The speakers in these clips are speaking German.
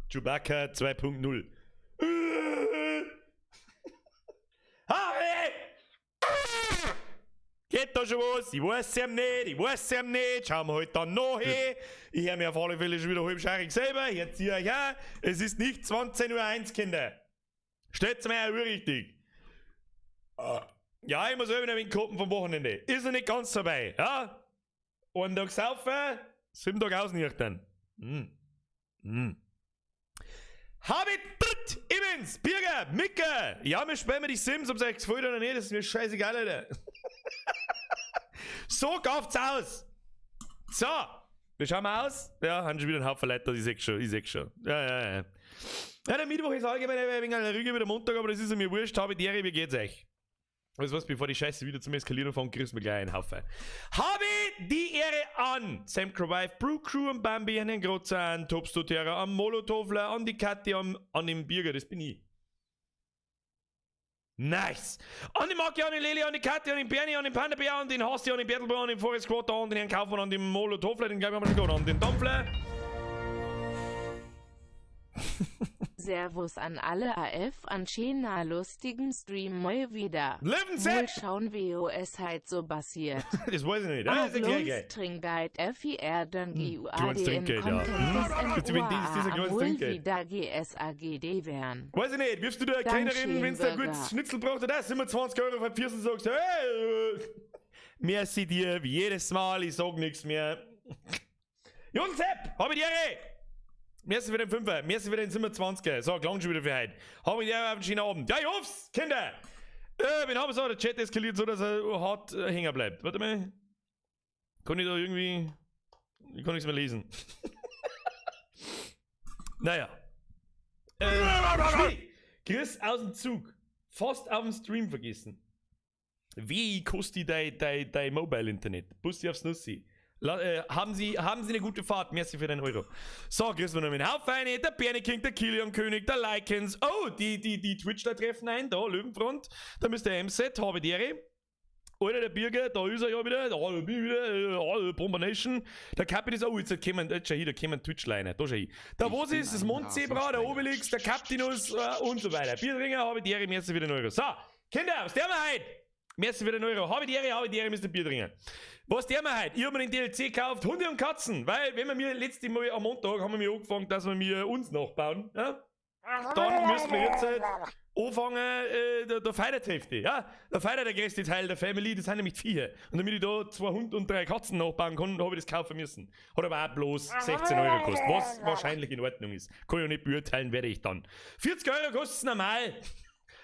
Chewbacca 2.0. Harry! Geht da schon was? Ich weiß es nicht. Schauen wir heute dann noch hin. Ich habe mir auf alle Fälle schon wieder halbscheirig selber. Jetzt ziehe ich her. Es ist nicht 20:01 Uhr, Kinder. Stellt's mir auch richtig. Ja, ich muss auch wieder mit Kopen vom Wochenende. Ist er nicht ganz dabei, ja? Einen Tag saufen, 7 Tage ausnüchtern. Habit, Immens, Birger, Micke. Ja, wir spielen die Sims, ob es euch gefällt oder nicht, das ist mir scheißegal, Alter. So kauft's aus. So, wie schauen wir aus? Ja, haben schon wieder einen Haufen Leute, ich seh's schon. Ja. Ja, der Mittwoch ist allgemein ein wenig eine Rüge wie der Montag, aber das ist mir wurscht. Habit, Ehre, wie geht's euch? Also was, bevor die Scheiße wieder zum Eskalieren fängt, kriegst du mir gleich einen Haufen. Habe die Ehre an Sam Crowife, Brew Crew und Bambi, an den Grotzer, an Topstotera, an Molotovler, an die Kathi, an den Birger, das bin ich. Nice! An den Maki, an den Leli, an den Kathi, an den Bernie, an den Panda-Bär, an den Hasti, an den Bertelbär, an den Forest Squatter, an den Herrn Kaufmann, an den Molotovler, den glaube ich haben wir schon gehört, an den Dampfler. Servus an alle AF, an schöner lustigen Stream mal wieder. Wohl schauen, WOS halt so passiert. Das weiß ich nicht. Das ist ja Trinkgeld FIR, dann GUAD in ja. Content wieder GSAGD wären. Weiß ich nicht, wirfst du der Kellnerin, wenn du ein gutes Schnitzel brauchst, oder 27 Euro verpierst und sagst, hey, merci dir, wie jedes Mal, ich sag nichts mehr. Jonsep, hab ich die Ehre! Merci für den 5er, merci für den 27er. So, klang schon wieder für heute. Hab ich die Ehre auf den schönen Abend. Ja, ich hoff's, Kinder! Wenn haben so, der Chat eskaliert so, dass er hart hängen bleibt. Warte mal. Kann ich da irgendwie... Ich kann nichts mehr lesen. Naja. Chris aus dem Zug. Fast auf dem Stream vergessen. Wie kostet dein Mobile-Internet? Bussi aufs Nussi. Haben Sie eine gute Fahrt. Merci für den Euro. So, grüßen wir noch mit Haufeine, der Bernie King, der Kilian König, der Likens. Oh, die Twitchler treffen ein. Da, Löwenfront. Da müsste der MZ, habe die Ehre. Alter, der Birger, da ist er ja wieder. Da bin ich wieder. Bomber Nation. Der Captain ist, oh, jetzt kommen Twitch-Line. Da schau ich. Der was ist, das Mondzebra, der Obelix, der Captinus und so weiter. Bierringer, habe die Ehre. Merci für den Euro. So, Kinder, was der wir heute? Merci für den Euro. Habe die Ehre, Mr. Bierdringer. Was der mir heute? Ich habe mir den DLC gekauft, Hunde und Katzen. Weil, wenn wir mir letztes Mal am Montag haben wir mir angefangen, dass wir mir uns nachbauen. Ja? Dann müssen wir jetzt anfangen, der Feierthälfte. Ja? Der Feier der größte Teil der Family, das sind nämlich 4. Und damit ich da 2 Hunde und 3 Katzen nachbauen kann, habe ich das kaufen müssen. Hat aber auch bloß 16 Euro gekostet. Was wahrscheinlich in Ordnung ist. Kann ich auch nicht beurteilen, werde ich dann. 40 Euro kostet es normal.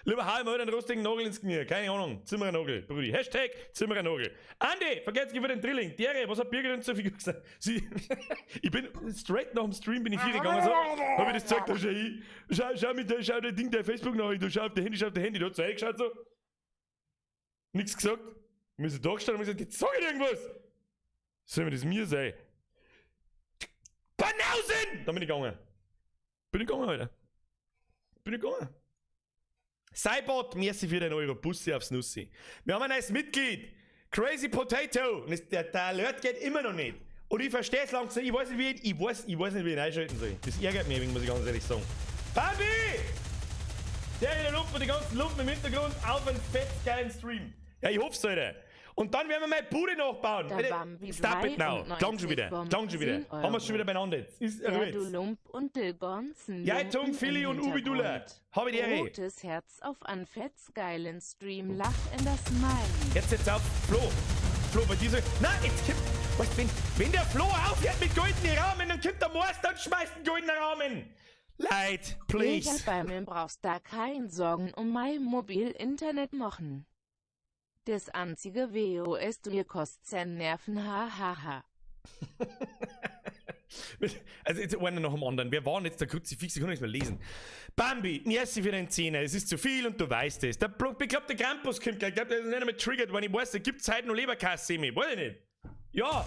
Lieber hau mal einen rostigen Nagel ins Knie. Keine Ahnung. Zimmerernagel, Brudi. Hashtag Zimmerernagel. Andi, vergesst nicht für den Drilling. Dere, was hat Birgit denn so viel gesagt? Ich bin straight nach dem Stream, bin ich 4 gegangen. So, hab ich das gesagt, da schau ich. Schau der Ding, der Facebook-Nachricht. Du schau auf der Handy, da hat so eingeschaut so. Nichts gesagt. Ich muss da gestanden und gesagt, jetzt sag ich irgendwas. Soll mir das mir sein? Banausen! Dann bin ich gegangen. Alter. Bin ich gegangen. Cybot, merci für den Euro. Bussi aufs Nussi. Wir haben ein neues Mitglied. Crazy Potato. Und der Alert geht immer noch nicht. Und ich verstehe es langsam. Ich weiß nicht, wie ich einschalten soll. Das ärgert mich, muss ich ganz ehrlich sagen. Bambi! Der Lumpen und die ganzen Lumpen im Hintergrund auf einen fettgeilen Stream. Ja, ich hoffe es, Alter. Und dann werden wir meine Bude nachbauen. Stop it now. Klang schon wieder. Haben wir es schon wieder beieinander. Ist erhöht. Du Lump und der ganzen Ja, Tung, Philly und Ubidula. Habe ich die Ehre. Rotes Herz auf einen fetzgeilen Stream. Lach in das Smiley. Jetzt auf Flo, bei dieser... Nein, jetzt kommt... Was, wenn der Flo aufhört mit goldenen Rahmen, dann kommt der Meister und schmeißt einen goldenen Rahmen. Leid, please. Bei mir brauchst da keinen Sorgen um mein Mobil-Internet machen. Das einzige WOS mir kostet Nerven, hahaha. Also jetzt einer nach dem anderen. Wer war denn jetzt der Kruzifix? Ich kann nicht mehr lesen. Bambi, merci für den Zehner. Es ist zu viel und du weißt es. Der bekloppte Krampus kommt gleich. Ich glaube, der ist nicht einmal triggert, weil ich weiß, da gibt es heute noch Leberkass-Semi. Weiß ich nicht. Ja,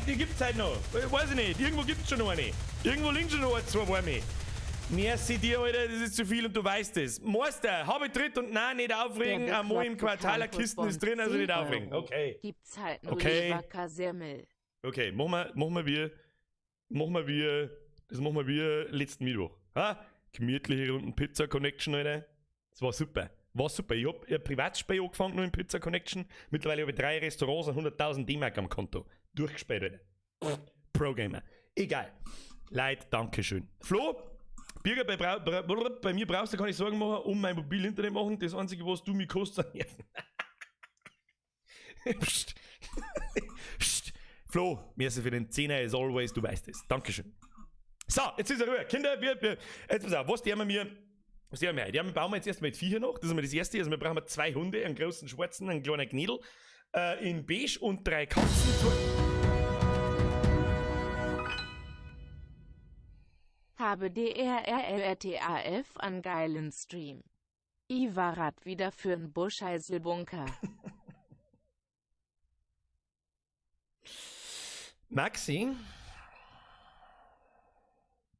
die gibt es heute noch. Weiß ich nicht. Irgendwo gibt es schon noch eine. Irgendwo liegen schon noch 1, 2 Warme. Merci dir, Alter, das ist zu viel und du weißt es. Meister, habe dritt und nein, nicht aufregen. Einmal im Quartal eine Kisten ist drin, also nicht aufregen. Okay. Gibt's halt nur Leberkassemmel. Okay, machen wir wie Das machen wir wie letzten Mittwoch. Ha? Gemütliche Runden Pizza Connection, Alter. Das war super. War super. Ich hab ein Privatspiel angefangen noch in Pizza Connection. Mittlerweile habe ich 3 Restaurants und 100.000 D-Mark am Konto. Durchgespielt, Alter. Pro-Gamer. Egal. Leute, Dankeschön. Flo, Birger, bei mir brauchst du keine Sorgen machen, um mein Mobil-Internet machen. Das Einzige, was du mir kostet, sind Nerven. Psst. Psst. Flo, merci für den 10er as always, du weißt es. Dankeschön. So, jetzt ist er rüber. Kinder, jetzt pass auf, was die haben wir heute? Die bauen wir jetzt erstmal mit Viecher noch. Das ist mal das erste. Also wir brauchen 2 Hunde, einen großen schwarzen, einen kleinen Knädel, in beige und 3 Katzen. Habe DRRLRTAF an geilen Stream. Ivarat wieder für'n Buscheiselbunker. Maxi,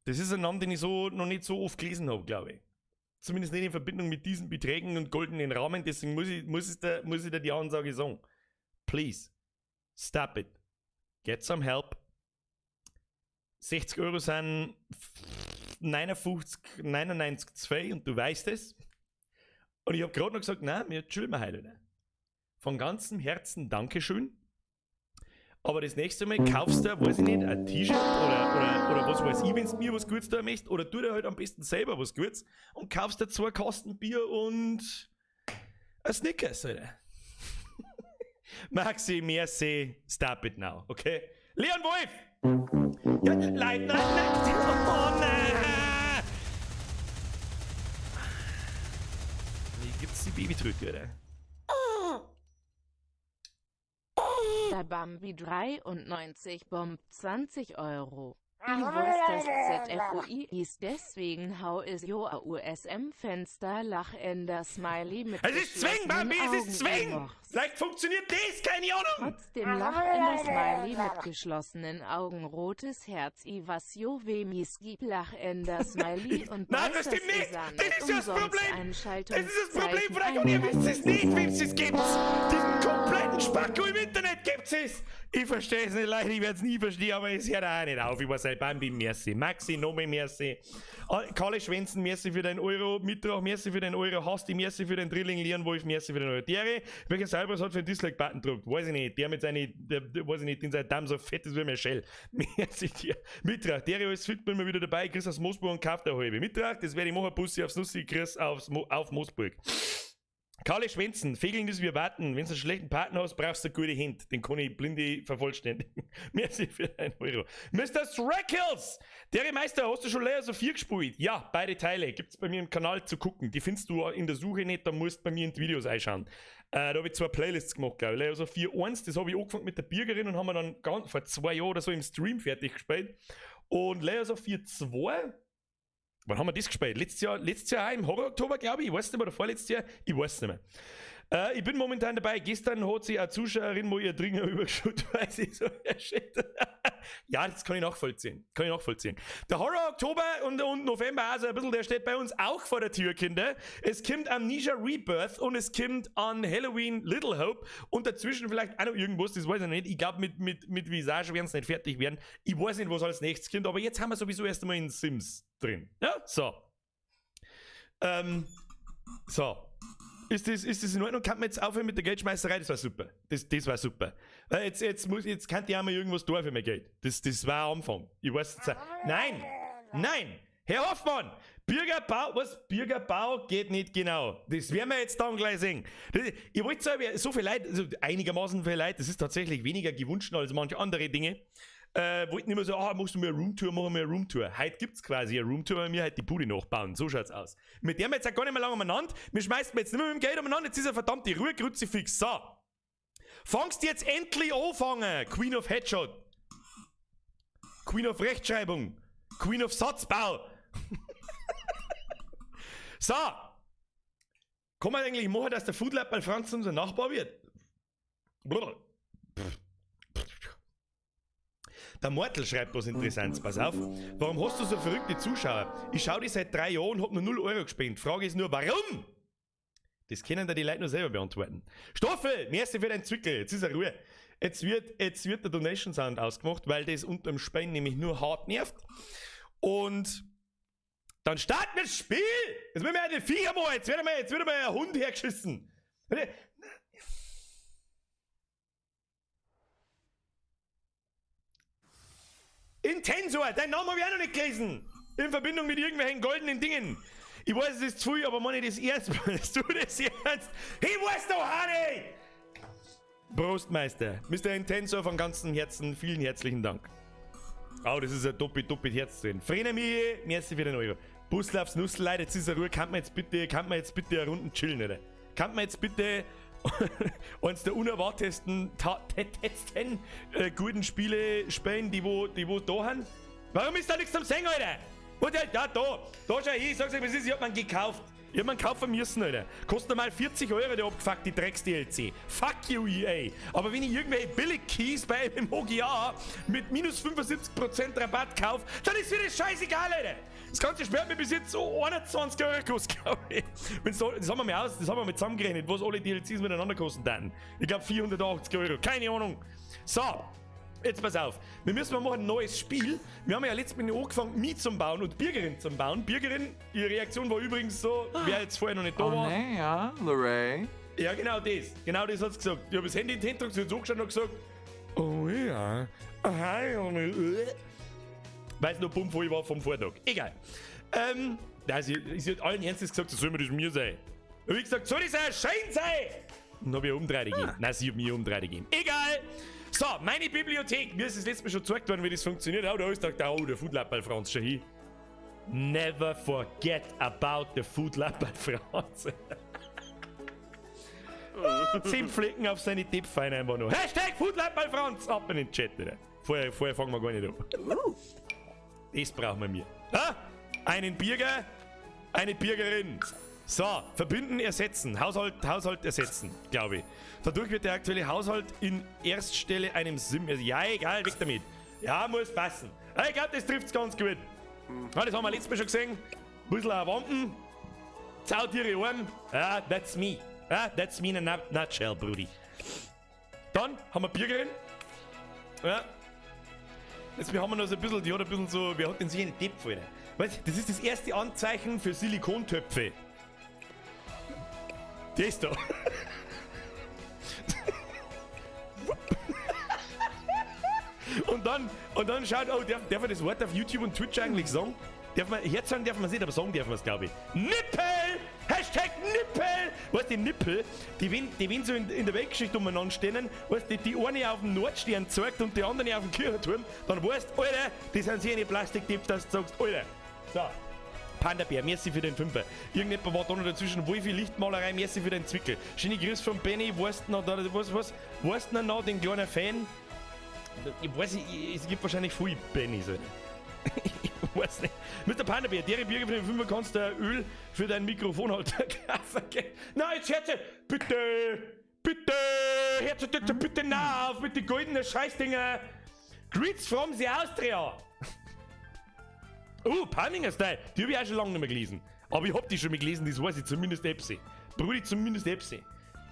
das ist ein Name, den ich so noch nicht so oft gelesen habe, glaube ich. Zumindest nicht in Verbindung mit diesen Beträgen und goldenen Rahmen, deswegen muss ich dir die Ansage sagen. Please, stop it. Get some help. 60 Euro sind 99,2 und du weißt es. Und ich habe gerade noch gesagt, nein, wir chillen wir heute nicht. Von ganzem Herzen Dankeschön. Aber das nächste Mal kaufst du, weiß ich nicht, ein T-Shirt oder was weiß ich, wenn du mir was Gutes tun möchtest, oder tu dir halt am besten selber was Gutes und kaufst dir 2 Kasten Bier und ein Snickers, Alter. Maxi, merci, stop it now, okay? Leon Wolf! Ja, nein, oh nein! Wie gibt's die Babytrücke, oder? Der Bambi 93 bombt 20 Euro. Ich wusste ZFUI ist deswegen How is your USM-Fenster Lachender Smiley mit es ist Zwing, Bambi, es ist Zwing! Vielleicht funktioniert das, keine Ahnung! Trotzdem Lachender Smiley mit geschlossenen Augen, rotes Herz, Ivasio Vemis gibt Lachender Smiley und nein, das stimmt nicht! Das ist das Problem! Das ist das Problem von euch und ihr wisst es nicht, wem es gibt's! Diesen kompletten Spacko im Internet gibt's es! Ich verstehe es nicht, Leute, ich werde es nie verstehen, aber es hört auch nicht auf. Ich weiß nicht, Bambi, merci. Maxi, Nomi, merci. Kalle Schwänzen, merci für den Euro. Mittwoch, merci für den Euro. Hasti, merci für den Drilling. Leon Wolf, merci für den Euro. Der, welcher selber hat für den Dislike-Button gedrückt? Weiß ich nicht. Der mit seinen, weiß ich nicht, in seinem Damm so fett ist wie Michelle. Merci dir. Mittwoch, der ist fit, bin mal wieder dabei. Chris aus Moosburg und kauft eine halbe. Mittwoch, das werde ich machen. Bussi aufs Nussi, Chris auf Moosburg. Kalle Schwänzen, Fegeln ist wie warten. Wenn du einen schlechten Partner hast, brauchst du eine gute Hand. Den kann ich blinde vervollständigen. Merci für 1 Euro. Mr. Strackles! Der Meister, hast du schon Layer so 4 gespielt? Ja, beide Teile. Gibt's bei mir im Kanal zu gucken. Die findest du in der Suche nicht, da musst du bei mir in die Videos einschauen. Da habe ich 2 Playlists gemacht, glaube ich. Layer so 4.1, das habe ich angefangen mit der Bürgerin und haben wir dann vor 2 Jahren oder so im Stream fertig gespielt. Und Layer so 4.2. Wann haben wir das gespielt? Letztes Jahr auch im Horror-Oktober, glaube ich. Ich weiß nicht mehr, oder vorletztes Jahr. Ich weiß nicht mehr. Ich bin momentan dabei. Gestern hat sich eine Zuschauerin, wo ihr Dringer übergeschaut, weil sie so ja, das kann ich nachvollziehen. Der Horror-Oktober und November, also ein bisschen, der steht bei uns auch vor der Tür, Kinder. Es kommt Amnesia Rebirth und es kommt an Halloween Little Hope und dazwischen vielleicht auch noch irgendwas, das weiß ich nicht. Ich glaube, mit Visage werden es nicht fertig werden. Ich weiß nicht, was als nächstes kommt, aber jetzt haben wir sowieso erst einmal in Sims drin. Ja, so. So. Ist das in Ordnung? Kann man jetzt aufhören mit der Geldschmeißerei? Das war super. Das war super. Jetzt kann ich auch mal irgendwas tun für mein Geld. Das war am Anfang. Ich weiß jetzt. Nein! Herr Hoffmann! Bürgerbau geht nicht genau. Das werden wir jetzt dann gleich sehen. Ich wollte sagen, so viele Leute, also einigermaßen viele Leute, das ist tatsächlich weniger gewünscht als manche andere Dinge. Wollten immer so, musst du mir eine Roomtour machen, Heute gibt's quasi eine Roomtour, weil wir halt die Bude nachbauen. So schaut's aus. Mit der haben wir jetzt auch gar nicht mehr lange umeinander. Wir schmeißen jetzt nicht mehr mit dem Geld umeinander. Jetzt ist eine verdammte Ruhe, Kruzifix. So. Fangst jetzt endlich anfangen. Queen of Headshot. Queen of Rechtschreibung. Queen of Satzbau. So. Kann man eigentlich machen, dass der Foodlab bei Franz unser Nachbar wird? Der Mortal schreibt was Interessantes, pass auf. Warum hast du so verrückte Zuschauer? Ich schaue dich seit 3 Jahren und hab nur 0 Euro gespendet. Frage ist nur, warum? Das können da die Leute nur selber beantworten. Stoffel, merci für deinen Zwickel. Jetzt ist er Ruhe. Jetzt wird der Donation Sound ausgemacht, weil das unterm Spenden nämlich nur hart nervt. Und dann starten wir das Spiel. Jetzt müssen wir den Viecher machen. Jetzt wird mal ein Hund hergeschissen. Intensor, dein Name habe ich auch noch nicht gelesen. In Verbindung mit irgendwelchen goldenen Dingen. Ich weiß, es ist zu viel, aber meine das ernst. Meinst du das ernst? Ich weiß doch auch nicht! Prost, Meister. Mr. Intensor von ganzem Herzen, vielen herzlichen Dank. Oh, das ist ein doppelt Herz drin. Frenemi, merci für den Euro. Busl aufs Nussel, Leute, jetzt ist er Ruhe. Kann man jetzt bitte eine Runde chillen, oder? Kann man jetzt bitte eins der unerwartetsten guten Spiele spielen, die wo da haben? Warum ist da nichts zum Singen, Alter? Und ja, da schau ich sag's euch, was ist, ich hab man gekauft. Ich hab man kaufen müssen, Alter. Kostet mal 40 Euro, der abgefuckte Drecks-DLC. Fuck you, EA. Aber wenn ich irgendwelche Billig-Keys bei MMOGA mit minus 75% Rabatt kaufe, dann ist mir das scheißegal, Alter. Das ganze Spiel hat mir bis jetzt so 21 Euro gekostet, glaube ich. Das haben wir mal zusammengerechnet, was alle DLCs miteinander kosten dann. Ich glaube 480 Euro, keine Ahnung. So. Jetzt pass auf, wir müssen mal ein neues Spiel. Wir haben ja letztes Mal angefangen, mich zum Bauen und Birgerin zum Bauen. Birgerin, ihre Reaktion war übrigens so, wer jetzt vorher noch nicht da war. Nee, ja, Lorraine. Ja, genau das hat sie gesagt. Ich habe das Handy in die Hand gedrückt, sie hat so geschaut und gesagt, oh ja, weil es noch bummvoll war vom Vortag. Egal. Sie hat allen Ernstes gesagt, soll mir das mir sein. Und ich gesagt, soll das ein Schein sein? Und dann habe ich eine Umdrehung gegeben. Nein, sie hat mir eine Umdrehung gegeben. Egal. So, meine Bibliothek. Mir ist das letzte Mal schon gezeigt worden, wie das funktioniert. Oh, da ist der Food Lab bei Franz schon hin. Never forget about the Food Lab bei Franz. 10 Flecken auf seine Tippfeine einfach nur. Hashtag Food Lab bei Franz. Ab in den Chat, oder? Vorher fangen wir gar nicht an. Das brauchen wir mir. Ah, einen Bürger, eine Bürgerin. So, verbinden, ersetzen. Haushalt ersetzen, glaube ich. Dadurch wird der aktuelle Haushalt in Erststelle einem Sim. Ja, egal, weg damit. Ja, muss passen. Ich glaube, das trifft's ganz gut. Ja, das haben wir letztes Mal schon gesehen. Bisschen Wampen. Zautiere Arme. Ja, that's me. Ja, that's me in a nutshell, Brudi. Dann haben wir Bürgerin. Ja. Jetzt haben wir noch so ein bisschen, die hat ein bisschen so, wer hat denn sich eine Töpfe, Alter? Weißt du, das ist das erste Anzeichen für Silikontöpfe. Das da. und dann schaut, oh, darf man das Wort auf YouTube und Twitch eigentlich sagen? Herz sagen darf man es nicht, aber sagen darf man es, glaube ich. Nippel! Hashtag Nippel! Weißt du, die Nippel, die wenn so in der Weltgeschichte umeinander stehen, weißt du, die eine auf dem Nordstern zeigt und die andere auf dem Kirchturm, dann weißt du, Alter, das sind so eine Plastiktipp, dass du sagst, Alter. So. Panda-Bär, merci für den Fünfer. Irgendjemand war da noch dazwischen. Wolfi Lichtmalerei, merci für den Zwickel. Schöne Grüße von Benny. Weißt du noch, weißt du noch, den kleinen Fan? Ich weiß nicht, es gibt wahrscheinlich viel Bennys. Ich weiß nicht. Mr. Panda-Bär, der Bürger für den Fünfer kannst du Öl für dein Mikrofonhalter kaufen. Nein, jetzt hört bitte, hört bitte auf mit den goldenen Scheißdinger. Greets from the Austria. Panninger Style, die habe ich auch schon lange nicht mehr gelesen. Aber ich hab die schon mal gelesen, das weiß ich, zumindest Epsi. Brudi, zumindest Epsi.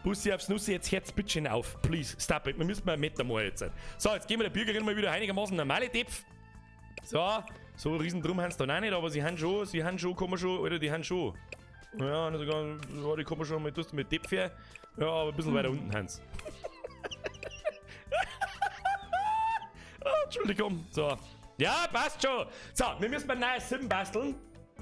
Bussi aufs Nussi, jetzt Herz bitte auf. Please, stop it, wir müssen mal ein Meter machen jetzt. So, jetzt geben wir der Bürgerin mal wieder einigermaßen normale Tepf. So riesen drum haben sie dann auch nicht, aber sie haben schon, kann man schon, oder die haben schon. Ja, sogar, die kann man schon mal, tust du mit Tepf her. Ja, aber ein bisschen weiter unten haben sie. Entschuldigung, so. Ja, passt schon. So, wir müssen ein neues Sim basteln.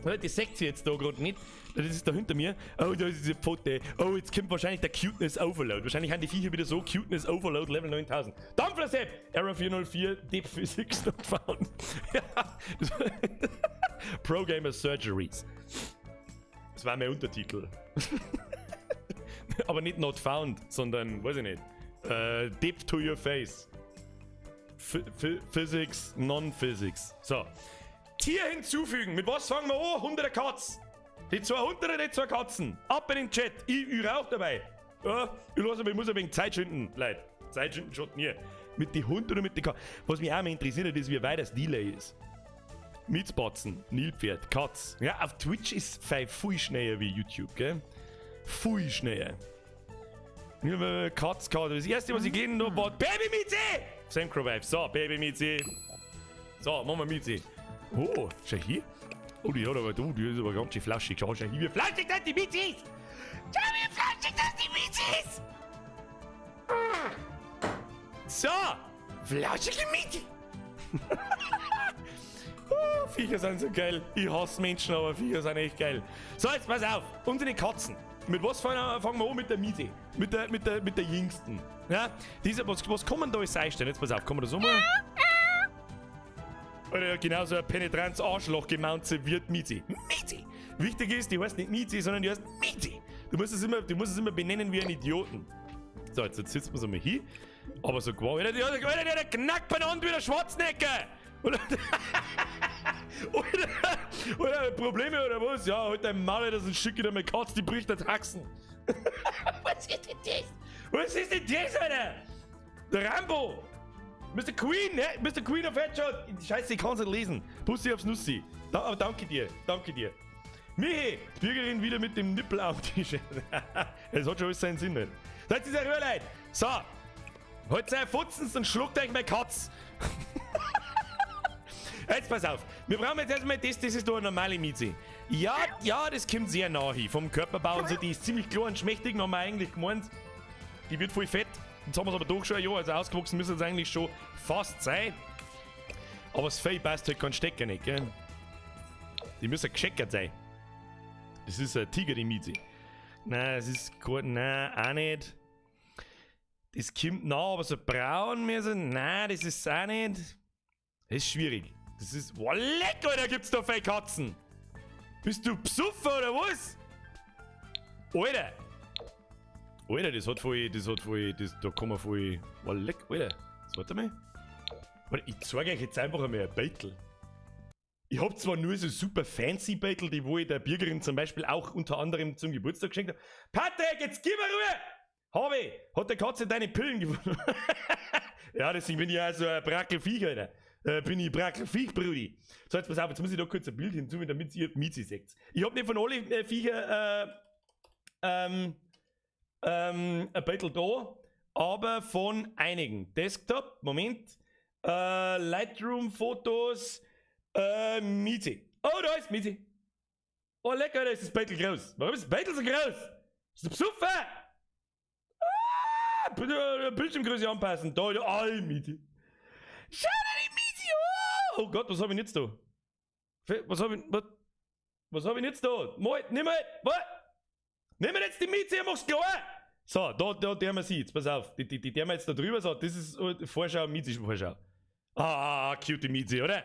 Das seht ihr jetzt da gerade nicht. Das ist da hinter mir. Oh, da ist diese Pfote. Oh, jetzt kommt wahrscheinlich der Cuteness Overload. Wahrscheinlich haben die Viecher wieder so Cuteness Overload Level 9000. Dampflersepp! Error 404, Deep Physics not found. Pro Gamer Surgeries. Das war mein Untertitel. Aber nicht not found, sondern, weiß ich nicht. Deep to your face. Physics, Non-Physics. So. Tier hinzufügen. Mit was fangen wir an? Hunde Katz. Die 2 Hunde, die 2 Katzen. Ab in den Chat. Ich rauche dabei. Ja, ich muss ein wenig Zeit schinden, Leute. Zeit schinden schon nie. Mit den Hunden oder mit den Katzen. Was mich auch mal interessiert, ist, wie weit das Delay ist. Mietspatzen, Nilpferd, Katz. Ja, auf Twitch ist es viel schneller wie YouTube, gell? Viel schneller. Ich habe Katz gehabt. Das erste, was ich gelesen habe, war Baby Miezi! Samcro Vibes. So, Baby Miezi. So, machen wir Miezi. Oh, schau hier. Oh, die hat aber, die ist aber ganz schön flauschig. Schau hier, wie flauschig das die Mieze ist. Schau, wie flauschig das die Mieze ist. So, flauschige Mieze. Oh, Viecher sind so geil. Ich hasse Menschen, aber Viecher sind echt geil. So, jetzt pass auf. Unsere Katzen. Mit was fangen wir an? Mit der Mieze. Mit der jüngsten. Ja? Was kann man da alles einstellen? Jetzt pass auf, kann man das so machen? Oder genauso ein penetrantes Arschloch gemountet wird Mieze. Mieze! Wichtig ist, die heißt nicht Mieze, sondern die heißt Mieze. Du musst es immer benennen wie ein Idioten. So, jetzt sitzen wir so mal hier. Aber so quasi. Alter, die hat einen Knackbann wie der Schwarzenegger! Oder Probleme oder was? Ja, halt dein Maul, das ist ein Stück in der Katze, die bricht das Haxen. Was ist denn das? Was ist denn das, Alter? Der Rambo! Mr. Queen, hä? Mr. Queen of Headshot! Scheiße, ich kann's nicht lesen. Pussy aufs Nussi. Aber danke dir, danke dir. Michi, Bürgerin wieder mit dem Nippel auf die Scheiße. Es hat schon alles seinen Sinn, nicht? Seid ihr sehr Rührleid? So. Halt sein Futzens und schluckt euch meine Katz. Jetzt pass auf. Wir brauchen jetzt erstmal das ist da eine normale Mieze. Ja, das kommt sehr nah hin. Vom Körperbau und so, die ist ziemlich klar und schmächtig, haben wir eigentlich gemeint. Die wird voll fett. Jetzt haben wir es aber doch schon ein Jahr, also ausgewachsen müssen es eigentlich schon fast sein. Aber das Fell passt halt kein Stecker nicht, gell? Die müssen gescheckert sein. Das ist ein Tiger, die Mieze. Nein, das ist gut, nein, auch nicht. Das kommt nah, aber so braun müssen. Nein, das ist auch nicht. Das ist schwierig. Das ist. Boah, leck, Alter, gibt's da viele Katzen! Bist du besoffen oder was? Alter! Alter, da kann man voll. Boah, leck, Alter. Jetzt warte mal. Alter, ich zeige euch jetzt einfach einmal ein Beutel. Ich hab zwar nur so super fancy Beutel, die wo ich der Bürgerin zum Beispiel auch unter anderem zum Geburtstag geschenkt habe. Patrick, jetzt gib mir Ruhe! Habe, hat der Katze deine Pillen gefunden? Ja, deswegen bin ich ja so ein Brackelviech, Alter. Bin ich Brackelviech, Brudi. So, jetzt pass auf, jetzt muss ich da kurz ein Bild hinzu, damit ihr Miezi seht. Ich hab nicht von allen Viecher ein Beutel da, aber von einigen. Desktop, Moment. Lightroom-Fotos, Miezi. Oh, da ist Miezi. Oh, lecker, da ist das Beutel groß. Warum ist das Beutel so groß? Ist du besoffen? Bildschirmgröße anpassen. Da, Miezi. Schau dir die Miezi an! Oh Gott, was hab ich jetzt da? Was hab ich jetzt da? Nimm mal! Nimm mal jetzt die Miezi, mach's klar! So, da der man sieht, pass auf. Die der man jetzt da drüber sagt, das ist Vorschau, Miezi-Vorschau. Cute Miezi, oder?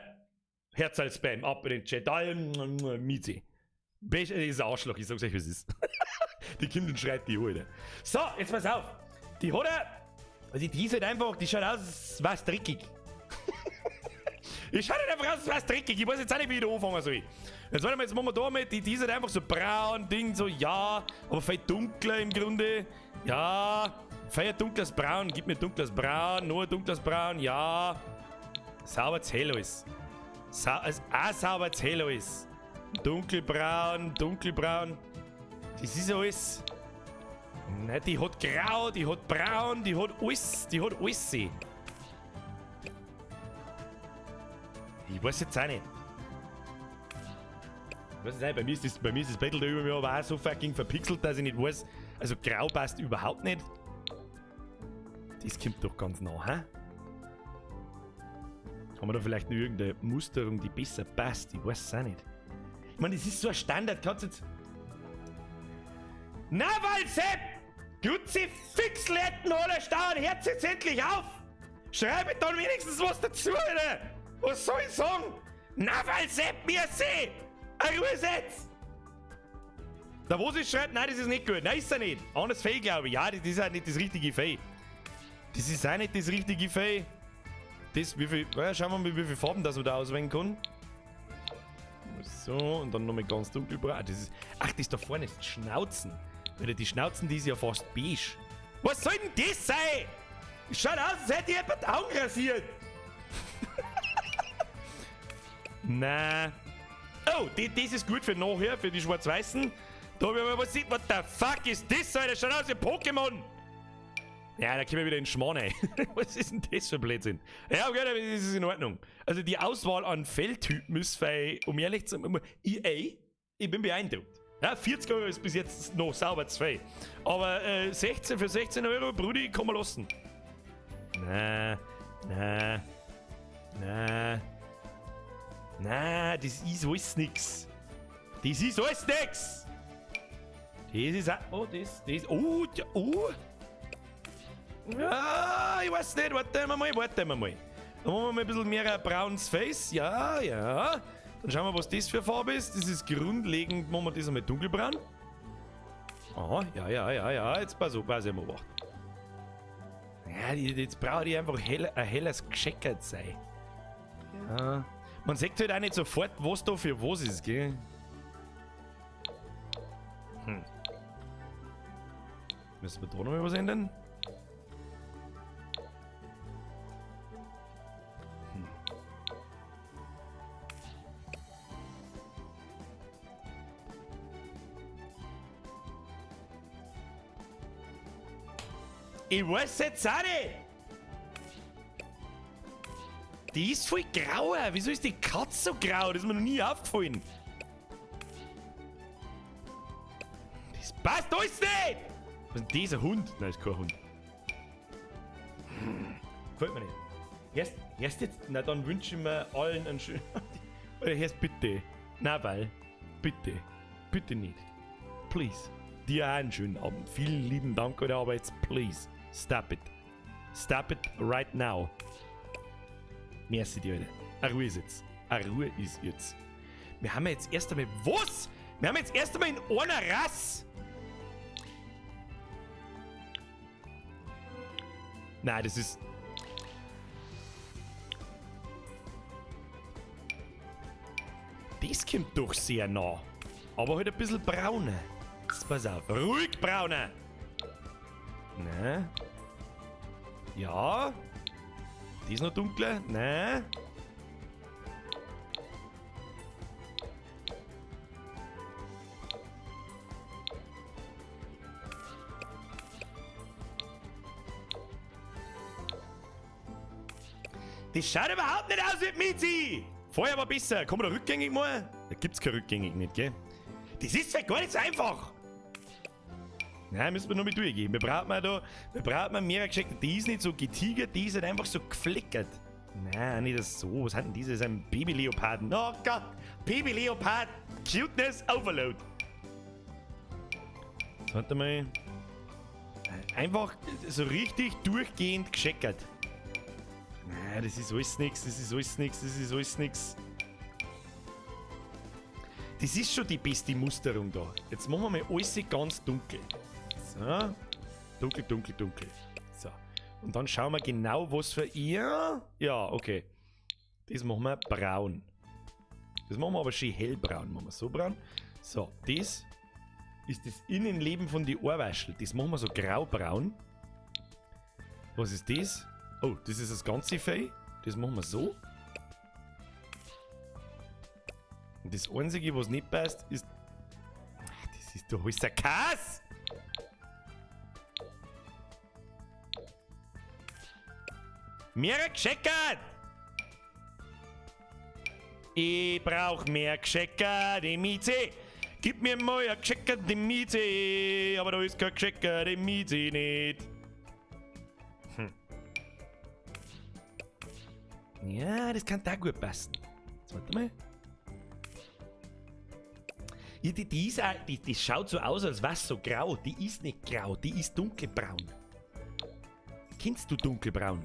Herz als Spam, ab in den Chat. Miezi. Ist ein Arschloch, ich sag's euch, wie es ist. Die kommt und schreit die Alter. So, jetzt pass auf. Die hat also die ist halt einfach, die schaut aus, als was dreckig. Ich schaue nicht einfach aus, als was dreckig. Ich weiß jetzt auch nicht, wie ich da anfangen soll. Jetzt warte mal, jetzt machen wir da mit, die ist halt einfach so braun, Ding, so, ja, aber viel dunkler im Grunde. Ja, viel dunkles Braun, gib mir dunkles Braun, nur dunkles Braun, ja. Sauberes Hell alles. Sauberes Hell alles. Dunkelbraun. Das ist alles. Nein, die hat grau, die hat braun, die hat alles. Ich weiß jetzt auch nicht. Bei mir ist das Battle da über mir aber auch so fucking verpixelt, dass ich nicht weiß. Also grau passt überhaupt nicht. Das kommt doch ganz nah, hä? Haben wir da vielleicht noch irgendeine Musterung, die besser passt? Ich weiß es auch nicht. Ich meine, das ist so ein Standard, kannst jetzt. Na, Sepp! Kruzifixletten oder Stauern, hört jetzt endlich auf! Schreibe dann wenigstens was dazu, Alter! Was soll ich sagen? Na, Sepp, mir seh! Ein Ruhesetz! Da wo sie schreibt, nein, das ist nicht gut. Nein, ist er nicht. Anderes Fell, glaube ich. Ja, das ist halt nicht das richtige Fell. Das ist auch nicht das richtige Fell. Das, wie viel, schauen wir mal, wie viele Farben das man da auswählen kann. So, und dann nochmal ganz dunkelbraun. Das ist da vorne ist Schnauzen. Oder die Schnauzen, die ist ja fast beige. Was soll denn das sein? Schaut aus, als hätte jemand die Augen rasiert. Nein. Oh, das ist gut für nachher, für die Schwarz-Weißen. Da hab ich mal was sieht. What the fuck ist das, Alter? Schaut aus wie Pokémon. Ja, da können wir wieder in Schmarrn rein. Was ist denn das für ein Blödsinn? Ja, okay, das ist in Ordnung. Also die Auswahl an Feldtypen ist, um ehrlich zu sein, ich bin beeindruckt. Ja, 40 Euro ist bis jetzt noch sauber zu viel. Aber 16 für 16 Euro, Brudi, kann man lassen. Na, das ist alles nix. Das ist alles nix. Das ist auch, ja, ich weiß nicht, warten wir mal. Dann machen wir mal ein bisschen mehr ein braunes Face. Ja. Dann schauen wir, was das für Farbe ist. Das ist grundlegend, machen wir das einmal dunkelbraun. Aha, ja. Jetzt pass auf, mal wacht. Ja, jetzt brauche ich einfach ein helles Gescheckert sein. Ja. Man sieht halt auch nicht sofort, was da für was ist, gell? Müssen wir da noch mal was ändern? Ich weiß jetzt auch nicht! Die ist voll grau. Wieso ist die Katze so grau? Das ist mir noch nie aufgefallen. Das passt alles nicht! Was ist denn dieser Hund? Nein, ist kein Hund. Gefällt mir nicht. Erst jetzt? Na, dann wünsche ich mir allen einen schönen... Oder erst bitte. Na, weil. Bitte. Bitte nicht. Please. Dir auch einen schönen Abend. Vielen lieben Dank, oder? Aber jetzt please. Stop it. Stop it right now. Merci dir, Alter. Eine Ruhe ist jetzt. Eine Ruhe ist jetzt. Wir haben jetzt erst einmal... Was? Wir haben jetzt erst einmal in einer Rasse... Nein, das ist... Das kommt doch sehr nah. Aber halt ein bisschen brauner. Jetzt pass auf. Ruhig brauner. Ne? Ja. Die ist noch dunkler. Ne? Das schaut überhaupt nicht aus wie Mizi! Vorher war besser. Kann man da rückgängig machen? Da gibt's kein rückgängig nicht, gell? Das ist ja gar nicht so einfach! Nein, müssen wir nur mit durchgehen. Wir brauchen mehr geschickt. Die ist nicht so getigert, die ist halt einfach so geflickert. Nein, nicht das so. Was hat denn dieses? Ein Baby-Leoparden. Oh Gott! Baby-Leopard! Cuteness Overload! Jetzt warte mal. Einfach so richtig durchgehend gescheckert. Nein, das ist alles nix, das ist alles nix. Das ist schon die beste Musterung da. Jetzt machen wir mal alles ganz dunkel. So. Dunkel. So. Und dann schauen wir genau, was für ihr. Ja, okay. Das machen wir braun. Das machen wir aber schön hellbraun. Machen wir so braun. So, das ist das Innenleben von die Ohrwaschel. Das machen wir so graubraun. Was ist das? Oh, das ist das ganze Fell. Das machen wir so. Und das Einzige, was nicht passt, ist... Ach, das ist doch alles der Kass! Mehr gescheckert! Ich brauch mehr gescheckerte Mieze. Gib mir mal eine gescheckerte Mieze. Aber da ist kein gescheckerte Mieze nicht. Ja, das kann da gut passen. Jetzt warte mal. Ja, die schaut so aus, als wäre so grau. Die ist nicht grau, die ist dunkelbraun. Kennst du dunkelbraun?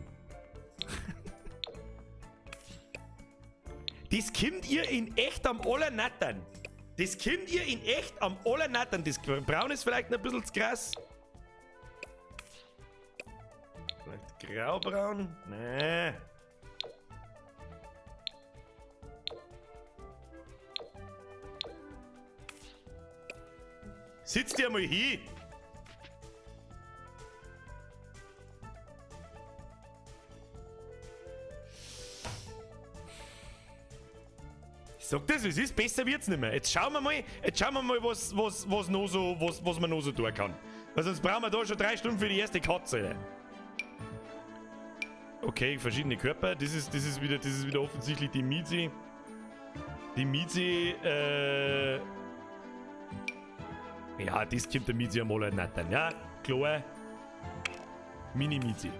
Das kommt ihr in echt am allernattern. Das Braun ist vielleicht noch ein bisschen zu krass. Vielleicht graubraun? Nee. Sitz dir mal hin! Ich sag das, es ist besser wird's nicht mehr. Jetzt schauen wir mal, was man noch so tun kann. Weil sonst brauchen wir da schon 3 Stunden für die erste Katze. Okay, verschiedene Körper. Das ist wieder offensichtlich die Miezi. Die Miezi, ja, das kommt der Miezi einmal nicht dann, ja? Klar. Mini-Miezi.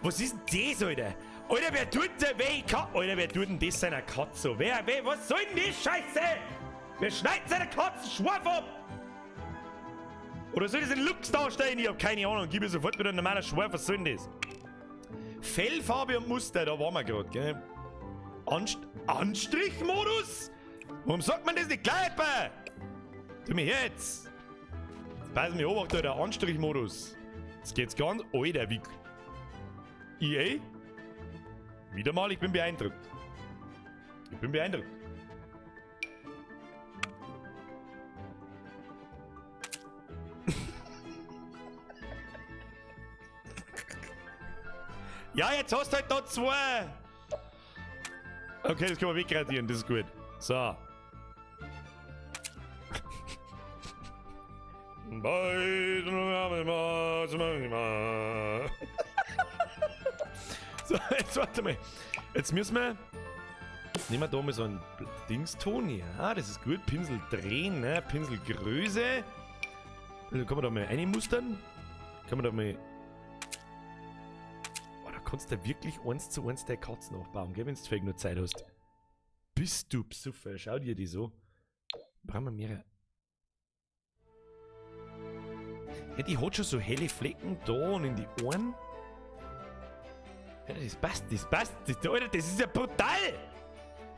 Was ist denn das, Alter? Alter, wer tut denn das seiner Katze? Was soll denn das Scheiße? Wer schneidet seine Katze Schwarf ab? Oder soll das ein Lux darstellen? Ich hab keine Ahnung. Gib mir sofort wieder einen normalen Schwarf. Was soll denn das? Fellfarbe und Muster, da waren wir gerade, gell? Anstrichmodus? Warum sagt man das nicht gleich? Tu mir jetzt! Pass mich auf, der Anstrichmodus. Jetzt geht's ganz. Alter, wie. EA? Wieder mal, ich bin beeindruckt. Ich bin beeindruckt. Ja, jetzt hast du halt da zwei. Okay, das können wir wegradieren, das ist gut. So. So, jetzt warte mal. Jetzt müssen wir. Nehmen wir da mal so einen Dingston. Ja, das ist gut. Pinsel drehen, ne? Pinselgröße. Also kann man da mal einmustern. Kann man da mal. Oh, da kannst du wirklich 1:1 der Katze nachbauen, gell, wenn du vielleicht nur Zeit hast. Bist du Psuffer? Schau dir die so. Brauchen wir mehrere. Ja, die hat schon so helle Flecken da und in die Ohren. Ja, das passt. Alter, das ist ja brutal!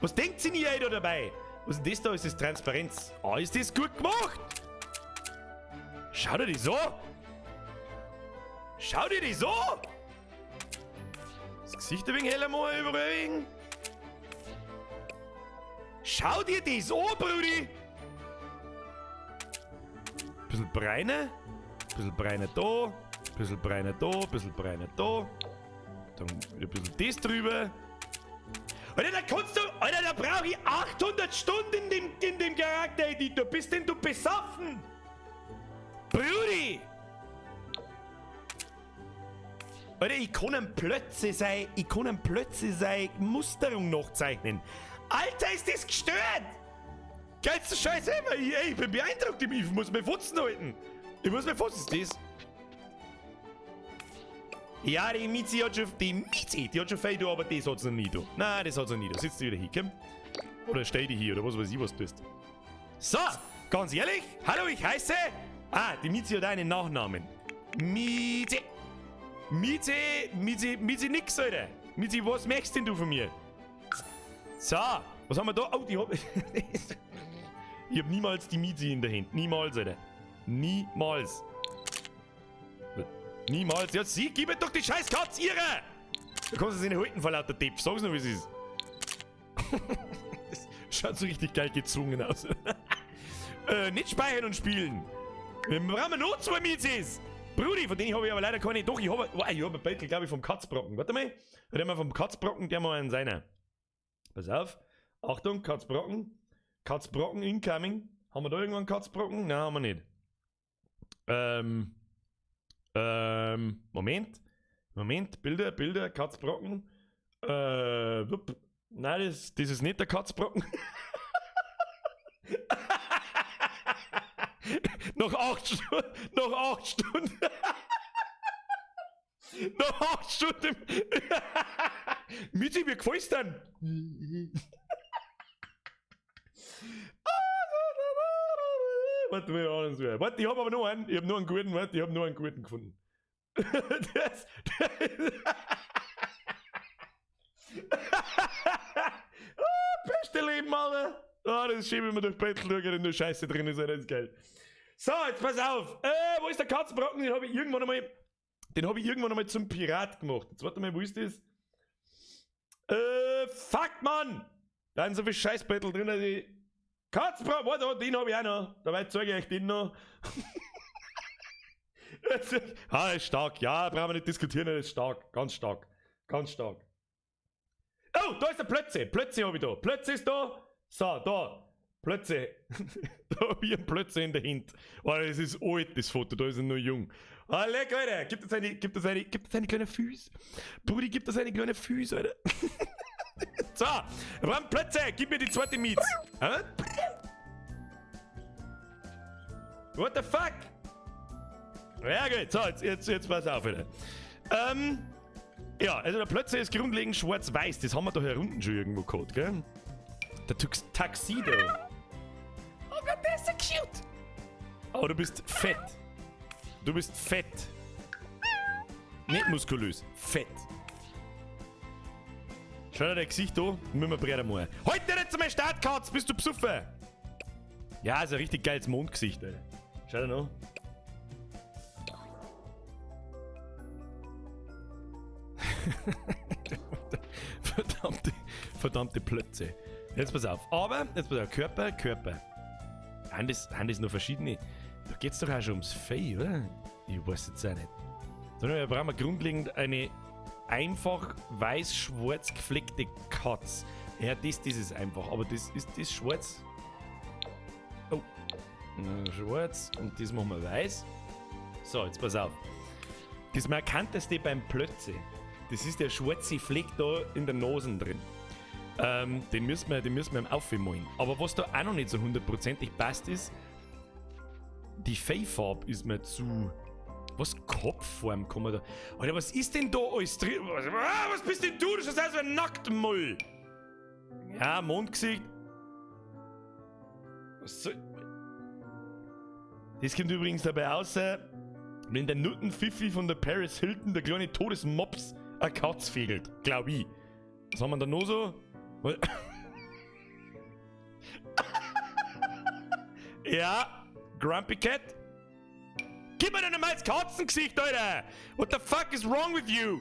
Was denkt sie denn da dabei? Was ist denn das da? Ist das Transparenz? Ah, ist das gut gemacht? Schau dir das an! Schau dir das an! Das Gesicht ein wenig heller machen, überall. Schau dir das an, Brudi! Bisschen Breine. Bisschen Breine da. Bisschen Breine da. Bisschen Breine da. Dann wieder ein bisschen das drüber. Alter, da kannst du. Alter, da brauche ich 800 Stunden in dem Charakter-Editor. Bist denn du besoffen? Brudi! Alter, ich kann ihm plötzlich seine Musterung nachzeichnen. Alter, ist das gestört! Geilste Scheiße ever! Ich bin beeindruckt, ich muss mir Futzen halten. Ich muss mir Futzen, ist das? Ja, die Miezi hat schon viel da, aber das hat's noch nie da. Nein, das hat's noch nie da. Sitzt du wieder hier, komm. Oder stell dich hier, oder was weiß ich, was du tust. So, ganz ehrlich, hallo, ich heiße... Ah, die Miezi hat einen Nachnamen. Miezi nix, Alter. Miezi, was möchtest denn du von mir? So, was haben wir da? Oh, ich hab niemals die Miezi in der Hand. Niemals, Alter. Niemals. Niemals. Ja, sie, gib mir doch die scheiß Katze ihre! Da kannst du sie nicht halten vor lauter Depp. Sag's nur, wie es ist. Das schaut so richtig geil gezwungen aus. Nicht speichern und spielen. Wir brauchen noch 2 Miezis. Brudi, von denen habe ich aber leider keine. Doch, ich habe ein Bettel, glaube ich, vom Katzbrocken. Warte mal. Der mal vom Katzbrocken, der mal einen seiner. Pass auf. Achtung, Katzbrocken. Katzbrocken incoming. Haben wir da irgendwann Katzbrocken? Nein, haben wir nicht. Moment. Bilder, Katzbrocken. Nein, das ist nicht der Katzbrocken. Noch 8 Stunden. Noch 8 Stunden. Noch 8 Stunden. Miezi, wie gefällt's denn? Warte mal, warte, ich hab aber noch einen. Ich hab nur einen guten, warte, ich hab nur einen guten gefunden. Beste Leben, Alter. Das schiebe ich mir durch Bettel durch, wenn nur Scheiße drin ist, das ist geil. So, jetzt pass auf. Wo ist der Katzbrocken? Den habe ich irgendwann einmal zum Pirat gemacht. Jetzt warte mal, wo ist das? Fuck, Mann! Da sind so viel Scheißbettel drin, dass ich... Katzbrocken, warte, den habe ich auch noch. Dabei zeige ich euch den noch. Das ist stark. Ja, brauchen wir nicht diskutieren, das ist stark. Ganz stark. Ganz stark. Oh, da ist der Plötze. Plötze habe ich da. Plötze ist da. So, da. Plötze. Da hab ich einen Plötze in der Hand. Oh, das ist alt, das Foto, da ist er nur jung. Ah, leck, Alter. Gibt es eine kleine Füße? Brudi, gibt es eine kleine Füße, Alter? So, wir brauchen Plötze. Gib mir die zweite Miete. Hä? What the fuck? Ja, gut. So, jetzt pass auf, Alter. Ja, also der Plötze ist grundlegend schwarz-weiß. Das haben wir da hier unten schon irgendwo gehabt, gell? Der Tuxedo. Oh Gott, der ist so cute. Aber du bist fett. Du bist fett. Nicht muskulös. Fett. Schau dir dein Gesicht an. Müssen wir breiter machen. Halt dir nicht zu meinem Startkatz. Bist du besoffen? Ja, ist ein richtig geiles Mondgesicht, Alter. Schau dir noch. Verdammte Plötze. Jetzt pass auf. Aber, jetzt pass auf. Körper. Haben das noch verschiedene? Da geht's doch auch schon ums Fell, oder? Ich weiß jetzt auch nicht. Sondern wir brauchen grundlegend eine einfach weiß-schwarz gefleckte Katze. Ja, das ist einfach. Aber das ist das schwarz. Oh. Schwarz. Und das machen wir weiß. So, jetzt pass auf. Das markanteste beim Plötze, das ist der schwarze Fleck da in der Nase drin. Den müssen wir im Aufmalen. Aber was da auch noch nicht so hundertprozentig passt ist, die Fellfarbe ist mir zu... Was Kopfform kann man da... Alter, was ist denn da alles drin? Was bist denn du? Du schaust aus wie ein Nacktmull. Ja, Mondgesicht. Was soll... Das kommt übrigens dabei aus, wenn der Nuttenpfiffi von der Paris Hilton, der kleine Todesmops, eine Katz fegelt. Glaub ich. Was haben wir da noch so? Ja, Grumpy Cat. Gib mir denn einmal das Katzengesicht, Alter! What the fuck is wrong with you?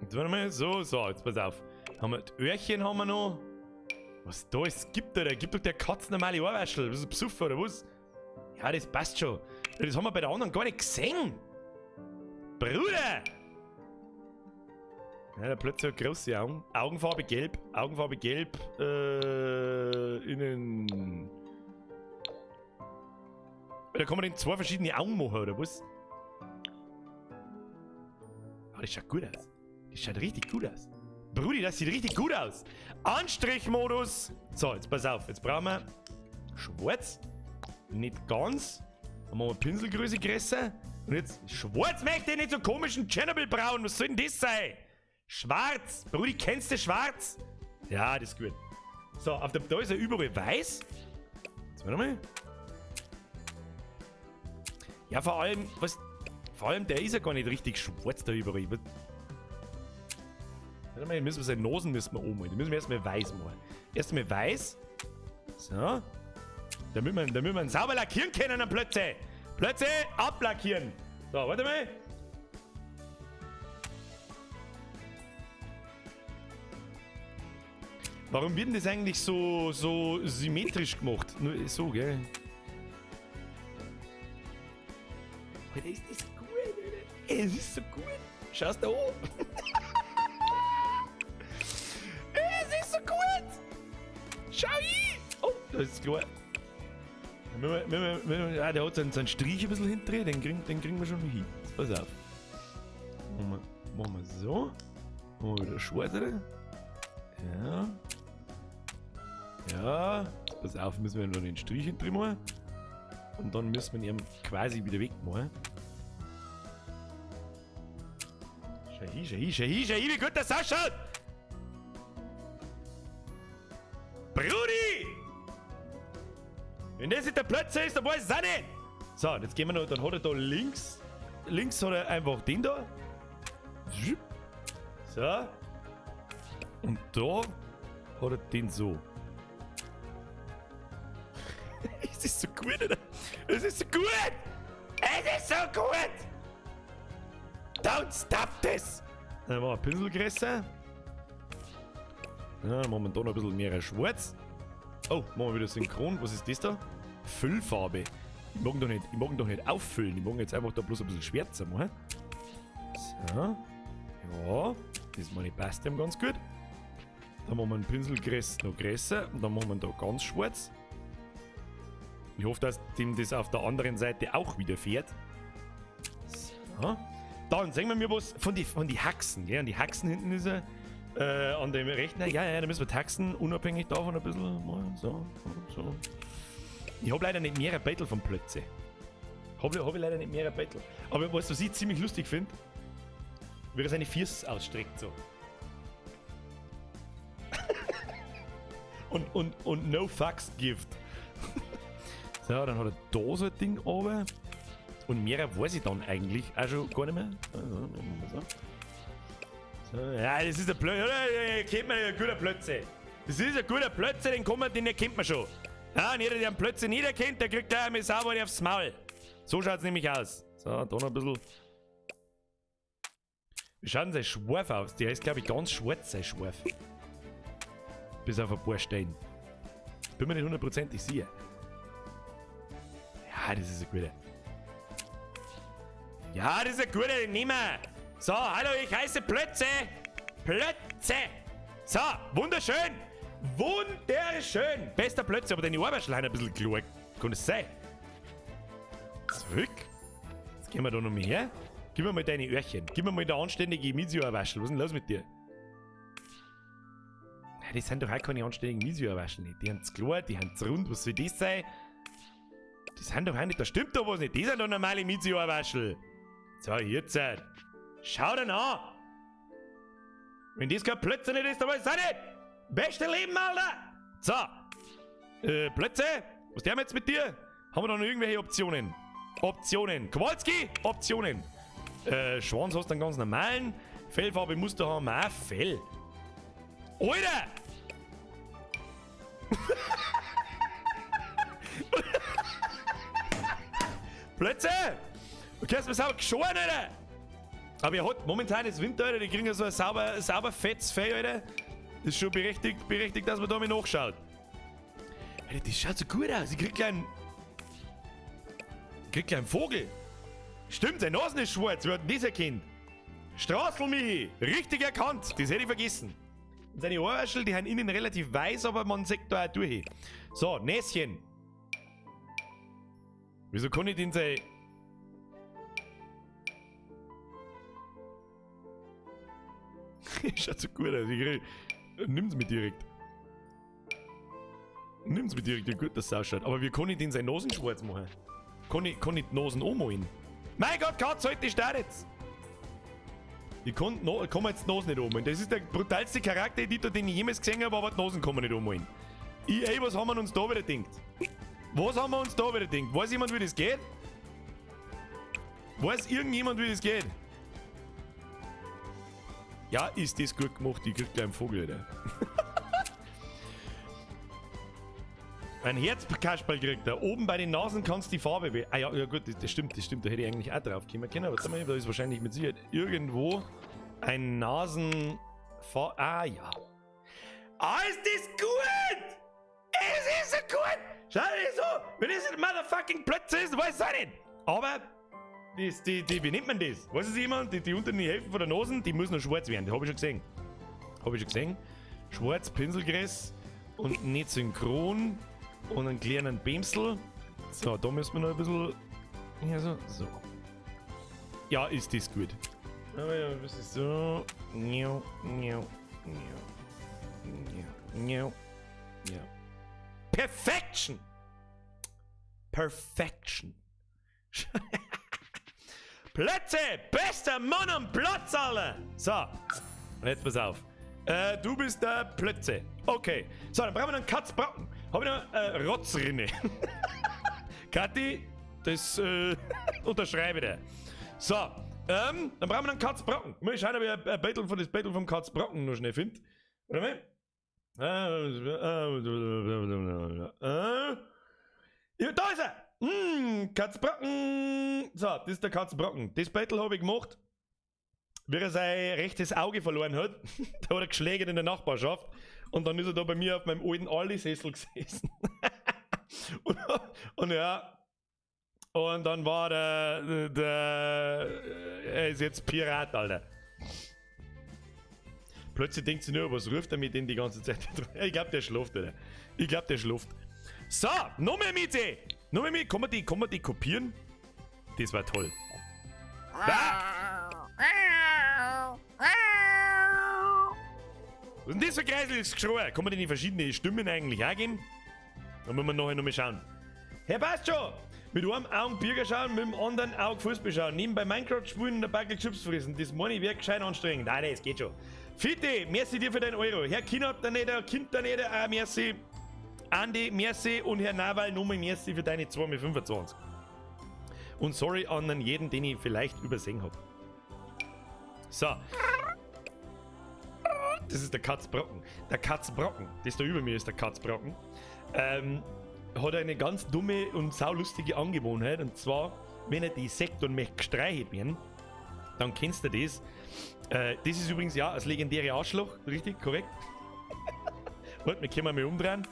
Jetzt warte mal, so, jetzt pass auf. Haben wir, die Öhrchen haben wir noch. Was da es gibt, Alter? Gibt doch der Katz normale Ohrwäschel. Bist du besoffen, oder was? Ja, das passt schon. Das haben wir bei der anderen gar nicht gesehen. Bruder! Ja, der plötzlich hat große Augen. Augenfarbe gelb. Innen. Da kann man den zwei verschiedene Augen machen, oder was? Oh, das schaut gut aus. Das schaut richtig gut aus. Brudi, das sieht richtig gut aus. Anstrichmodus. So, jetzt pass auf. Jetzt brauchen wir schwarz. Nicht ganz. Dann machen wir Pinselgröße größer. Und jetzt schwarz möchte ich nicht so komischen Chernobyl-Braun. Was soll denn das sein? Schwarz. Brudi, kennst du schwarz? Ja, das ist gut. So, da ist er überall weiß. Jetzt warte mal. Ja, vor allem, der ist ja gar nicht richtig schwarz da überall. Warte mal, müssen wir seine Nosen umholen. Die müssen wir erstmal weiß machen. Erstmal weiß. So. Damit wir ihn sauber lackieren können am Plötze. Plötze ablackieren. So, warte mal. Warum wird denn das eigentlich so symmetrisch gemacht? Nur so, gell? Alter, ist das gut, Alter. Es ist so gut. Schau's da an. Es ist so gut. Schau hin. Oh, das ist klar. Ja, der hat so einen Strich ein bisschen hinten drin. Den kriegen wir schon hin. Pass auf. Machen wir so. Machen wir wieder schwarz rein. Ja. Ja. Pass auf, müssen wir noch den Strich hinten drin machen. Und dann müssen wir ihn quasi wieder wegmachen. Schau hin, wie gut das ausschaut! Brudi! Wenn das nicht der Plötze ist, dann weiß ich es auch nicht! So, jetzt gehen wir noch, dann hat er da links hat er einfach den da. So. Und da hat er den so. Es ist so gut, Alter. Es ist so gut! Es ist so gut! Don't stop this! Dann machen wir Pinselgröße. Ja, dann machen wir da noch ein bisschen mehr schwarz. Oh, machen wir wieder synchron. Was ist das da? Füllfarbe. Ich mag doch nicht auffüllen. Ich mag jetzt einfach da bloß ein bisschen schwärzer machen. So. Ja. Das meine ich passt dem ganz gut. Dann machen wir einen Pinselgräs noch größer. Und dann machen wir da ganz schwarz. Ich hoffe, dass dem das auf der anderen Seite auch wieder fährt. So. Dann sehen wir mir was von die Haxen. Ja, und die Haxen hinten ist er. An dem rechten. Ja, da müssen wir taxen, unabhängig davon ein bisschen. So. Ich habe leider nicht mehr Battle von Plötze. Hab ich leider nicht mehr Battle. Aber was ich ziemlich lustig finde, wie er seine Füße ausstreckt so. und no fucks gibt. So, dann hat er da so ein Ding oben. Und mehr weiß ich dann eigentlich auch schon gar nicht mehr. So, ja, das ist ein Plötze. Den kennt man, ein guter Plötze. Das ist ein guter Plötze, den kennt man schon. Ja, und jeder, der einen Plötze nicht erkennt, der kriegt gleich einmal sauber aufs Maul. So schaut es nämlich aus. So, da noch ein bisschen. Wie schaut denn sein Schwarf aus? Der ist, glaube ich, ganz schwarz, sein Schwarf. Bis auf ein paar Steine. Bin mir nicht hundertprozentig sicher. Ja, das ist ein guter. Ja, das ist ein guter, den nehmen wir. So, hallo, ich heiße Plötze. Plötze. So, wunderschön. Wunderschön. Bester Plötze, aber deine Oberschleim ein bisschen klar. Kann das sein? Zurück. Jetzt gehen wir da noch mal her. Gib mir mal deine Öhrchen. Gib mir mal der anständige Misio-Waschel. Was ist denn los mit dir? Ja, die sind doch auch keine anständigen Misio-Waschel nicht. Die haben es klar, die haben es rund. Was soll das sein? Die sind doch auch nicht. Da stimmt doch was nicht. Die sind doch normale Misio-Waschel. So, jetzt. Schau dir an! Wenn das kein Plötze nicht ist, dann weiß ich auch nicht! Beste Leben, Alter! So! Plötze? Was tun wir jetzt mit dir? Haben wir da noch irgendwelche Optionen? Optionen. Kowalski? Optionen. Schwanz hast du einen ganz normalen. Fellfarbe musst du haben. Auch Fell. Alter! Plötze! Du kannst mir sauber geschoren, Alter! Aber er hat momentan ist Winter, Alter, die kriegen ja so ein sauber fettes Fell, Alter. Das ist schon berechtigt, dass man da mal nachschaut. Alter, das schaut so gut aus. Ich krieg gleich einen Vogel. Stimmt, sein Nasen ist schwarz. Wer hat denn das erkannt? Straßelmichi. Richtig erkannt. Das hätte ich vergessen. Und seine Ohrwaschel, die haben innen relativ weiß, aber man sieht da auch durch. So, Näschen. Wieso kann ich den sein... Schaut so gut aus. Nimm's mir direkt. Nimm's mir direkt, wie gut das ausschaut. Aber wie kann ich den seine Nasen schwarz machen? Kann ich die Nasen anmalen? Mein Gott, Katz, halt die Stadt jetzt! Ich kann mir jetzt die Nase nicht anmalen. Das ist der brutalste Charakter-Editor, den ich jemals gesehen habe, aber die Nasen kann man nicht anmalen. Ey, was haben wir uns da wieder gedacht? Was haben wir uns da wieder gedacht? Weiß jemand, wie das geht? Weiß irgendjemand, wie das geht? Ja, ist das gut gemacht. Ich krieg gleich einen Vogel, Alter. Ein Herzkasperl kriegt er. Oben bei den Nasen kannst du die Farbe Ah ja, gut, das stimmt. Da hätte ich eigentlich auch drauf kommen können. Aber da ist wahrscheinlich mit Sicherheit irgendwo ein Ah ja. Ah, ist das gut! Es ist so gut! Schau dir das an! Wenn das ein motherfucking Plötze ist, weiß ich auch nicht. Aber... wie nennt man das? Weiß es jemand? Die unten die Hälfte von der Nase, die müssen noch schwarz werden. Das habe ich schon gesehen. Schwarz, Pinselgräs und nicht synchron und einen kleinen Bämsel. So, da müssen wir noch ein bisschen. Ja, so. Ja, ist das gut. Aber ja, das ist so. Perfection! Plötze! Bester Mann am Platz, Alter! So, jetzt pass auf. Du bist der Plötze. Okay. So, dann brauchen wir noch einen Katzbrocken. Hab ich noch Rotzrinne. Kathi, das unterschreibe dir. So, dann brauchen wir noch einen Katzbrocken. Mal schauen, ob ich ein Battle vom Katzbrocken noch schnell finde. Warte mal. Ja, da ist er! Katzbrocken! So, das ist der Katzbrocken. Das Battle habe ich gemacht, wie er sein rechtes Auge verloren hat. Da hat er geschlägert in der Nachbarschaft. Und dann ist er da bei mir auf meinem alten Aldi-Sessel gesessen. und ja. Und dann war er ist jetzt Pirat, Alter. Plötzlich denkt sie nur, was ruft er mit denen die ganze Zeit? Ich glaube, der schläft, Alter. Ich glaube, der schläft. So, noch mehr Miete. Noch mehr Miete. Kann man die kopieren? Das war toll. Ah! Was ist denn das für greiseliges Geschrei? Kann man denn die verschiedenen Stimmen eigentlich auch geben? Da müssen wir nachher noch mal schauen. Herr, passt schon! Mit einem Auge Bürger schauen, mit dem anderen Auge Fußball schauen. Nebenbei Minecraft spielen und ein Backel Chips fressen. Das meine ich, wird gescheit anstrengend. Nein, das geht schon. Fiete, merci dir für deinen Euro. Herr Kinab daneben, Kind daneben, auch merci. Andi, merci. Und Herr Nawal, nochmal merci für deine 2,25. Und sorry an jeden, den ich vielleicht übersehen habe. So. Das ist der Katzbrocken. Der Katzbrocken, das da über mir ist der Katzbrocken, hat eine ganz dumme und saulustige Angewohnheit. Und zwar, wenn er die Sektoren möchte gestreichelt werden, dann kennst du das. Das ist übrigens ja das legendäre Arschloch, richtig, korrekt? Warte, wir können mal umdrehen.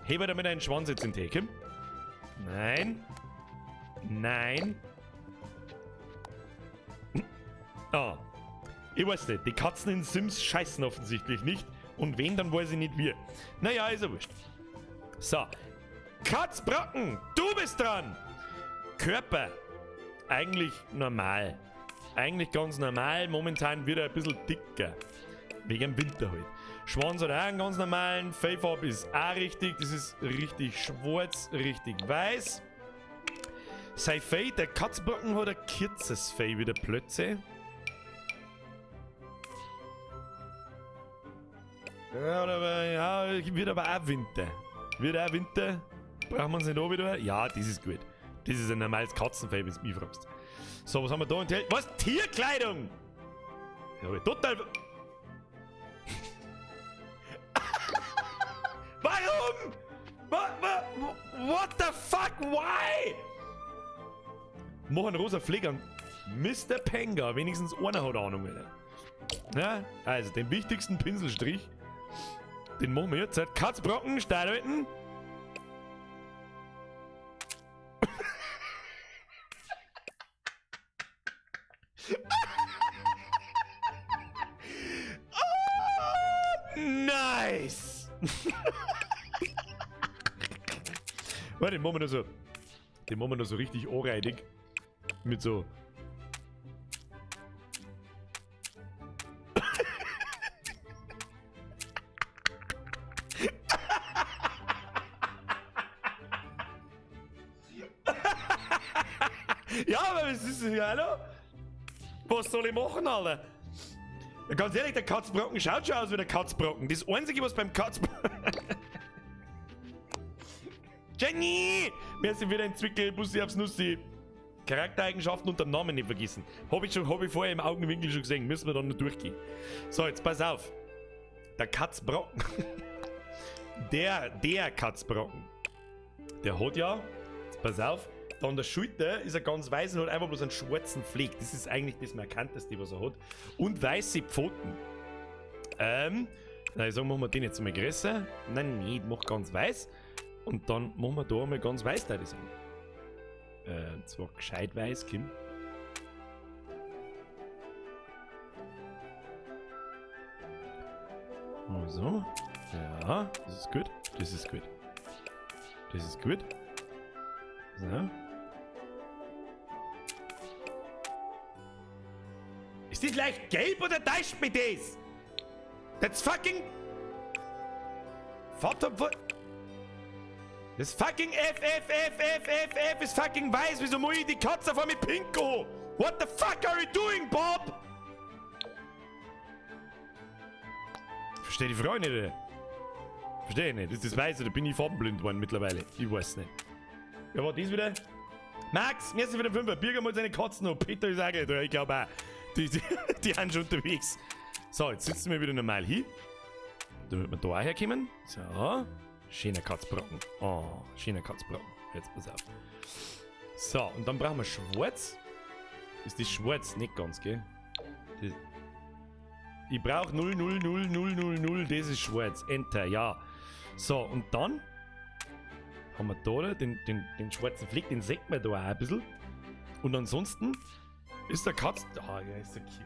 Hebe damit einen Schwanz jetzt in den Tee. Nein. Nein. Ah. Ich weiß nicht, die Katzen in Sims scheißen offensichtlich nicht. Und wenn, dann weiß ich nicht wie. Naja, ist ja wurscht. So. Katzbrocken, du bist dran. Körper. Eigentlich normal. Eigentlich ganz normal. Momentan wird er ein bisschen dicker. Wegen dem Winter halt. Schwanz hat auch einen ganz normalen. Fellfarbe ist auch richtig. Das ist richtig schwarz, richtig weiß. Sein Fell, der Katzbrocken hat ein kurzes Fell wie der Plötze. Ja, wird aber auch Winter. Wird auch Winter. Brauchen wir uns nicht auch wieder? Ja, das ist gut. Das ist ein normales Katzenfell, wenn du mich fragst. So, was haben wir da enthält? Was? Tierkleidung! Ja, total. Warum? What the fuck? Why? Mach einen rosa Fleck an. Mr. Penga. Wenigstens einer hat Ahnung, Alter. Ja, also den wichtigsten Pinselstrich. Den machen wir jetzt. Katzbrocken, Stahlhalten. Oh, nice! Warte, den machen wir noch so. Den machen wir noch so richtig anreinig. Mit so. Ja, aber was ist das hier, hallo? Was soll ich machen, Alter? Ja, ganz ehrlich, der Katzbrocken schaut schon aus wie der Katzbrocken. Das Einzige, was beim Katzbrocken... Jenny! Merci für deinen Zwickel, Bussi aufs Nussi. Charaktereigenschaften und den Namen nicht vergessen. Hab ich vorher im Augenwinkel schon gesehen. Müssen wir dann noch durchgehen. So, jetzt pass auf. Der Katzbrocken. der Katzbrocken. Der hat ja... Jetzt pass auf. Da an der Schulter ist er ganz weiß und hat einfach bloß einen schwarzen Fleck. Das ist eigentlich das Markanteste, was er hat. Und weiße Pfoten. Ich sag, machen wir den jetzt mal größer. Nein, nicht, mach ganz weiß. Und dann machen wir da mal ganz weiß, da das an. Zwar gescheit weiß, Kim. So. Ja, das ist gut. Das ist gut. Das ist gut. So. Ist das leicht gelb oder täuscht mich das? That's fucking... Vater... Das fucking F ist fucking weiß. Wieso muss ich die Katze vor mit Pinko? What the fuck are you doing, Bob? Versteh die Frage nicht, oder? Versteh ich nicht. Ist das weiß oder bin ich farbenblind geworden mittlerweile? Ich weiß nicht. Ja, war das wieder? Max, merci für den Fünfer. Birger mal seine Katzen noch. Peter ist auch gleich da. Ich glaube auch. Die sind schon unterwegs. So, jetzt sitzen wir wieder normal hier. Damit wir da auch herkommen. So. Schöner Katzbrocken. Oh, schöner Katzbrocken. Jetzt pass auf. So, und dann brauchen wir schwarz. Ist das schwarz? Nicht ganz, gell? Das ich brauche 00000. Das ist schwarz. Enter, ja. So, und dann haben wir da den schwarzen Fleck. Den sieht man da auch ein bisschen. Und ansonsten ist der Katz... Ah, ja, ist der cute.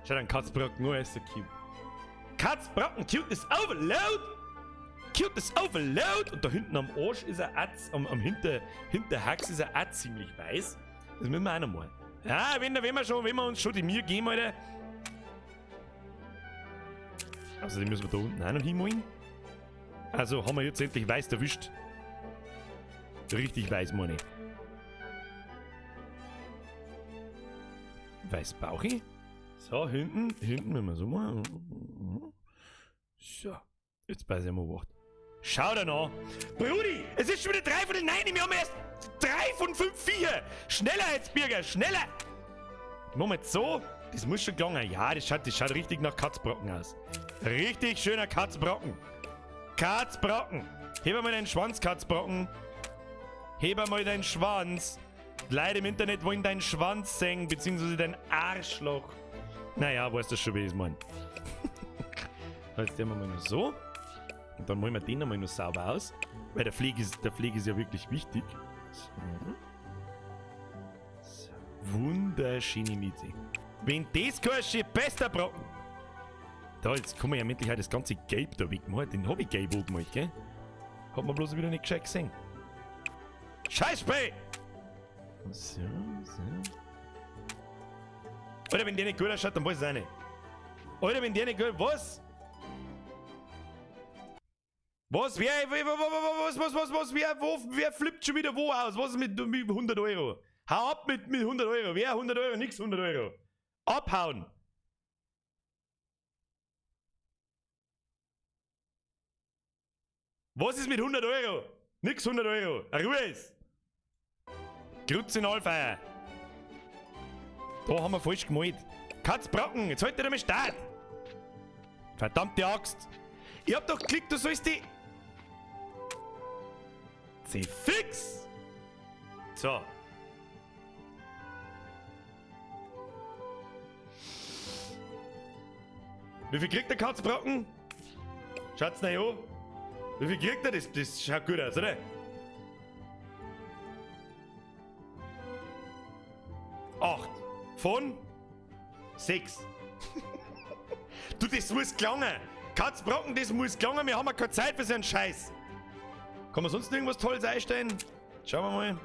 Schau, ein Katzbrocken, nur ist der cute. Katzbrocken, Cuteness Overload. Cuteness Overload. Und da hinten am Arsch ist er am Hinterhax ist er ziemlich weiß. Das müssen wir auch noch mal. Ja, wenn wir uns schon die Mühe geben, Alter. Außerdem müssen wir da unten auch noch hinmalen. Also haben wir jetzt endlich weiß erwischt. Richtig weiß, meine ich. Weiß Bauchi. So, hinten müssen wir so mal. So, jetzt weiß ich mal was. Schau dir noch. Brudi, es ist schon wieder 3 von den 9. Wir haben erst 3 von 5 Viecher. Schneller jetzt, Birger, schneller. Machen wir jetzt so. Das muss schon gelingen. Ja, das schaut richtig nach Katzbrocken aus. Richtig schöner Katzbrocken. Katzbrocken. Heb mal deinen Schwanz, Katzbrocken. Heb mal deinen Schwanz. Die Leute im Internet wollen deinen Schwanz sehen, beziehungsweise dein Arschloch. Naja, weißt du schon, wie ich es meine. Jetzt nehmen wir mal noch so. Und dann malen wir den nochmal noch sauber aus. Weil der Pflege ist ja wirklich wichtig. So. So. Wunderschöne Miete. Wenn das kein bester Brocken. Da, jetzt kann man ja endlich halt das ganze Gelb da wegmachen. Den hab ich gelb angemalt, gell? Hat man bloß wieder nicht gescheit gesehen. Scheißspray! So. Oder wenn der nicht gut ausschaut, dann weiß ich auch nicht. Oder wenn der nicht gut... Was? Was? Wer flippt schon wieder wo aus? Was ist mit 100 Euro? Hau ab mit 100 Euro. Wer 100 Euro? Nix 100 Euro. Abhauen. Was ist mit 100 Euro? Nix 100 Euro. Ruhe ist. Grütze in Allfeier. Da haben wir falsch gemalt. Katzbrocken, jetzt halt dir mal Start. Verdammte Axt. Ich hab doch geklickt, du sollst die... Sie fix. So. Wie viel kriegt der Katzbrocken? Schaut's nach an. Wie viel kriegt er? Das schaut gut aus, oder? 8 von 6. Du, das muss gelangen. Katzbrocken, das muss gelangen. Wir haben ja keine Zeit für so einen Scheiß. Kann man sonst irgendwas Tolles einstellen? Schauen wir mal.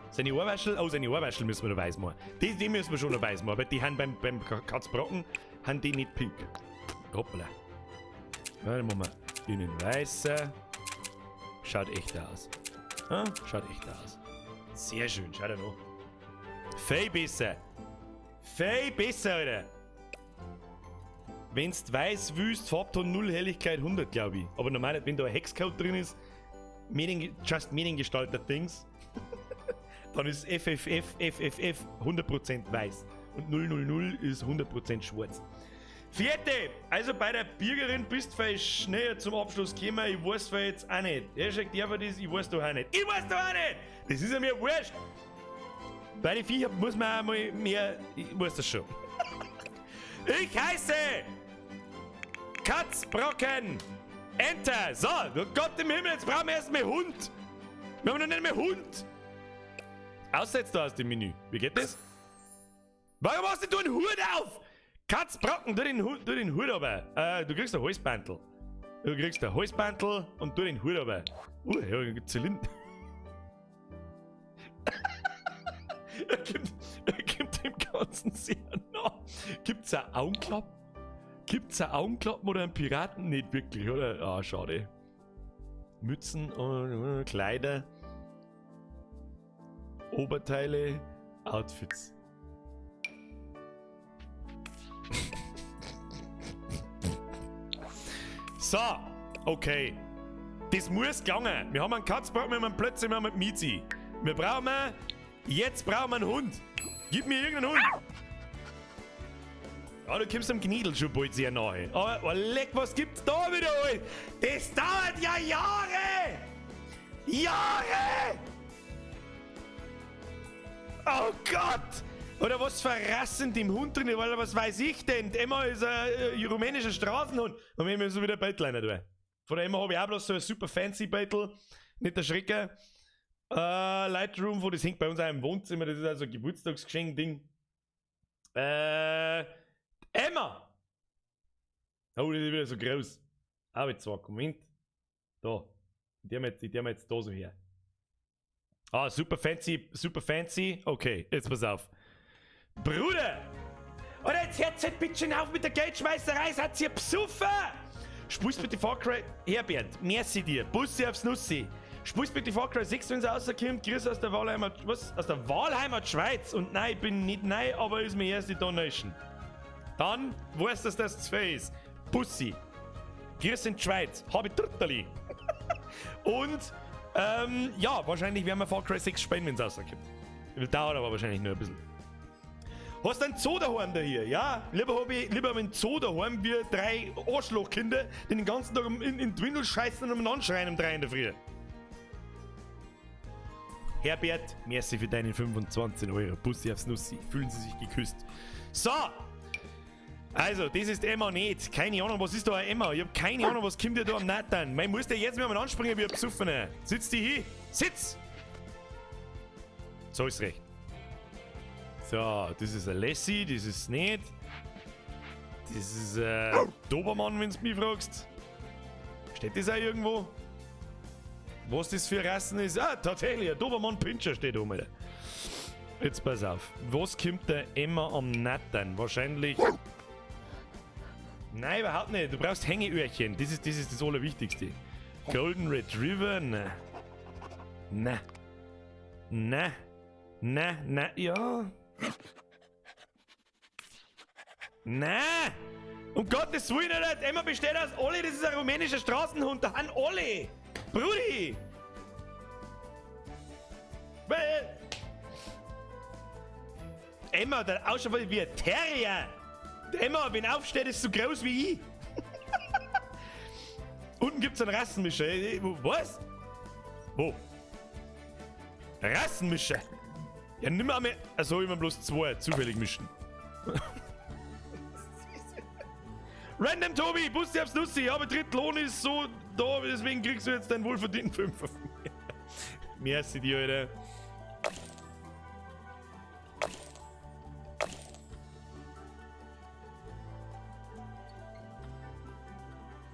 Seine Ohrwaschel? Oh, seine Ohrwaschel müssen wir noch weiß machen. Die müssen wir schon noch weiß machen, weil die haben beim Katzbrocken haben die nicht pink. Hoppla. Ja, dann machen wir dünnen weißer. Schaut echt aus. Ah, schaut echt aus. Sehr schön, schaut er noch. Viel besser. Viel besser, Alter. Wenn's weiß wüst, Farbton 0, Helligkeit 100, glaube ich. Aber normal, wenn da ein Hexcode drin ist, Just Meaning gestaltet Dings, dann ist FFF 100% weiß. Und 000 ist 100% schwarz. Vierte, also bei der Bürgerin bist du schneller zum Abschluss gekommen. Ich weiß für jetzt auch nicht. Er schickt einfach das, ich weiß doch auch nicht. Ich weiß doch auch nicht! Das ist ja mir wurscht! Bei den Viecher muss man auch mal mehr. Ich weiß das schon. Ich heiße Katzbrocken. Enter. So, Gott im Himmel, jetzt brauchen wir erstmal Hund. Wir haben noch nicht mehr Hund. Außer jetzt da aus dem Menü. Wie geht das? Warum hast du einen Hut auf? Katzbrocken, tu den Hut aber. Du kriegst ein Halsbandel. Du kriegst ein Halsbandel und tu den Hut aber. Ja, Zylinder. Er gibt dem Ganzen sehr nah. Gibt's eine Augenklappe? Gibt's eine Augenklappen oder einen Piraten? Nicht wirklich, oder? Ah, schade. Mützen und Kleider. Oberteile. Outfits. So, okay. Das muss gelangen. Wir haben einen Katzbrocken, wir haben einen Plötzlich, wir haben einen Miezi. Jetzt brauchen wir einen Hund. Gib mir irgendeinen Hund. Ja, du kommst am Gniedel schon bald sehr nahe. Aber leck, was gibt's da wieder, Alter? Das dauert ja Jahre! Jahre! Oh Gott! Oder was verrassend im Hund drin, weil was weiß ich denn? Emma ist ein rumänischer Straßenhund. Und wir müssen wieder Bettleiner tun. Von der Emma habe ich auch bloß so ein super fancy Bettel. Nicht erschrecken. Lightroom, das hängt bei uns auch im Wohnzimmer. Das ist also ein Geburtstagsgeschenk-Ding. Emma! Oh, das ist wieder so groß. Aber jetzt zwar, Moment. Da. Die haben jetzt da so her. Ah, super fancy, super fancy. Okay, jetzt pass auf. Bruder! Oder jetzt hört halt bitte schon auf mit der Geldschmeißerei, seid ihr besoffen? Spielst bitte Far Cry... Herbert, merci dir. Bussi aufs Nussi. Spielst bitte Far Cry 6, wenn es rauskommt. Grüß aus der Wahlheimat... Was? Aus der Wahlheimat Schweiz. Und nein, ich bin nicht neu, aber ist mir erste Donation. Dann weißt du, dass das 2 ist. Bussi. Grüß in die Schweiz. Habe ich Trutterli. Und, ja, wahrscheinlich werden wir Far Cry 6 spielen, wenn es rauskommt. Dauert aber wahrscheinlich nur ein bisschen. Hast du einen Zoo daheim da hier, ja? Lieber hab ich einen Zoo daheim wie 3 Arschlochkinder, die den ganzen Tag in die Windeln scheißen und umeinander schreien um 3 in der Früh. Herbert, merci für deine 25 €. Bussi aufs Nussi. Fühlen Sie sich geküsst. So! Also, das ist Emma nicht. Keine Ahnung, was ist da eine Emma? Ich hab keine Ahnung, was kommt dir da am Nathan. Man muss dir jetzt mal anspringen wie ein Besoffener. Sitz dich hin. Sitz! So ist recht. So, das ist ein Lassie, das ist nicht. Das ist Dobermann, wenn du mich fragst. Steht das auch irgendwo? Was das für Rassen ist? Ah, tatsächlich, ein Dobermann-Pinscher steht oben. Alter. Jetzt pass auf. Was kommt der Emma am Nathan? Wahrscheinlich... Nein, überhaupt nicht. Du brauchst Hängeöhrchen. Das ist das Allerwichtigste. Golden Retriever? Na. Na. Na. Na, na, ja. Na! Um Gottes Willen, Alter! Emma besteht aus Olli, das ist ein rumänischer Straßenhund, da haben alle! Brudi! Emma, der ausschaut wie ein Terrier! Der Emma, wenn aufsteht, ist so groß wie ich! Unten gibt's einen Rassenmischer. Was? Wo? Rassenmischer? Ja, nimm mal mehr. Also immer bloß 2 zufällig mischen. Random Tobi, Bussi aufs Nussi, aber Drittlohn ist so da, deswegen kriegst du jetzt deinen wohlverdienten 5er von mir. Merci dir, Alter.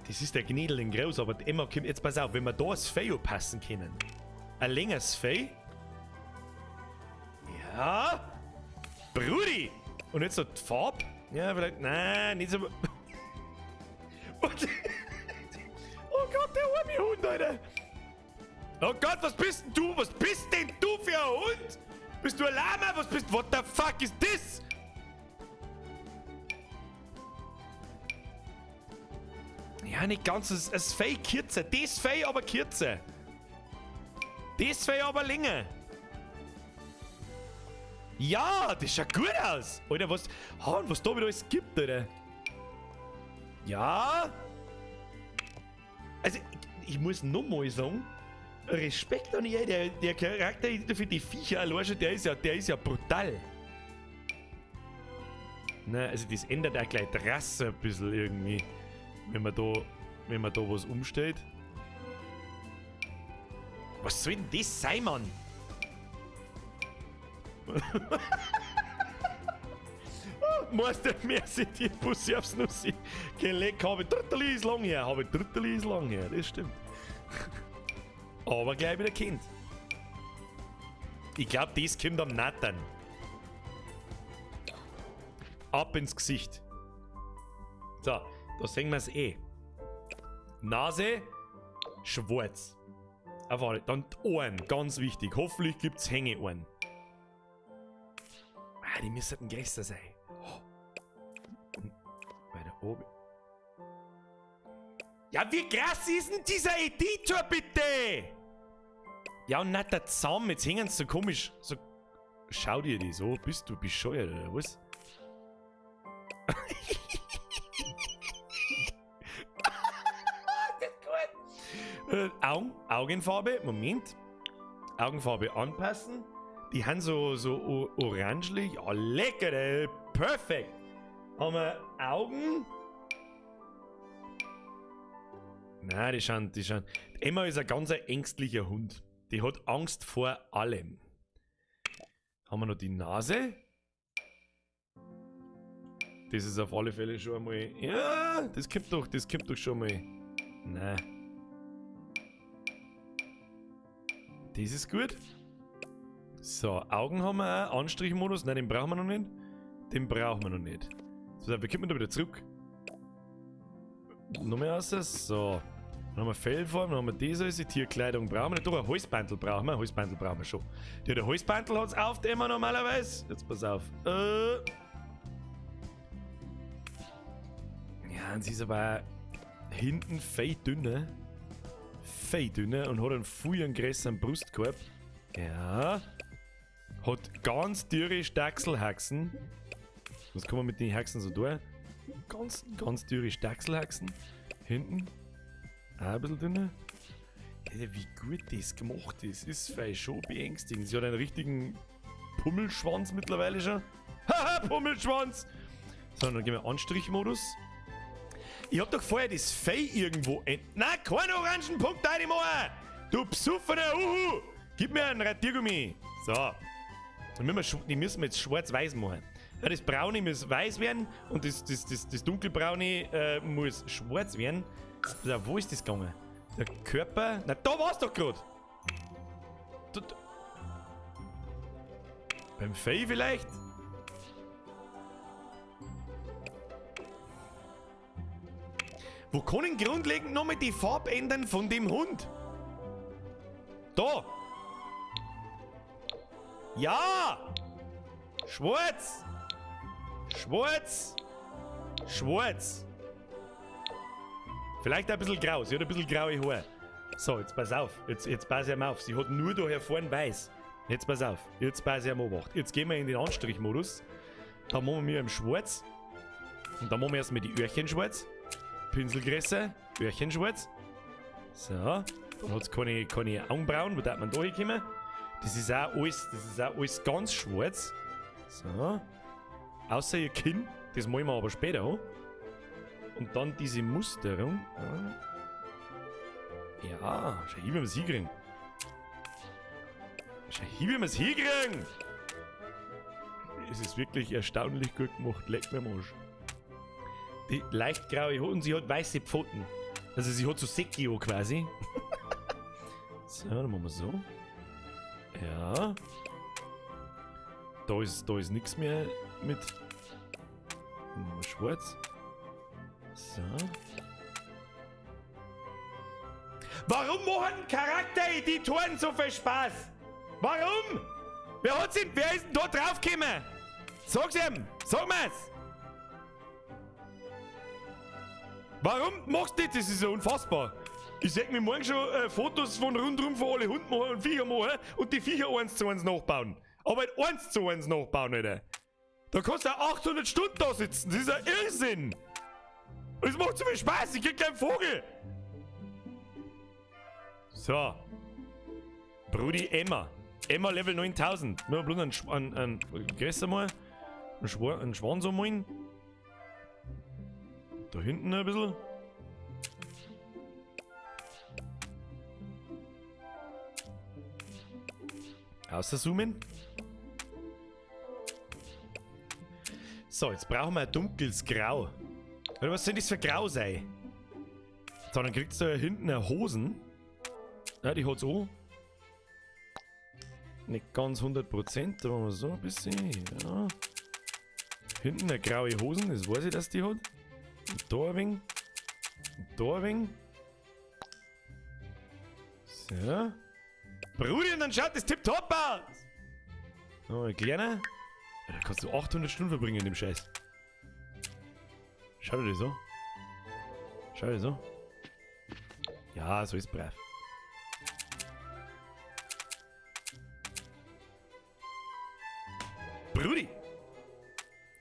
Das ist der Gnädel in Groß, aber Emma kommt. Jetzt pass auf, wenn wir da das Fell passen können. Ein längeres Fell. Ja. Brudi! Und jetzt so die Farbe? Ja, vielleicht. Nein, nicht so. Oh Gott, der arme Hund, Alter! Oh Gott, was bist denn du? Was bist denn du für ein Hund? Bist du ein Lama? Was bist du? What the fuck is this? Ja, nicht ganz. Das Fell kürzer. Das Fell aber kürzer. Das Fell aber länger. Ja, das schaut gut aus. Alter, was da wieder alles gibt, Alter. Ja. Also, ich muss nochmal sagen, Respekt an ihr, der Charakter für die Viecher allein schon, der ist ja brutal. Na, also das ändert auch gleich die Rasse ein bisschen irgendwie, wenn man da was umstellt. Was soll denn das sein, Mann? Meister, merci dir, Bussi aufs Nussi. Geleck, habe Trütteli ist lang her. Das stimmt. Aber gleich wieder Kind. Ich glaube, das kommt am Nathan. Ab ins Gesicht. So, da sehen wir es eh. Nase, schwarz. Auf alle. Dann die Ohren, ganz wichtig. Hoffentlich gibt es Hängeohren. Ah, die müssten größer sein. Und weiter oben. Ja, wie krass ist denn dieser Editor, bitte? Ja, und nicht der Zaum, jetzt hängen sie so komisch. So, schau dir die so. Bist du bescheuert, oder was? Das ist gut. Augenfarbe, Moment. Augenfarbe anpassen. Die haben so orangelig. Ja, lecker, ey. Perfekt. Haben wir Augen. Nein, die schauen. Emma ist ein ganz ängstlicher Hund. Die hat Angst vor allem. Haben wir noch die Nase. Das ist auf alle Fälle schon einmal. Ja, das kommt doch schon mal. Nein. Das ist gut. So, Augen haben wir auch. Anstrichmodus. Nein, den brauchen wir noch nicht. Den brauchen wir noch nicht. So, wir kommen da wieder zurück. Noch mehr aus. So. Dann haben wir Fellform, dann haben wir das alles. Die Tierkleidung brauchen wir nicht. Doch, ein Halsbandel brauchen wir. Ein Halsbandel brauchen wir schon. Ja, der Halsbandel hat es auf, den wir normalerweise. Jetzt pass auf. Ja, und sie ist aber auch hinten fei dünner. Fei dünner und hat einen viel größeren Brustkorb. Ja. Hat ganz dürre Stachselhaxen. Was kann man mit den Haxen so tun? Ganz dürre Stachselhaxen. Hinten. Auch ein bisschen dünner. Alter, wie gut das gemacht ist fei schon beängstigend. Sie hat einen richtigen Pummelschwanz mittlerweile schon. Haha, Pummelschwanz! So, dann gehen wir Anstrichmodus. Ich hab doch vorher das Fei irgendwo Nein, keinen orangen Punkt reinmachen! Du besoffener Uhu! Gib mir einen Radiergummi! So. Die müssen wir jetzt schwarz-weiß machen. Ja, das Braune muss weiß werden und das Dunkelbraune muss schwarz werden. Also, wo ist das gegangen? Der Körper. Na, da war's doch gerade! Beim Fei vielleicht? Wo kann ich grundlegend nochmal die Farbe ändern von dem Hund? Da! Ja! Schwarz! Schwarz! Schwarz! Vielleicht ein bisschen grau. Sie hat ein bisschen graue Haare. So, jetzt pass auf. Jetzt pass ich mal auf. Sie hat nur da hier vorne weiß. Jetzt pass auf. Jetzt pass ich mal auf. Jetzt gehen wir in den Anstrichmodus. Da machen wir im Schwarz. Und dann machen wir erstmal die Öhrchen schwarz. Pinselgröße. Öhrchen schwarz. So. Dann hat es keine Augenbrauen. Wo darf man da hinkommen? Das ist auch alles ganz schwarz. So. Außer ihr Kinn. Das malen wir aber später an. Und dann diese Musterung. Ja, schau hier, wie wir es hinkriegen. Schau hier, wie wir es hinkriegen. Es ist wirklich erstaunlich gut gemacht. Leck mir am Arsch. Die leicht graue Haut und sie hat weiße Pfoten. Also sie hat so Sekio quasi. So, dann machen wir so. Ja. Da ist nichts mehr mit. Dann machen wir schwarz. So. Warum machen Charaktereditoren so viel Spaß? Warum? Wer ist denn da draufgekommen? Sag's ihm! Sag mir's! Warum machst du das? Das ist ja unfassbar. Ich seh mir morgen schon Fotos von rundherum von alle Hunden machen und Viecher machen und die Viecher 1:1 nachbauen. Aber 1:1 nachbauen, Alter. Da kannst du auch 800 Stunden da sitzen. Das ist ein Irrsinn. Und es macht so viel Spaß. Ich krieg keinen Vogel. So. Brudi Emma. Emma Level 9000. Nur bloß einen größer mal. Einen Schwanz anmalen. Da hinten ein bisschen. Außerzoomen. So, jetzt brauchen wir ein dunkles Grau. Oder was soll das für Grau sein? So, dann kriegst du da hinten eine Hosen. Ja, die hat's auch. Nicht ganz 100%, da machen wir so ein bisschen. Ja. Hinten eine graue Hosen, das weiß ich, dass die hat. Und da ein wenig. Und da ein wenig. So. Brudi, und dann schaut das tipptopp aus! Noch ein kleiner. Ja, da kannst du 800 Stunden verbringen in dem Scheiß. Schau dir das an. Schau dir das an. Ja, so ist brav. Brudi!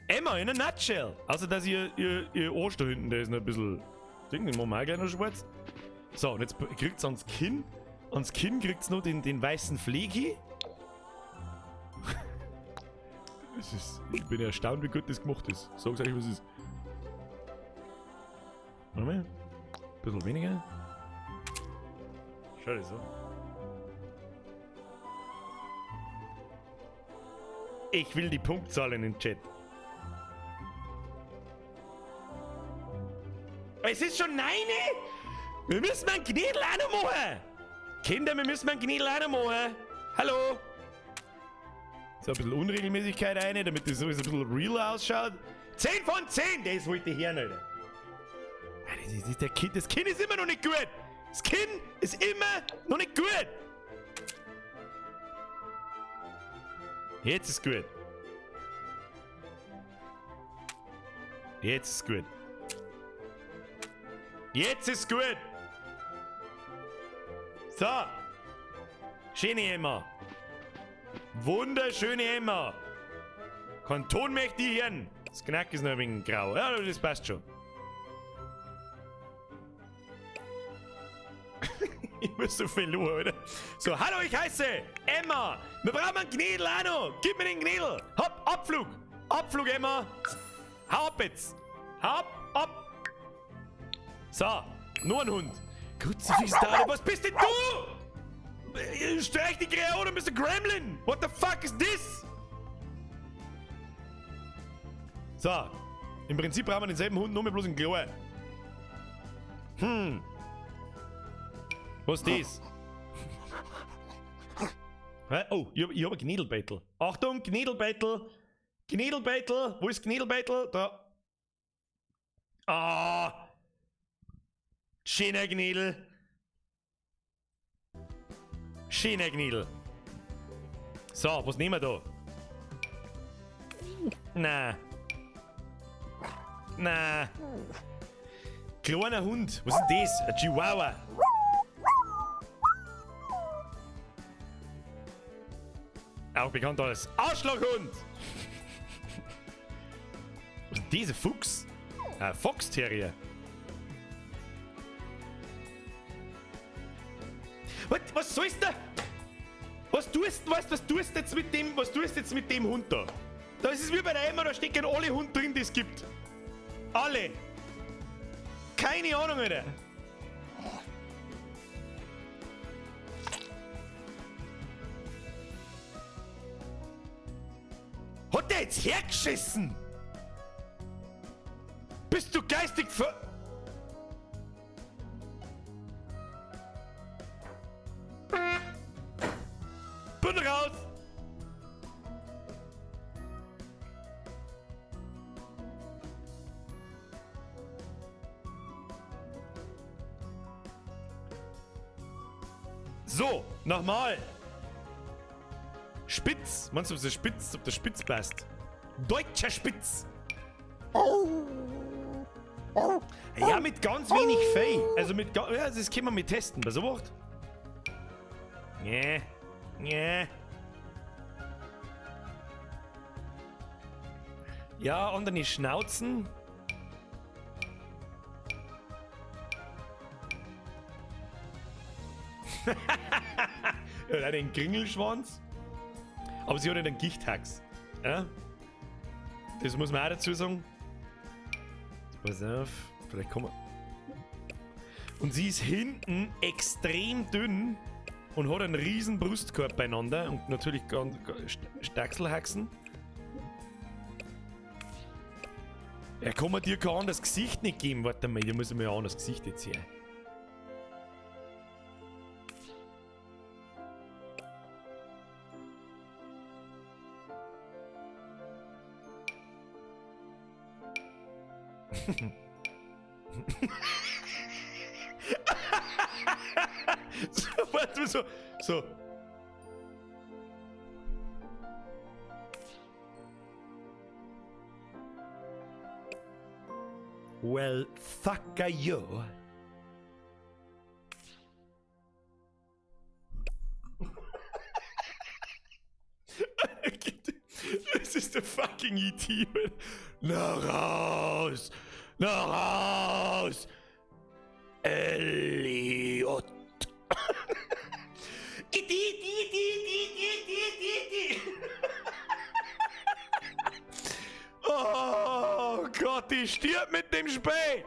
Emma in a nutshell! Außer dass ihr Arsch da hinten, der ist noch ein bisschen. Ding, den machen wir auch gleich noch schwarz. So, und jetzt kriegt's ans Kinn. Ans Kinn kriegt's noch den weißen Pflegi. Ich bin erstaunt, wie gut das gemacht ist. Sag's euch, was es ist. Warte mal. Ein bisschen weniger. Schau das an. Ich will die Punktzahl in den Chat. Es ist schon 9. Wir müssen einen Knädel auch noch machen. Kinder, wir müssen einen Knädel auch noch machen. Hallo? So ein bisschen Unregelmäßigkeit rein, damit das so ein bisschen real ausschaut. 10 von 10, das wollte ich hören, Alter. Das Kind ist immer noch nicht gut. Das Kind ist immer noch nicht gut. Jetzt ist gut. Jetzt ist gut. Jetzt ist gut. So. Schöne Emma. Wunderschöne Emma. Kanton möchte ich hören. Das Knack ist noch ein wenig grau. Ja, das passt schon. Ich muss so viel Uhr, oder? So, hallo, ich heiße Emma. Wir brauchen einen Knädel auch noch. Gib mir den Knädel. Hopp, Abflug. Abflug, Emma. Hau ab jetzt. Hau ab. So, nur ein Hund. Kruzifixdale, was bist denn du? Streich die Kreone, Mr. Gremlin. What the fuck is this? So, im Prinzip brauchen wir denselben Hund, nur mit bloß ein Klo. Was ist das? Hä? Oh, ich hab ein Knädelbeitel. Achtung, Knädelbeitel. Knädelbeitel. Wo ist Knädelbeitel? Da. Ah. Schöner Knädel. Schöner Knädel. So, was nehmen wir da? Na. Na. Kleiner Hund. Was ist das? Ein Chihuahua. Auch bekannt als Arschlochhund. Was ist diese Fuchs? Ein Fox-Terrier. Was sollst du? Was tust du jetzt mit dem Hund da? Da ist es wie bei der Emma, da stecken alle Hunde drin, die es gibt. Alle. Keine Ahnung, Alter. Hat der jetzt hergeschissen? Bist du geistig ver... Bin raus! So, nochmal. Spitz. Meinst du, ob der Spitz passt? Deutscher Spitz. Ja, mit ganz wenig Fell. Also ja, das können wir mit testen. Pass auf. Nee. Nee. Ja, und dann die Schnauzen. Ja, hat den Kringelschwanz. Aber sie hat einen Gichthax. Ja? Das muss man auch dazu sagen. Pass auf, vielleicht kommen wir. Und sie ist hinten extrem dünn und hat einen riesen Brustkorb beieinander und natürlich Stachselhaxen. Ja, kann man dir gar das Gesicht nicht geben. Warte mal, da muss ich mir auch das Gesicht jetzt hier. So, warte, so. Well, fucker you. Das ist der fucking E.T. Na raus! Na raus! Elliot! Oh Gott, die stirbt mit dem Spee!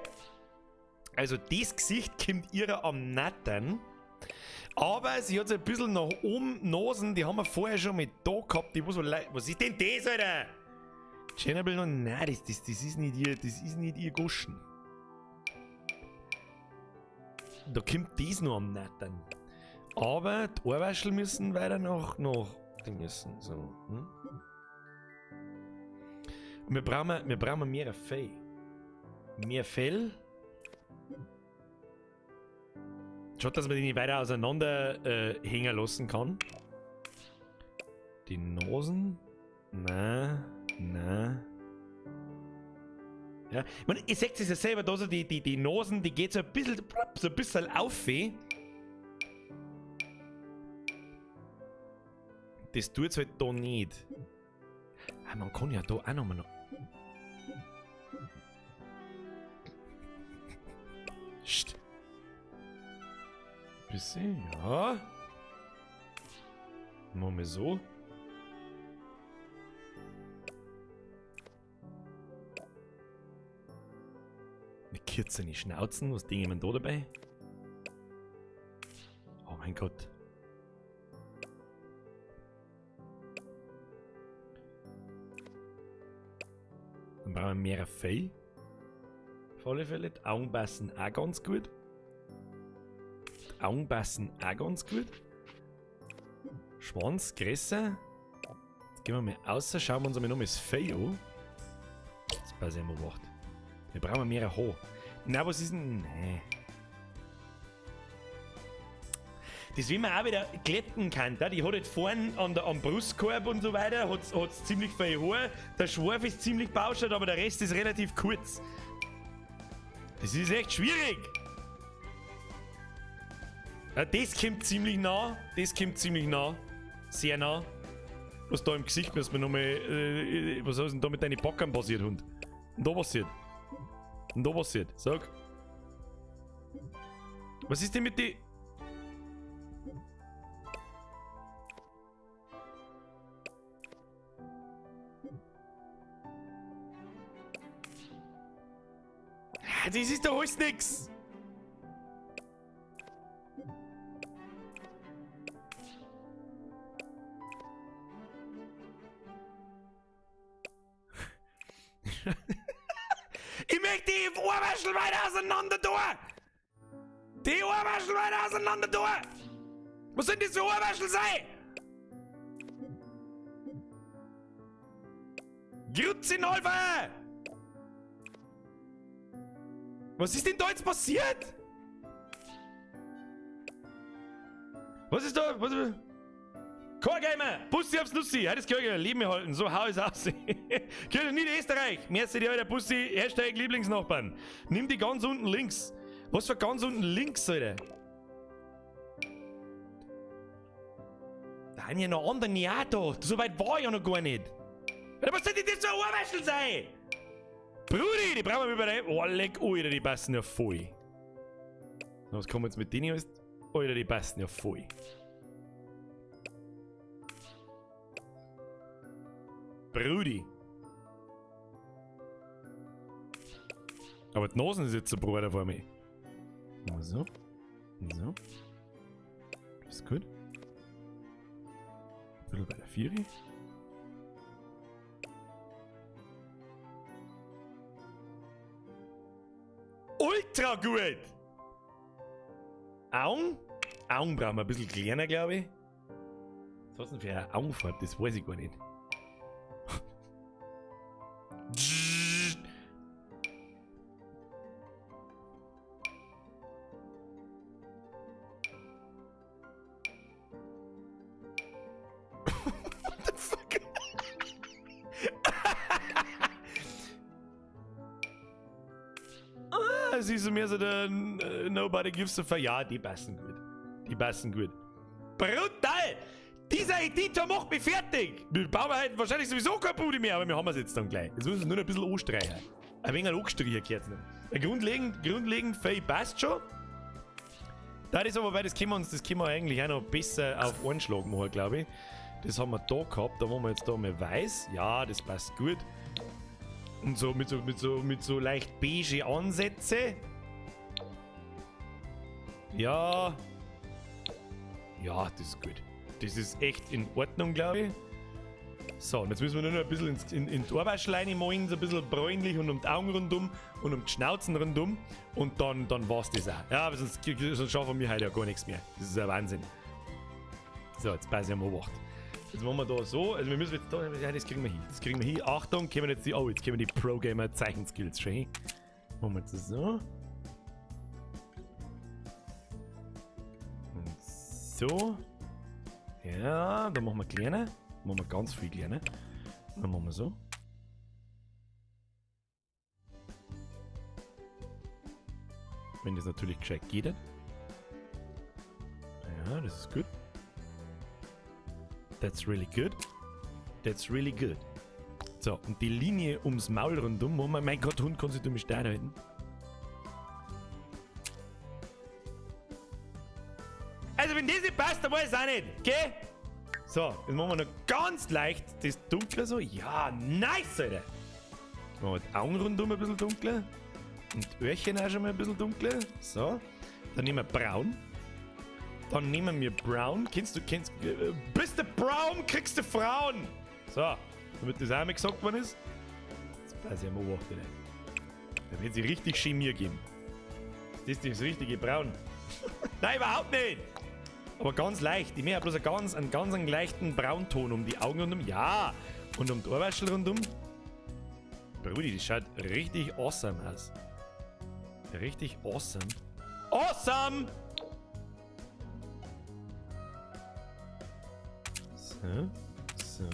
Also das Gesicht kommt ihrer am netten. Aber sie hat so ein bisschen nach oben Nasen, die haben wir vorher schon mit da gehabt, die wo so was ist denn das, Alter? Chernobyl noch, nein, das ist nicht ihr Guschen. da kommt dies noch am Nattern. Aber die Ohrwaschel müssen weiter noch die müssen so. Hm? Wir brauchen mehr Fell. Mehr Fell. Schaut, dass man die nicht weiter auseinander hängen lassen kann. Die Nasen. Na. Ja, ich sehe es ja selber da so, die Nasen, die geht so ein bisschen auf. Das tut es halt da nicht. Ah, man kann ja da auch nochmal noch. Psst. Bisschen, ja. Machen wir so. Eine kürzere Schnauzen, was Dinge man da dabei? Oh mein Gott. Dann brauchen wir mehr Fell. Auf alle Fälle. Die Augen passen auch ganz gut. Die Augen passen auch ganz gut. Schwanz größer. Jetzt gehen wir mal raus, schauen wir uns einmal noch das Fell an. Das passt ja immer wacht. Wir brauchen mehr Haar. Na, was ist denn? Nee. Das will man auch wieder glätten kann. Die hat jetzt vorne am Brustkorb und so weiter hat ziemlich viel Haar. Der Schwarf ist ziemlich bauschert, aber der Rest ist relativ kurz. Das ist echt schwierig. Ja, das kommt ziemlich nah. Sehr nah. Was da im Gesicht müssen wir nochmal. Was ist denn da mit deinen Backern passiert, Hund? Und da passiert. Sag. Was ist denn mit die. Das ist doch alles nix. Ich möchte die Ohrwaschel weiter auseinander tun! Die Ohrwaschel weiter auseinander tun! Was sind diese Ohrwaschel sein? Grützinolfer! Was ist denn da jetzt passiert? Was ist da? Was? Core-Gamer! Bussi aufs Nussi! Heute ist Kirche, Leben halten, so hau es aus. Kirche Niederösterreich! Merci dir, der Bussi, Hashtag Lieblingsnachbarn. Nimm die ganz unten links. Was für ganz unten links, Alter? Da haben ja noch andere ja da. So weit war ich ja noch gar nicht. Alter, was soll denn das so ein Ohrwaschel sein? Brudi, die brauchen wir über den. Oh, leck, Alter, die passen ja voll. Was kommen wir jetzt mit denen? Alter, die passen ja voll. Brudi. Aber die Nasen ist jetzt so Bruder vor mir. So. So. Das ist gut. Ein bisschen bei der Vieri. Ultra gut! Augen? Augen brauchen wir ein bisschen kleiner, glaube ich. Was ist denn für eine Augenfarbe? Das weiß ich gar nicht. What the fuck? Es ist so mehr so der Nobody gives a fuck. Ja, die passen gut. Die passen gut. Brutal! Dieser Editor macht mich fertig! Wir bauen halt wahrscheinlich sowieso keine Bude mehr, aber wir haben es jetzt dann gleich. Jetzt müssen wir nur noch ein bisschen anstreichen. Ein wenig angestrichen gehört noch. Grundlegend viel passt schon. Da ist aber, weil das können wir eigentlich auch noch besser auf einen Schlag machen, glaube ich. Das haben wir da gehabt, da machen wir jetzt da mal weiß. Ja, das passt gut. Und so mit so leicht beige Ansätze. Ja. Ja, das ist gut. Das ist echt in Ordnung, glaube ich. So, und jetzt müssen wir nur noch ein bisschen in die Arbeitsschleine malen, so ein bisschen bräunlich und um die Augen rundum und um die Schnauzen rundum. Und dann war's das auch. Ja, aber sonst schaffen wir heute ja gar nichts mehr. Das ist ein Wahnsinn. So, jetzt pass ich am Obacht. Jetzt machen wir da so, also wir müssen jetzt da, ja, das kriegen wir hin. Das kriegen wir hin. Achtung, jetzt kommen die Pro-Gamer-Zeichenskills schon hin. Machen wir jetzt so. Und so. Ja, dann machen wir kleine. Machen wir ganz viel kleine. Dann machen wir so. Wenn das natürlich gescheit geht. Ja, das ist gut. That's really good. That's really good. So, und die Linie ums Maul rundum, wo man, mein Gott, Hund kann sich durch Stein halten. Also wenn das nicht passt, dann weiß ich auch nicht, gell? So, jetzt machen wir noch ganz leicht das Dunkle so. Ja, nice, Alter. Jetzt machen wir die Augen rundum ein bisschen dunkler. Und die Öhrchen auch schon mal ein bisschen dunkler. So. Dann nehmen wir braun. Dann nehmen wir brown. Bist du brown, kriegst du Frauen. So, damit das auch mal gesagt worden ist. Jetzt pass ich am Obacht, Alter. Da wird sie richtig Chemie geben. Das ist das richtige Braun. Nein, überhaupt nicht. Aber ganz leicht. Ich möchte bloß einen ganz leichten Braunton um die Augen rundum. Ja! Und um die Ohrwaschel rundum. Brudi, das schaut richtig awesome aus. Richtig awesome. Awesome! So. So.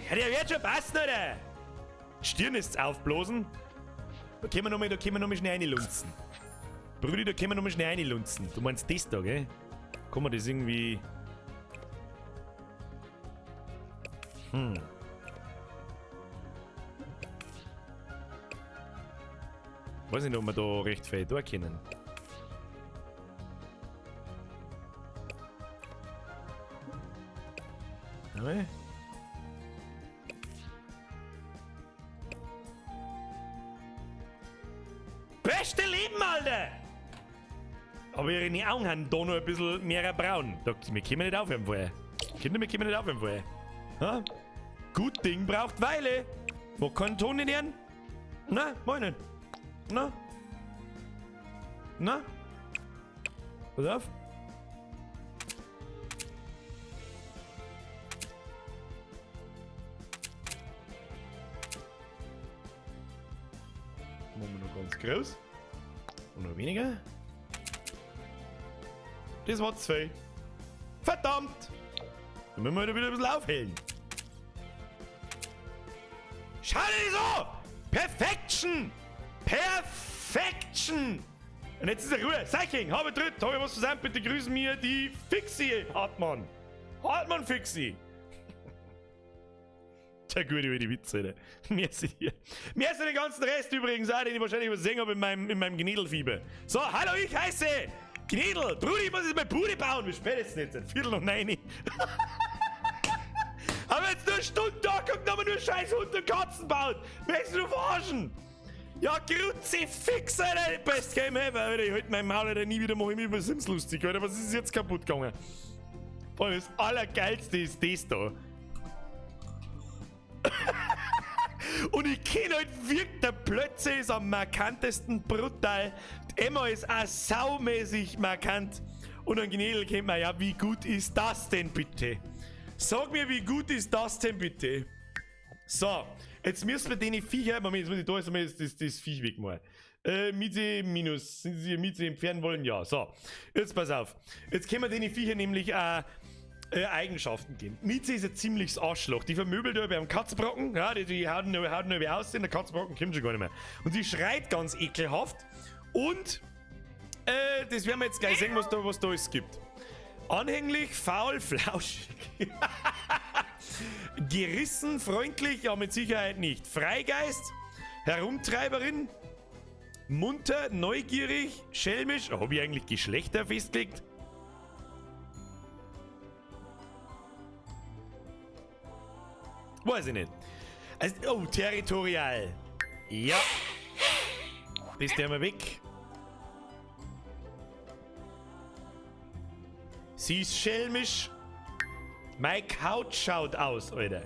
Ja, der wird schon passen, oder? Stirn ist aufblasen. Da können wir noch mal schnell reinlunzen. Brudi, da können wir noch mal schnell reinlunzen. Du meinst das da, gell? Kann man das irgendwie... Weiß nicht, ob wir da recht viel da können. Okay. Beste Leben, Alter! Aber ihre Augen haben da noch ein bisschen mehr braun. Wir können nicht aufhören vorher. Kinder, wir können nicht aufhören vorher. Ha? Gut Ding braucht Weile. Wo keinen Ton in ihren? Na, moin. Na? Na? Pass auf. Machen wir noch ganz groß. Und noch weniger. Das war zu viel. Verdammt! Dann müssen wir wieder ein bisschen aufhellen. Schau dir das an! Perfection! Perfection! Und jetzt ist er Ruhe. Seiking, habe dritt, habe ich was zusammen, bitte grüßen mir die Fixie, Hartmann. Hartmann Fixie. Der gute alte Witz, Alter. Merci dir. Merci den ganzen Rest übrigens auch, den ich wahrscheinlich übersehen habe in meinem Gniedelfieber. So, hallo, ich heiße Gniedel. Brudi, ich muss jetzt meine Bude bauen. Wie spät ist es jetzt? 8:45. Aber jetzt nur eine Stunde da, guck, noch mal nur scheiß Hund und Katzen baut. Möchtest du verarschen? Ja, Kruzifix, Alter. Best Game ever, Alter. Ich halte mein Maul, Alter. Nie wieder mache ich mich über Sims lustig, Alter. Was ist jetzt kaputt gegangen? Vor allem das Allergeilste ist das da. Und ich kenne halt wirklich, der Plötze ist am markantesten brutal. Die Emma ist auch saumäßig markant. Und dann Gnädel kennt man ja, wie gut ist das denn bitte? Sag mir, wie gut ist das denn bitte? So, jetzt müssen wir den Viecher, Moment, jetzt muss ich da erstmal das Viech wegmachen. Miete minus, sind Sie Miete entfernen wollen? Ja, so. Jetzt pass auf. Jetzt können wir den Viecher nämlich Eigenschaften geben. Mieze ist ein ziemliches Arschloch. Die vermöbelt über einen Katzenbrocken. Ja, die hauen nur aus, der Katzenbrocken kommt schon gar nicht mehr. Und die schreit ganz ekelhaft. Und das werden wir jetzt gleich sehen, was da alles gibt. Anhänglich, faul, flauschig. Gerissen, freundlich, ja mit Sicherheit nicht. Freigeist, Herumtreiberin, munter, neugierig, schelmisch. Habe ich eigentlich Geschlechter festgelegt? Weiß ich nicht. Also, oh, territorial. Ja. Bist der mal weg. Sie ist schelmisch. Meine Couch schaut aus, Alter.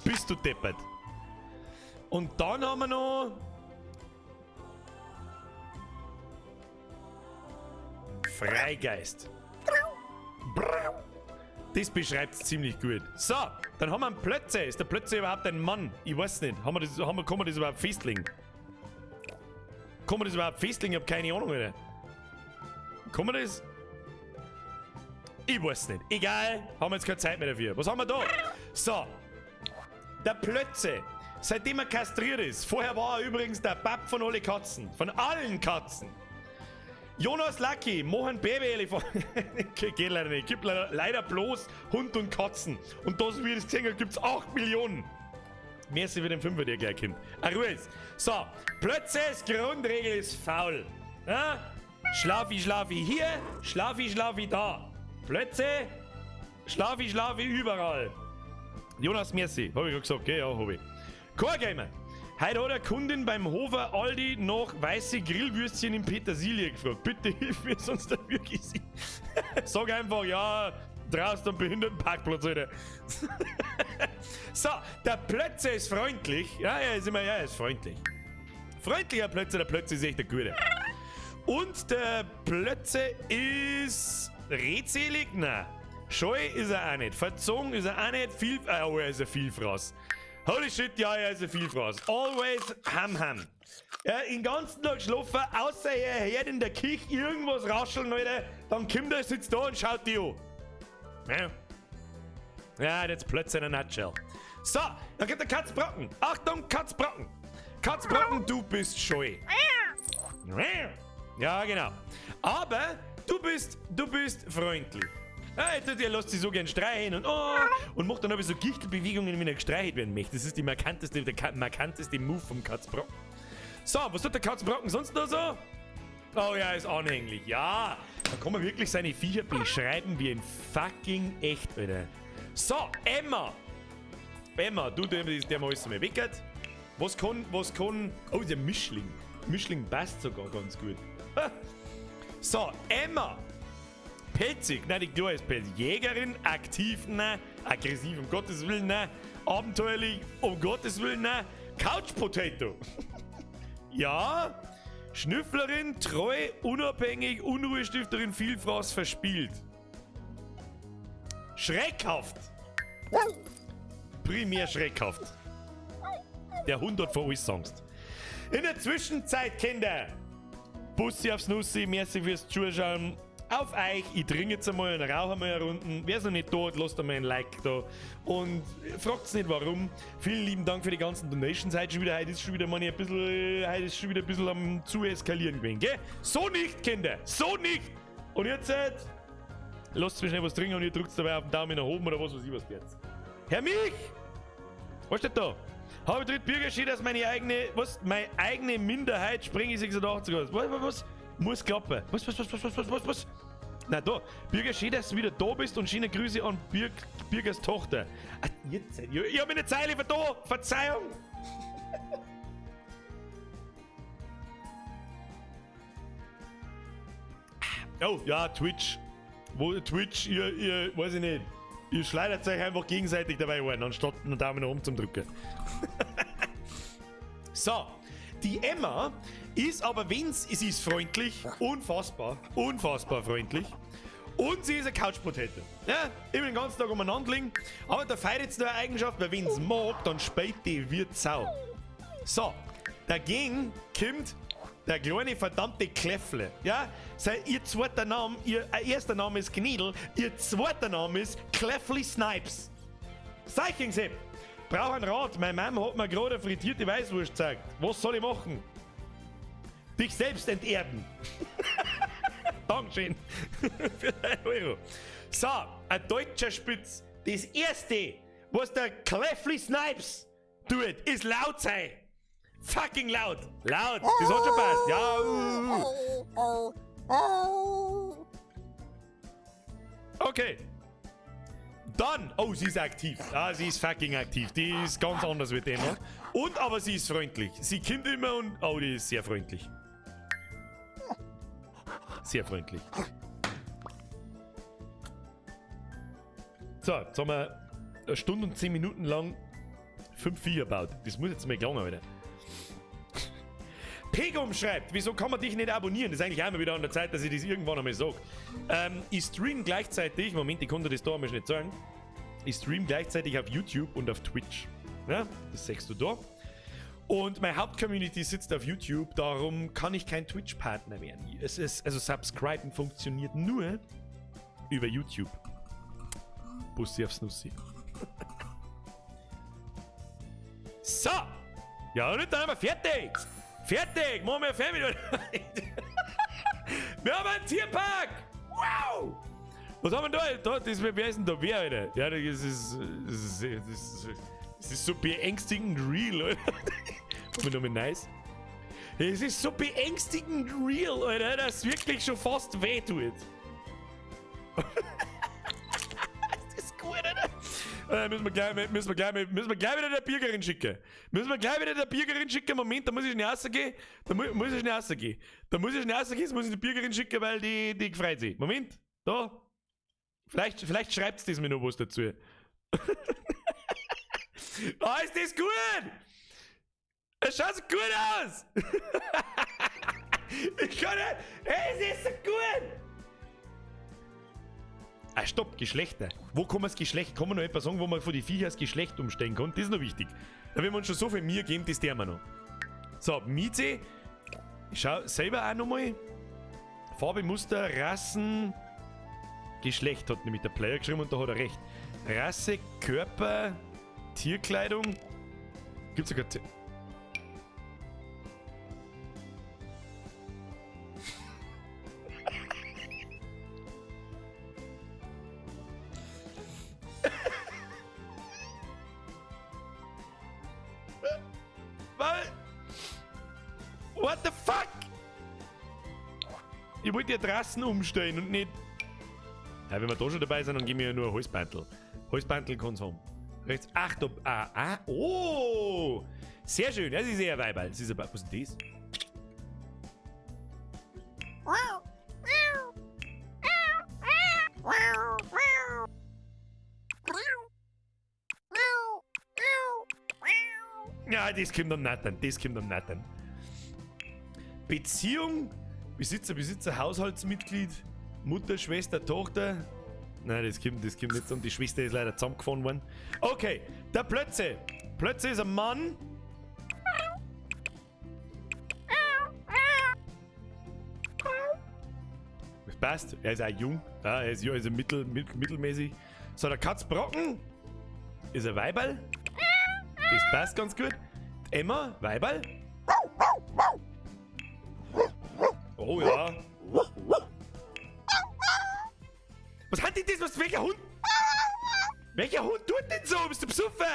Bist du deppert. Und dann haben wir noch... Freigeist. Das beschreibt es ziemlich gut. So, dann haben wir einen Plötze. Ist der Plötze überhaupt ein Mann? Ich weiß nicht. Kann man das überhaupt festlegen? Kann man das überhaupt festlegen? Ich habe keine Ahnung, Alter. Kann man das? Ich weiß nicht. Egal, haben wir jetzt keine Zeit mehr dafür. Was haben wir da? So, der Plötze. Seitdem er kastriert ist. Vorher war er übrigens der Papp von allen Katzen. Von allen Katzen. Jonas Lucky, Mohan Baby-Elefant. Geht leider nicht. Gibt leider bloß Hund und Katzen. Und das, wie ich das gesehen habe, gibt es 8 Millionen. Merci für den Fünfer, der gleich kommt. Ruhe. So, Plötzes Grundregel ist faul. Ja? Schlafi hier, Schlafi da. Plötze, Schlafi überall. Jonas, merci. Hab ich gerade gesagt, gell? Ja, hab ich. Core-Gamer. Heute hat eine Kundin beim Hofer Aldi nach weiße Grillwürstchen in Petersilie gefragt. Bitte hilf mir, sonst da wirklich sie. Sag einfach, ja, draußen am Behindertenparkplatz, Alter. So, der Plötze ist freundlich. Ja, er ist freundlich. Freundlicher Plötze, der Plötze ist echt der Gute. Und der Plötze ist redselig? Nein. Scheu ist er auch nicht. Verzogen ist er auch nicht. Oh, er ist ein Vielfraß. Holy shit, ja, er ist ein Vielfraß. Always ham. Ja, den ganzen Tag schlafen, außer er hört in der Küche irgendwas rascheln, Alter. Dann kommt er, sitzt da und schaut die an. Ja, jetzt plötzlich in a nutshell. So, dann kommt der Katzbrocken. Achtung, Katzbrocken. Katzbrocken, du bist scheu. Ja, genau. Aber du bist freundlich. Der lässt sich so gern streicheln und macht dann aber so Gichtelbewegungen, wenn er gestreichelt werden möchte. Das ist der markanteste Move vom Katzbrocken. So, was tut der Katzbrocken sonst noch so? Oh ja, ist anhänglich. Ja, da kann man wirklich seine Viecher beschreiben wie ein fucking echt, Alter. So, Emma, du, der mal alles mal weggert. Was kann... Oh, der Mischling. Mischling passt sogar ganz gut. Ha. So, Emma. Pelzig, nein, die klar ist pelzig. Jägerin, aktiv, nein. Aggressiv, um Gottes Willen, nein. Abenteuerlich, um Gottes Willen, nein. Couch Potato. Ja. Schnüfflerin, treu, unabhängig, Unruhestifterin, Vielfraß, verspielt. Schreckhaft. Primär schreckhaft. Der 100 von euch Angst. In der Zwischenzeit, Kinder. Bussi aufs Nussi, merci fürs Zuschauen. Auf euch, ich trinke jetzt einmal und rauche einmal eine Runde. Wer ist noch nicht tot, lasst einmal ein Like da. Und fragt nicht warum. Vielen lieben Dank für die ganzen Donations. Heute ist schon wieder ein bisschen am zu eskalieren gewesen, gell? So nicht, Kinder! So nicht! Und jetzt lasst mir schnell was trinken und ihr drückt dabei auf den Daumen nach oben oder was weiß ich was jetzt. Herr Mich! Was steht da? Habe dritt Bürgerschied als meine eigene Minderheit, springe ich 86 aus. Was? Muss klappen. Was? Na da, Bürger, schön, dass du wieder da bist und schöne Grüße an Bürgers Tochter. Ich hab eine Zeile für da, Verzeihung. Oh, ja, Twitch. Twitch, ihr, weiß ich nicht. Ihr schleudert euch einfach gegenseitig dabei ein, anstatt einen Daumen nach oben zum Drücken. So, die Emma ist aber, sie ist freundlich, unfassbar freundlich. Und sie ist ein Couch-Potato. Ja, immer den ganzen Tag umeinander liegen. Aber da feiert jetzt nur eine Eigenschaft, weil wenn es mag, dann speit die wie Sau. So, dagegen kommt der kleine verdammte Kläffle. Ja, ihr zweiter Name, ihr erster Name ist Kniedel, ihr zweiter Name ist Kläffli Snipes. Zeichensepp. Brauch ein Rat, meine Mama hat mir gerade eine frittierte Weißwurst gezeigt. Was soll ich machen? Dich selbst enterben. Dankeschön für 1 Euro. So, ein deutscher Spitz. Das erste, was der Clefly Snipes tut, ist laut sein. Fucking laut. Laut. Das hat schon passt. Ja. Okay. Dann, oh, sie ist aktiv. Ah, sie ist fucking aktiv. Die ist ganz anders wie den, ne? Und, aber sie ist freundlich. Sie kommt immer und, oh, die ist sehr freundlich. Sehr freundlich. So, jetzt haben wir eine Stunde und 10 Minuten lang 5 Viecher gebaut. Das muss jetzt mal gelingen, Alter. Pegum schreibt, wieso kann man dich nicht abonnieren? Das ist eigentlich einmal wieder an der Zeit, dass ich das irgendwann einmal sage. Ich stream gleichzeitig, Moment, ich konnte das da mal nicht sagen. Ich stream gleichzeitig auf YouTube und auf Twitch. Ja, das siehst du da. Und meine Hauptcommunity sitzt auf YouTube, darum kann ich kein Twitch-Partner werden. Also Subscriben funktioniert nur über YouTube. Bussi aufs Nussi. So! Ja, und dann haben wir fertig! Fertig! Machen wir Family! Wir haben einen Tierpark! Wow! Was haben wir da? Wer ist denn da? Wer, Alter? Ja, das ist so beängstigend real, Alter. Machen wir nochmal nice. Es ist so beängstigend real, Alter, dass es wirklich schon fast weh tut. Das ist gut, Alter. Müssen wir gleich wieder der Bürgerin schicken. Moment, da muss ich schnell rausgehen. Da muss ich schnell rausgehen, jetzt muss ich die Bürgerin schicken, weil die gefreut sich. Moment, da. Vielleicht schreibt es mir noch was dazu. Ah, ist das gut? Es schaut so gut aus. Ich kann nicht. Hey, es ist so gut. Ah, stopp, Geschlechter. Wo kann man das Geschlecht? Kann man noch etwas sagen, wo man von den Viechern das Geschlecht umstellen kann? Das ist noch wichtig. Wenn wir uns schon so viel Mühe geben, das der wir noch. So, Mieze. Ich schau selber auch nochmal. Farbe, Muster, Rassen. Geschlecht hat nämlich der Player geschrieben und da hat er recht. Rasse, Körper, Tierkleidung. Gibt's sogar. What the fuck? Ich wollte ja Rassen umstellen und nicht. Ja, wenn wir da schon dabei sind, dann geben wir ja nur ein Holzbandel. Holzbandel kann es haben. Rechts. Ach, da. Oh! Sehr schön. Das ist eher Weiberl. Was ist denn das? Ja, das kommt am Nattern. Beziehung, Besitzer, Haushaltsmitglied, Mutter, Schwester, Tochter. Nein, das kommt nicht so. Die Schwester ist leider zusammengefahren worden. Okay, der Plötze. Plötze ist ein Mann. Das passt. Er ist auch jung. Ja, er ist mittelmäßig. So, der Katzbrocken ist ein Weiberl. Das passt ganz gut. Emma, Weiberl. Oh ja. Was hat denn das? Welcher Hund? Welcher Hund tut denn so? Bist du besoffen?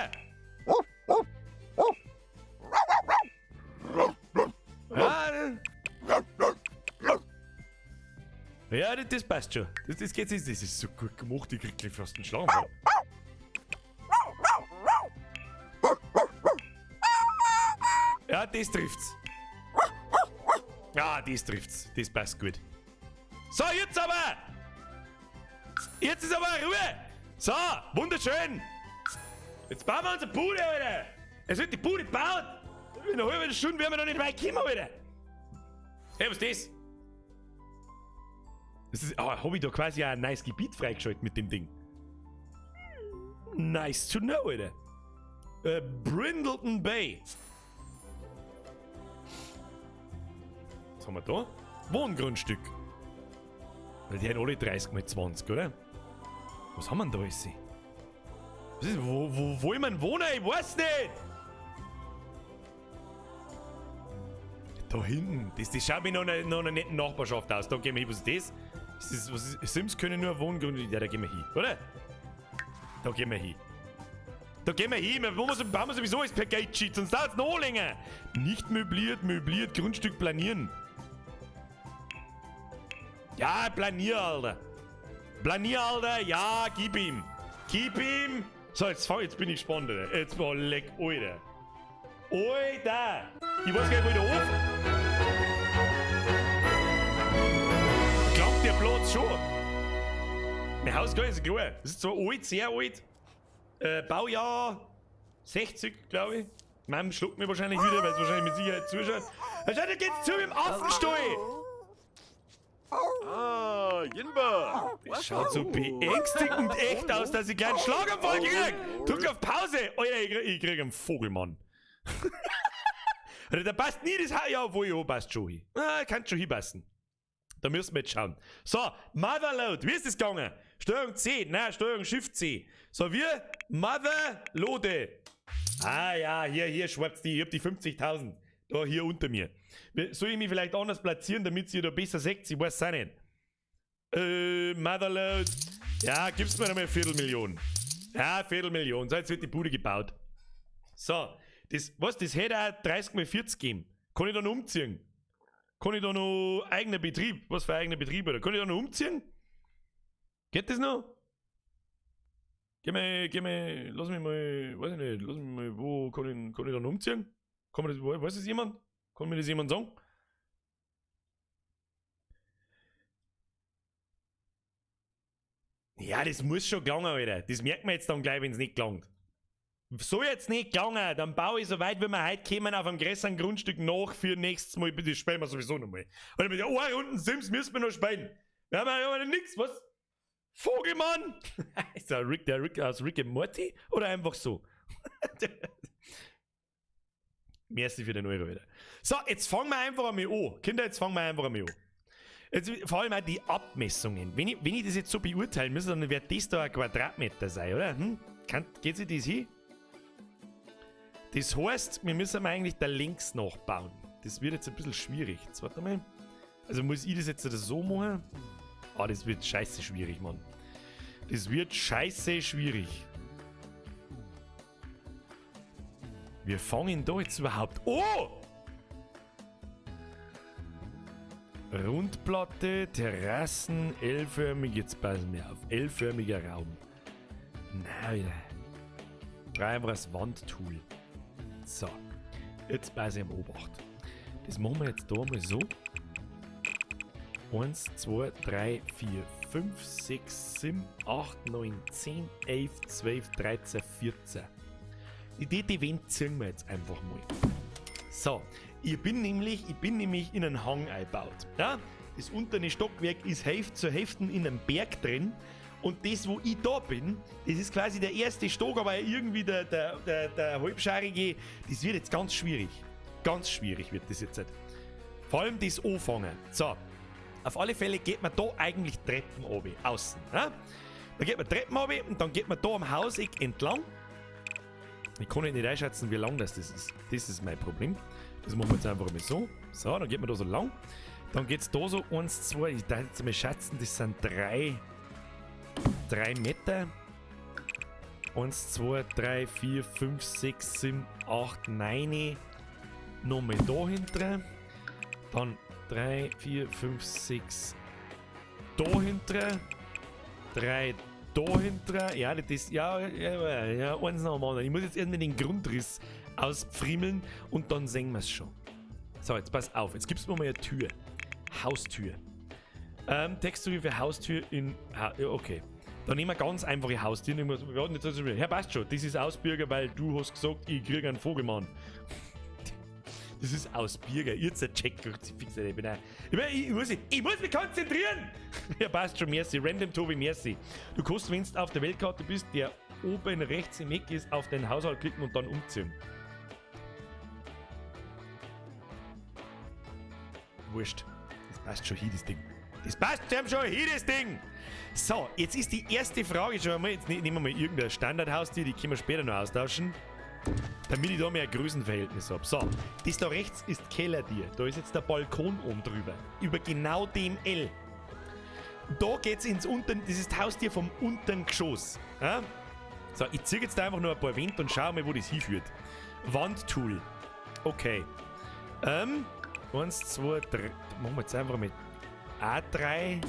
Ja, das passt schon. Das ist so gut gemacht, ich krieg fast einen Schlag. Ja, das trifft's. Ja, das trifft's. Das passt gut. So, jetzt aber! Jetzt ist aber Ruhe! So, wunderschön! Jetzt bauen wir unsere Bude, Alter! Es wird die Bude gebaut! In einer halben Stunde werden wir noch nicht weit kommen, Alter! Hey, was ist das? Das ist, hab ich da quasi ein neues Gebiet freigeschaltet mit dem Ding. Nice to know, Alter. Brindleton Bay. Was haben wir da? Wohngrundstück. Die haben alle 30 mal 20, oder? Was haben wir denn da alles? Was ist, wo will man wohnen? Ich weiß nicht! Da hinten. Das schaut mir noch einer netten Nachbarschaft aus. Da gehen wir hin. Was ist das? Sims können nur Wohngründe. Ja, da gehen wir hin, oder? Da gehen wir hin. Wir bauen sowieso alles per Gate-Sheet, sonst dauert es noch länger. Nicht möbliert, Grundstück planieren. Ja, planier, Alter. Ja, gib ihm. Gib ihm! So, jetzt bin ich gespannt, Alter. Jetzt war leck, Alter. Alter! Ich weiß gar nicht, wo der Ofen. Klangt der Platz schon? Mein Haus gar nicht so klar. Das ist zwar alt, sehr alt. Baujahr 60, glaube ich. Mom schluckt mir wahrscheinlich wieder, weil es wahrscheinlich mit Sicherheit zuschaut. Schau, da geht's zu mit dem Affenstall! Ah, Jinba! Das schaut so beängstigend echt aus, dass ich gleich einen Schlaganfall krieg! Drück auf Pause! Alter, ich krieg einen Vogelmann. Da passt nie das Haar. Ja, obwohl, ja, passt schon hin. Ah, kann schon hinpassen. Da müssen wir jetzt schauen. So, Motherload, wie ist das gegangen? Steuerung C, nein, Steuerung Shift C. So, wir Motherloade. Ah ja, hier schwarz die, ich hab die 50.000. Da, hier unter mir. Soll ich mich vielleicht anders platzieren, damit ihr da besser seht? Ich weiß es auch nicht. Motherload. Ja, gib's mir einmal 250.000. Ja, 250.000. So, jetzt wird die Bude gebaut. So, das hätte auch 30 mal 40 geben. Kann ich da noch umziehen? Kann ich da noch eigener Betrieb? Was für ein eigener Betrieb, oder? Kann ich da noch umziehen? Geht das noch? Geh mal, lass mich mal, weiß ich nicht, lass mich mal, wo kann ich da noch umziehen? Kann man das, weiß das jemand? Kann mir das jemand sagen? Ja, das muss schon gelangen, Alter. Das merkt man jetzt dann gleich, wenn es nicht gelangt. So jetzt nicht gegangen, dann baue ich so weit, wie wir heute kommen, auf einem größeren Grundstück nach für nächstes Mal. Das spielen wir sowieso nochmal. Weil mit der Runden Sims müssen wir noch spielen. Wir haben ja nix, was? Vogelmann! Ist der Rick aus Rick and Morty? Oder einfach so? Merci für den Euro wieder. So, jetzt fangen wir einfach einmal an. Kinder, jetzt fangen wir einfach einmal an. Jetzt, vor allem auch die Abmessungen. Wenn ich das jetzt so beurteilen müsste, dann wird das da ein Quadratmeter sein, oder? Geht sich das hin? Das heißt, wir müssen eigentlich da links nachbauen. Das wird jetzt ein bisschen schwierig. Jetzt warte mal. Also muss ich das jetzt so machen? Ah, das wird scheiße schwierig, Mann. Das wird scheiße schwierig. Wir fangen da jetzt überhaupt... Oh! Rundplatte, Terrassen, L-förmig, jetzt passen wir auf. L-förmiger Raum. Nein. Brauche einfach das Wandtool. So. Jetzt passe ich am Obacht. Das machen wir jetzt da mal so. 1, 2, 3, 4, 5, 6, 7, 8, 9, 10, 11, 12, 13, 14. Die Event ziehen wir jetzt einfach mal. So, ich bin nämlich in einen Hang eingebaut. Ja? Das untere Stockwerk ist zur Hälfte in einem Berg drin. Und das, wo ich da bin, das ist quasi der erste Stock, aber irgendwie der halbscharige, das wird jetzt ganz schwierig. Ganz schwierig wird das jetzt. Vor allem das Anfangen. So, auf alle Fälle geht man da eigentlich Treppen runter, außen. Ja? Dann geht man Treppen runter und dann geht man da am Hauseck entlang. Ich kann nicht einschätzen, wie lang das ist. Das ist mein Problem. Das machen wir jetzt einfach mal so. So, dann geht man da so lang. Dann geht es da so 1, 2, ich darf jetzt mal schätzen, das sind 3 Meter. 1, 2, 3, 4, 5, 6, 7, 8, 9. Nochmal da hinten. Dann 3, 4, 5, 6. Da hinten. 3 da hinten. Ja, das ja, eins nach dem anderen. Ich muss jetzt erstmal den Grundriss auspfriemeln und dann sehen wir es schon. So, jetzt pass auf. Jetzt gibst du mir mal eine Tür. Haustür. Textur für Haustür in... ja, okay. Dann nehmen wir ganz einfache Haustür. Herr, passt schon. Das ist Ausbürger, weil du hast gesagt, ich kriege einen Vogelmann. Das ist Ausbürger. Jetzt ein Check. Ich muss mich konzentrieren. Ja, passt schon. Merci. Random Tobi, merci. Du kannst, wenn du auf der Weltkarte bist, der oben rechts im Eck ist, auf den Haushalt klicken und dann umziehen. Wurscht. Das passt schon hin, das Ding. Das passt schon hin, das Ding! So, jetzt ist die erste Frage schon einmal. Jetzt nehmen wir mal irgendein Standardhaustier, die können wir später noch austauschen. Damit ich da mehr Größenverhältnis habe. So, das da rechts ist Kellertier. Da ist jetzt der Balkon oben drüber. Über genau dem L. Da geht's ins unteren, das ist das Haustier vom unteren Geschoss. Ja? So, ich ziehe jetzt da einfach nur ein paar Wände und schau mal, wo das hinführt. Wandtool. Okay. 1, 2, 3. Machen wir jetzt einfach mit A3.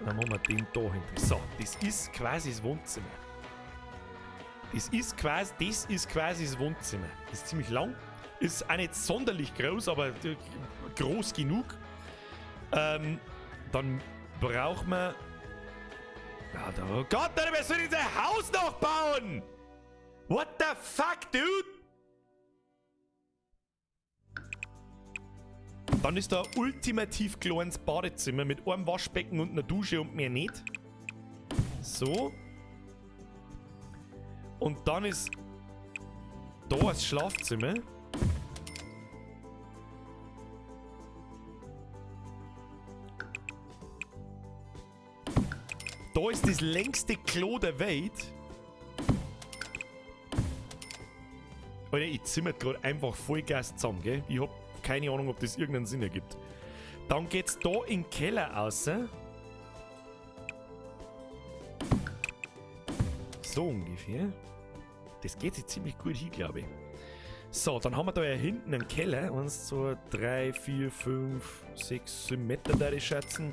Dann machen wir den da hinten. So, das ist quasi das Wohnzimmer. Das ist quasi das Wohnzimmer. Das ist ziemlich lang. Ist auch nicht sonderlich groß, aber groß genug. Dann braucht man... Ja, oh Gott, wer soll denn sein Haus noch bauen? What the fuck, dude? Dann ist da ein ultimativ kleines Badezimmer mit einem Waschbecken und einer Dusche und mehr nicht. So. Und dann ist da das Schlafzimmer. Da ist das längste Klo der Welt. Alter, ich zimmert gerade einfach Vollgas zusammen, gell? Ich hab keine Ahnung, ob das irgendeinen Sinn ergibt. Dann geht's da in den Keller raus. So ungefähr. Das geht sich ziemlich gut hin, glaube ich. So, dann haben wir da ja hinten einen Keller. 1, 2, 3, 4, 5, 6, 7 Meter da die schätzen.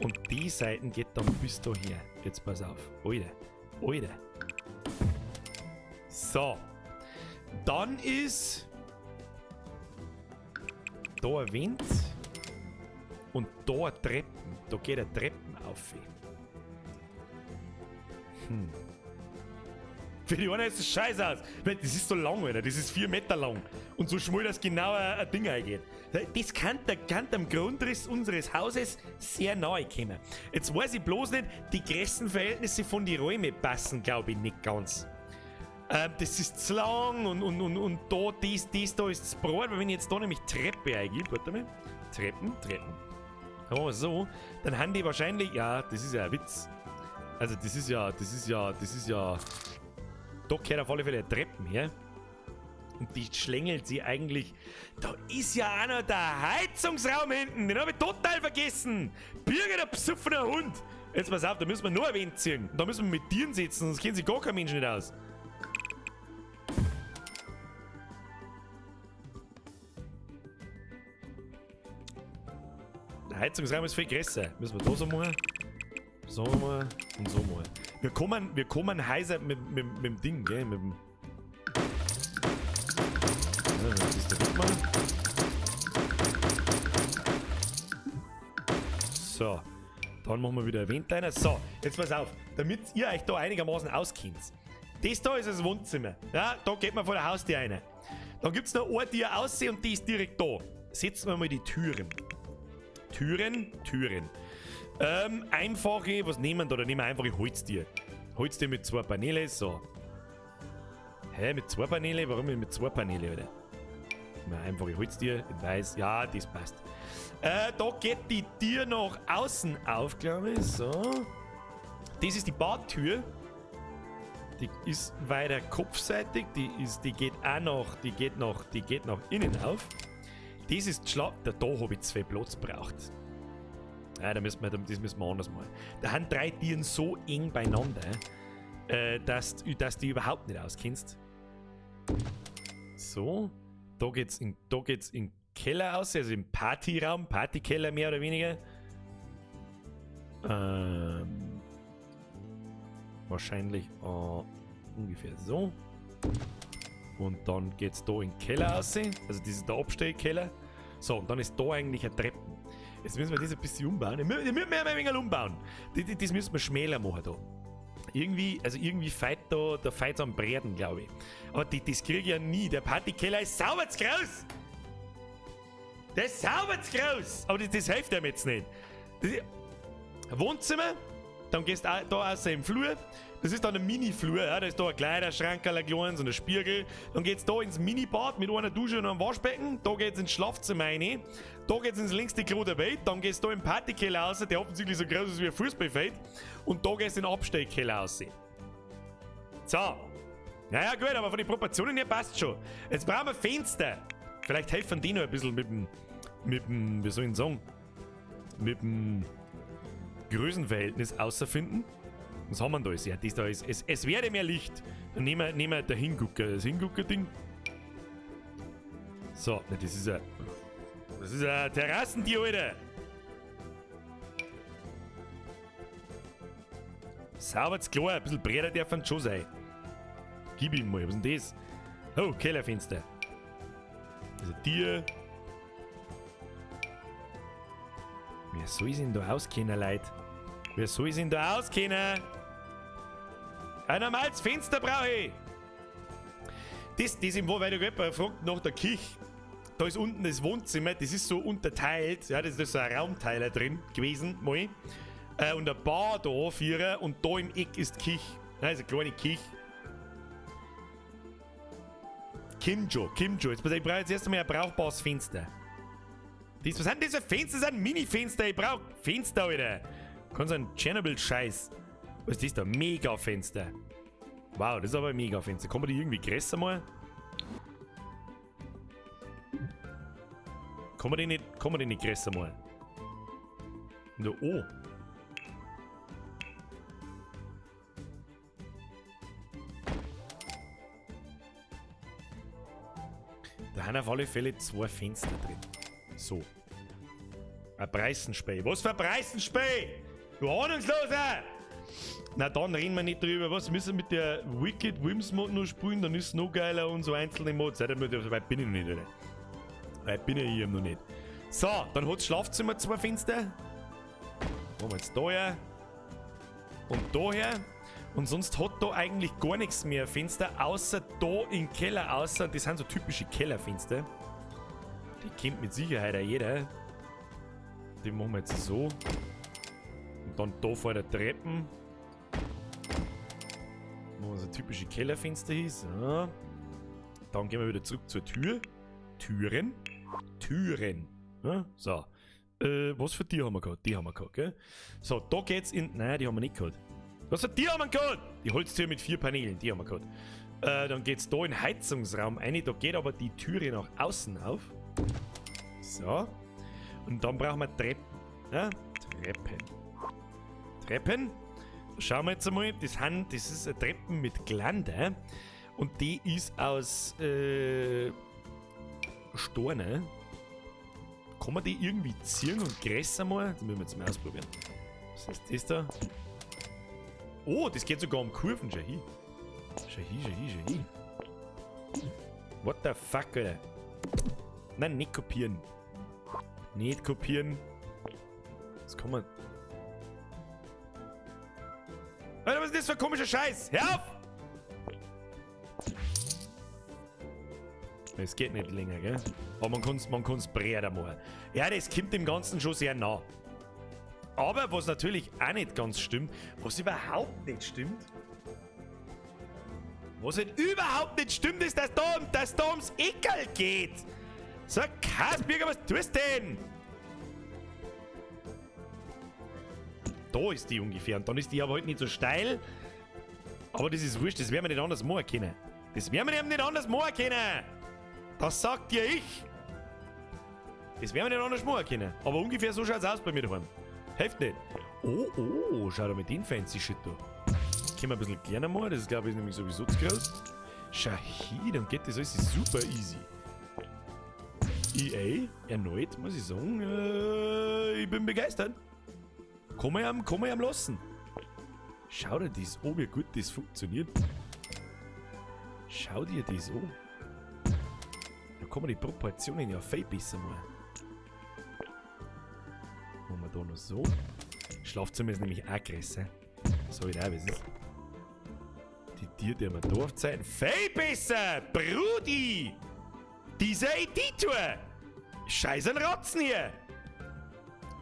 Und die Seiten geht dann bis daher. Jetzt pass auf. Alter. Alter. So. Dann ist da ein Wind und da ein Treppen. Da geht eine Treppen auf. Für die einen ist das scheiße aus. Das ist so lang, Alter. Das ist 4 Meter lang. Und so schmal, dass genau ein Ding eingeht. Das kann am Grundriss unseres Hauses sehr nahe kommen. Jetzt weiß ich bloß nicht, die Größenverhältnisse von den Räumen passen, glaube ich, nicht ganz. Das ist zu lang und da, das da ist das Brot, weil wenn ich jetzt da nämlich Treppe eingebe, warte mal, Treppen. Oh, so, dann haben die wahrscheinlich, ja, das ist ja ein Witz. Also das ist ja, da gehört auf alle Fälle Treppen her. Und die schlängelt sie eigentlich. Da ist ja auch noch der Heizungsraum hinten. Den habe ich total vergessen. Bürger, der besoffener Hund. Jetzt pass auf, da müssen wir nur ein Wind ziehen. Da müssen wir mit Tieren sitzen, sonst kennen sich gar kein Mensch nicht aus. Der Heizungsraum ist viel größer. Müssen wir da so machen. So mal und so mal. Wir kommen heiser mit dem Ding, gell? Mit dem. Ja, das ist der Wittmann. So. Dann machen wir wieder ein Windliner. So, jetzt pass auf. Damit ihr euch da einigermaßen auskennt. Das da ist das Wohnzimmer. Ja, da geht man vor der Haustür rein. Dann gibt es noch eine Tür aussehen und die ist direkt da. Setzen wir mal die Türen. Türen. Einfache, was nehmen wir da? Da nehmen wir einfache Holztier. Holztier mit 2 Paneele, so. Hä, mit 2 Paneele? Warum mit 2 Paneele, Alter? Einfache Holztier in weiß. Ja, das passt. Da geht die Tür nach außen auf, glaube ich. So. Das ist die Badtür. Die ist weiter kopfseitig. Die geht nach innen auf. Das ist da habe ich 2 Platz braucht. Ja, das müssen wir anders machen. Da haben 3 Tieren so eng beieinander, dass du die überhaupt nicht auskennst. So, da geht's in den Keller aus, also im Partyraum, Partykeller mehr oder weniger. Wahrscheinlich ungefähr so. Und dann geht's da in den Keller aus, also das ist der Abstellkeller. So, und dann ist da eigentlich eine Treppe. Jetzt müssen wir das ein bisschen umbauen. Wir müssen ein wenig umbauen. Das müssen wir schmäler machen da. Irgendwie feit da feit's am Braten, glaube ich. Aber das kriege ich ja nie. Der Partykeller ist sauber zu groß. Der ist sauber zu groß. Aber das hilft ihm jetzt nicht. Wohnzimmer, dann gehst du da außer im Flur. Das ist dann ein Mini-Flur, ja, da ist da ein Kleiderschrank, ein kleines und ein Spiegel. Dann geht's da ins Minibad mit einer Dusche und einem Waschbecken. Da geht's ins Schlafzimmer rein. Da geht's ins längste Klo der Welt. Dann gehst du da im Partykeller raus, der offensichtlich so groß ist wie ein Fußballfeld. Und da gehst du in den Abstellkeller raus. So. Naja, gut, aber von den Proportionen her passt schon. Jetzt brauchen wir Fenster. Vielleicht helfen die noch ein bisschen mit dem, wie soll ich sagen, mit dem Größenverhältnis außerfinden. Was haben wir da? Ja, das da ist. Es werde mehr Licht. Dann nehmen wir das Hingucker-Ding. So, das ist ein Terrassentier, Alter. Sauber's klar, ein bisschen breiter darf man schon sein. Gib ihm mal, was ist denn das? Oh, Kellerfenster. Also dir. Wer soll sich denn da auskennen, Leute? Wer soll sich denn da auskennen? Ein normales Fenster brauche ich. Das im Wo, weil du jemand fragt nach der Küche. Da ist unten das Wohnzimmer, das ist so unterteilt. Ja, das ist so ein Raumteiler drin gewesen, mal. Und ein Bar da, Vierer, und da im Eck ist die Küche. Nein, ist eine kleine Küche. Kimjo. Jetzt ich brauche jetzt erst einmal ein brauchbares Fenster. Was sind das für Fenster? Das sind Mini-Fenster. Ich brauche Fenster, Alter. Kann so ein Chernobyl-Scheiß. Was ist das da? Mega-Fenster. Wow, das ist aber ein Mega-Fenster. Kann man die irgendwie größer mal? Kann man die nicht größer mal? Da, oh. Da haben auf alle Fälle 2 Fenster drin. So. Ein Preisenspray. Was für ein Preisenspray? Du Ahnungsloser! Na, dann reden wir nicht drüber. Was müssen wir mit der Wicked Wims Mod noch spielen? Dann ist es noch geiler und so einzelne Mods. Weit bin ich noch nicht, Alter. Weit bin ich hier noch nicht. So, dann hat das Schlafzimmer 2 Fenster. Machen wir jetzt da her. Und da her. Und sonst hat da eigentlich gar nichts mehr Fenster, außer da im Keller außer. Das sind so typische Kellerfenster. Die kennt mit Sicherheit auch jeder. Die machen wir jetzt so. Und dann da vor der Treppen. Wo so typische Kellerfenster ist. So. Dann gehen wir wieder zurück zur Tür. Türen. Ja, so. Was für die haben wir gehabt? Die haben wir gehabt, gell? So, da geht's in. Nein, die haben wir nicht gehabt. Was für die haben wir gehabt? Die Holztür mit 4 Paneelen, die haben wir gehabt. Dann geht's da in den Heizungsraum rein. Da geht aber die Türe nach außen auf. So. Und dann brauchen wir Treppen. Ja? Treppen. Schauen wir jetzt einmal. Das ist eine Treppen mit Glander. Und die ist aus Steine. Kann man die irgendwie ziehen und größer mal? Das müssen wir jetzt mal ausprobieren. Was ist das da? Oh, das geht sogar um Kurven. Schau hier. What the fuck, Alter? Nein, nicht kopieren. Das kann man. Alter, was ist das für ein komischer Scheiß? Hör auf! Es geht nicht länger, gell? Aber man kann's breiter machen. Ja, das kommt dem Ganzen schon sehr nah. Aber was natürlich auch nicht ganz stimmt, was überhaupt nicht stimmt, ist, dass da ums Eckerl geht. So, Kasbürger, was tust du denn? Da ist die ungefähr. Und dann ist die aber halt nicht so steil. Aber das ist wurscht, das werden wir nicht anders machen können. Das sagt dir ich. Das werden wir nicht anders machen können. Aber ungefähr so schaut's aus bei mir daheim. Hilft nicht. Oh, schau da mit den fancy Shit da. Können wir ein bisschen kleiner machen. Das ist, glaube ich, nämlich sowieso zu groß. Schau hier, dann geht das alles super easy. EA, erneut, muss ich sagen, ich bin begeistert. Kann man am lassen. Schau dir das an, wie gut das funktioniert. Schau dir das an. Da kann man die Proportionen ja viel besser machen. Machen wir da noch so. Schlafzimmer ist nämlich auch größer. So wie da, wie es ist. Die Tiere, die wir da aufzeigen. Viel besser! Brudi! Dieser Editor! Scheiß ein Ratzen hier!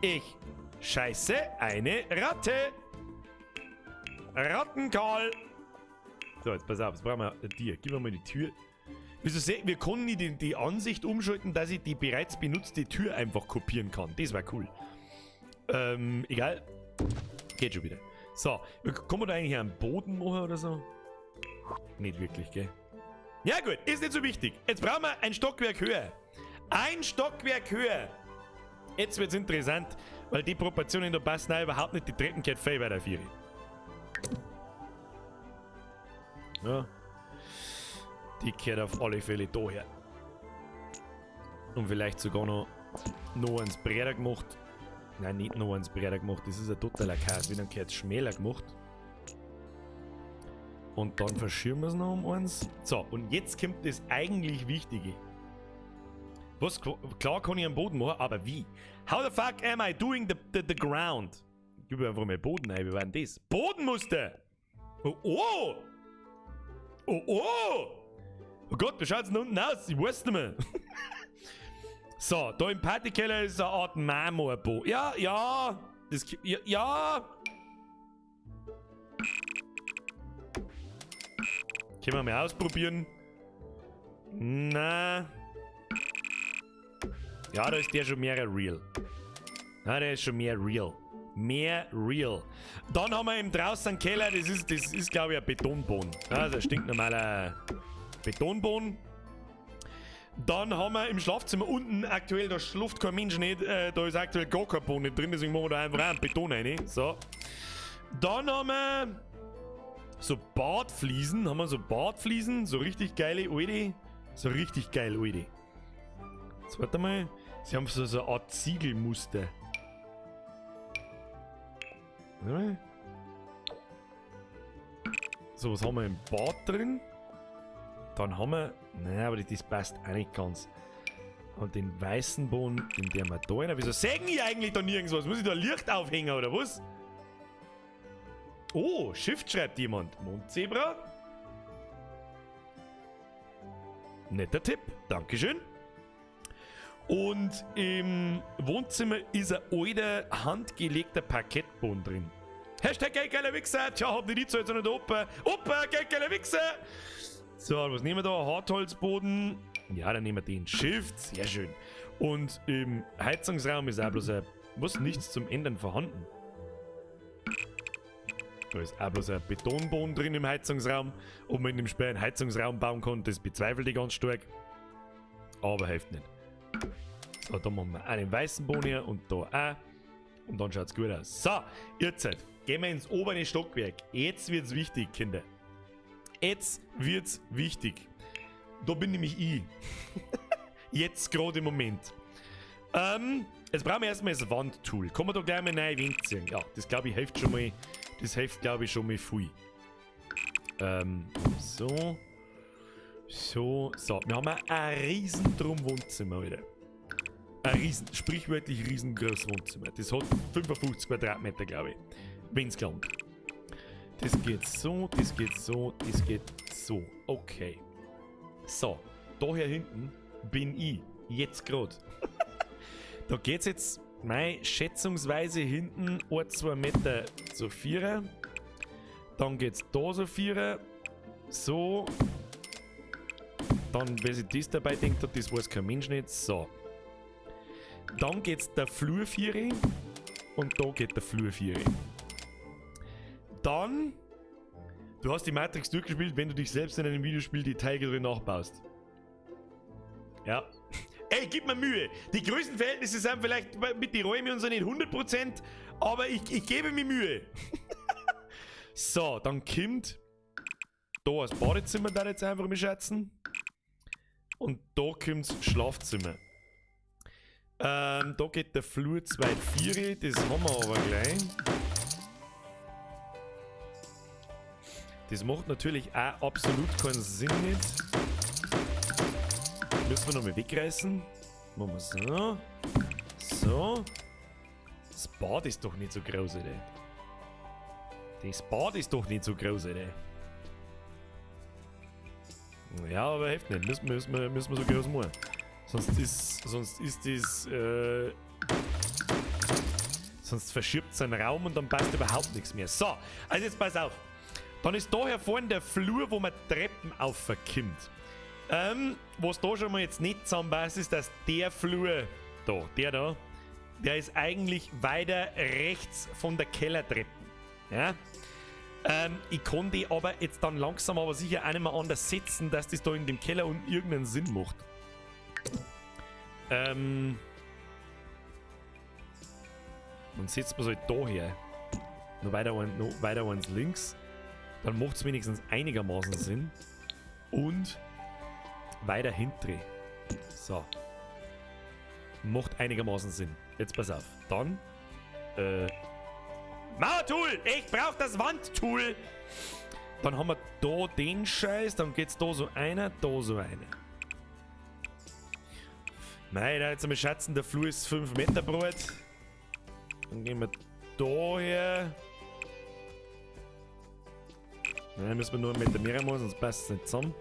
Ich scheiße eine Ratte! Rattenkarl! So, jetzt pass auf, jetzt brauchen wir ein Tier. Gib mir mal die Tür. Wieso sehen wir können nicht die Ansicht umschalten, dass ich die bereits benutzte Tür einfach kopieren kann. Das wäre cool. Egal. Geht schon wieder. So, kann man da eigentlich einen Boden machen oder so? Nicht wirklich, gell? Ja gut, ist nicht so wichtig. Jetzt brauchen wir ein Stockwerk höher. Ein Stockwerk höher. Jetzt wird's interessant, weil die Proportionen da passen auch überhaupt nicht. Die Treppen geht viel weiter auf ihre. Ja. Die gehört auf alle Fälle daher. Und vielleicht sogar noch eins breiter gemacht. Nein, nicht noch eins breiter gemacht. Das ist ein totaler Chaos. Wie dann gehört es schmäler gemacht. Und dann verschieben wir es noch um eins. So, und jetzt kommt das eigentlich Wichtige. Was, klar kann ich am Boden machen, aber wie? How the fuck am I doing the ground? Ich gebe einfach mal Boden ein, wie war denn das? Bodenmuster! Oh, oh! Oh, oh! Oh Gott, wie schaut's denn unten aus? Ich weiß nicht mehr. So, da im Partykeller ist eine Art Marmorboden. Ja, ja! Das, ja, ja! Können wir mal ausprobieren? Na. Ja, da ist der schon mehr real. Ja, der ist schon mehr real. Mehr real. Dann haben wir eben draußen einen Keller, das ist glaube ich ein Betonboden. Also ein stinknormaler Betonboden. Dann haben wir im Schlafzimmer unten aktuell, da schluft kein Mensch nicht, da ist aktuell gar kein Boden nicht drin, deswegen machen wir da einfach auch einen Beton rein. So. Dann haben wir so Badfliesen, so richtig geile alte. So richtig geil alte. Jetzt warte mal, sie haben so eine Art Ziegelmuster. Warte mal. So, was haben wir im Bad drin? Dann haben wir, naja, aber das passt auch nicht ganz. Und den weißen Boden, den der wir da rein. Wieso sägen ich eigentlich da nirgends was? Muss ich da Licht aufhängen oder was? Oh, Shift schreibt jemand. Mondzebra. Netter Tipp, dankeschön. Und im Wohnzimmer ist ein alter, handgelegter Parkettboden drin. Hashtag geile Wichser. Tja, hab nicht die Zeit, sondern der Opa. Opa, geile Wichser. So, was nehmen wir da? Hartholzboden. Ja, dann nehmen wir den. Shift, sehr schön. Und im Heizungsraum ist auch bloß nichts zum Ändern vorhanden. Da ist auch bloß ein Betonboden drin im Heizungsraum. Ob man in dem Spiel einen Heizungsraum bauen kann, das bezweifle ich ganz stark. Aber hilft nicht. So, da machen wir einen weißen Boden her und da auch. Und dann schaut's gut aus. So, jetzt gehen wir ins obere Stockwerk. Jetzt wird's wichtig, Kinder. Jetzt wird's wichtig. Da bin nämlich ich. Jetzt gerade im Moment. Jetzt brauchen wir erstmal das Wandtool. Kann man da gleich mal neue Wände ziehen? Ja, das glaube ich hilft schon mal. Das hilft glaube ich schon mal viel. So. So. Wir haben ein riesen Wohnzimmer, Alter. Ein sprichwörtlich riesengroßes Wohnzimmer. Das hat 55 Quadratmeter, glaube ich. Wenn's kommt. Das geht so, das geht so, das geht so. Okay. So, da hier hinten bin ich. Jetzt gerade. Da geht's jetzt, schätzungsweise hinten 1-2 Meter so 4. Dann geht's da so 4. So. Dann, wer sich das dabei denkt hat, das weiß kein Mensch nicht. So. Dann geht's der Flur 4. Und da geht der Flur 4. Dann, du hast die Matrix durchgespielt, wenn du dich selbst in einem Videospiel die Teile drin nachbaust. Ja. Ey, gib mir Mühe. Die Größenverhältnisse sind vielleicht mit den Räumen und so nicht 100%, aber ich gebe mir Mühe. So, dann kommt da das Badezimmer, da jetzt einfach mal schätzen. Und da kommt das Schlafzimmer. Da geht der Flur 2-4, das haben wir aber gleich. Das macht natürlich auch absolut keinen Sinn nicht. Müssen wir nochmal wegreißen. Machen wir so. So. Das Bad ist doch nicht so groß, Alter. Das Bad ist doch nicht so groß, Alter. Ja, aber hilft nicht. Müssen wir so groß machen. Sonst verschiebt es einen Raum und dann passt überhaupt nichts mehr. So, also jetzt pass auf. Dann ist da hier vorne der Flur, wo man Treppen aufkommt. Was da schon mal jetzt nicht zusammenpasst, ist, dass der Flur da, der ist eigentlich weiter rechts von der Kellertreppe. Ja? Ich kann die aber jetzt dann langsam aber sicher auch nicht mehr anders setzen, dass das da in dem Keller unten irgendeinen Sinn macht. Dann setzt man es halt da her. Noch weiter eins links. Dann macht es wenigstens einigermaßen Sinn. Und weiter hinten. So. Macht einigermaßen Sinn. Jetzt pass auf. Dann. Mauertool! Ich brauche das Wandtool! Dann haben wir da den Scheiß, dann geht's da so einer, da so einer. Nein, da jetzt einmal schätzen, der Flur ist 5 Meter breit. Dann gehen wir da her. Nein, müssen wir nur 1 Meter mehr machen, sonst passt es nicht zusammen.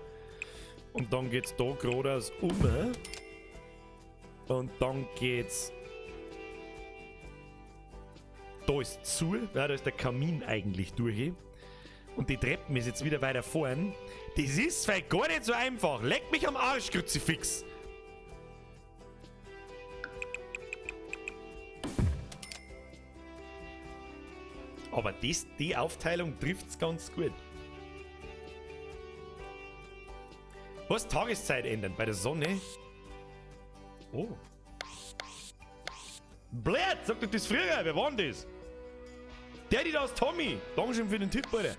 Und dann geht's da geradeaus um. Und dann geht's. Da ist zu, ja, da ist der Kamin eigentlich durch. Und die Treppen ist jetzt wieder weiter vorn. Das ist vielleicht gar nicht so einfach. Leck mich am Arsch, Kruzifix. Aber die Aufteilung trifft's ganz gut. Was? Tageszeit ändern bei der Sonne? Oh. Blöd, sag doch das früher. Wer war denn das? Der, die da ist Tommy. Dankeschön für den Tipp, Alter.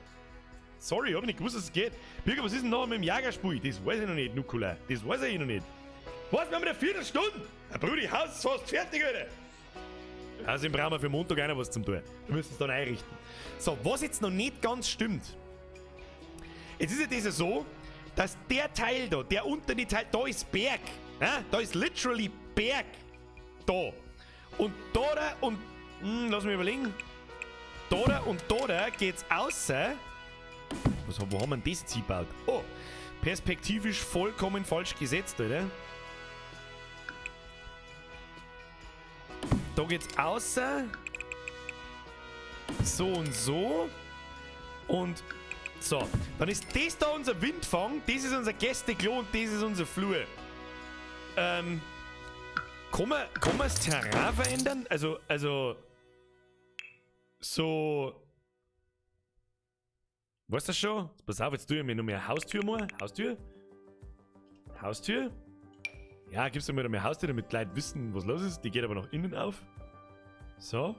Sorry, hab ich nicht gewusst, dass es geht. Birger, was ist denn noch mit dem Jagerspiel? Das weiß ich noch nicht, Nukular. Das weiß ich noch nicht. Was, wir haben eine Viertelstunde? Ein Brudi, Haus ist fast fertig, Alter. Also brauchen wir für Montag einer was zum tun. Wir müssen es dann einrichten. So, was jetzt noch nicht ganz stimmt. Jetzt ist ja das so, dass der Teil da, der unter die Teil, da ist Berg. Ja? Da ist literally Berg. Da. Und da und, lass mich überlegen. Da und da geht's außer. Wo haben wir denn das jetzt gebaut? Oh, perspektivisch vollkommen falsch gesetzt, oder? Da geht's außer. So und so. Und so. Dann ist das da unser Windfang, das ist unser Gästeklo und das ist unser Flur. Kann man das Terrain verändern? Also, so. Weißt du das schon? Pass auf, jetzt tue ich mir noch mehr Haustür mal. Haustür. Ja, gibst du mir noch mehr Haustür, damit die Leute wissen, was los ist. Die geht aber nach innen auf. So.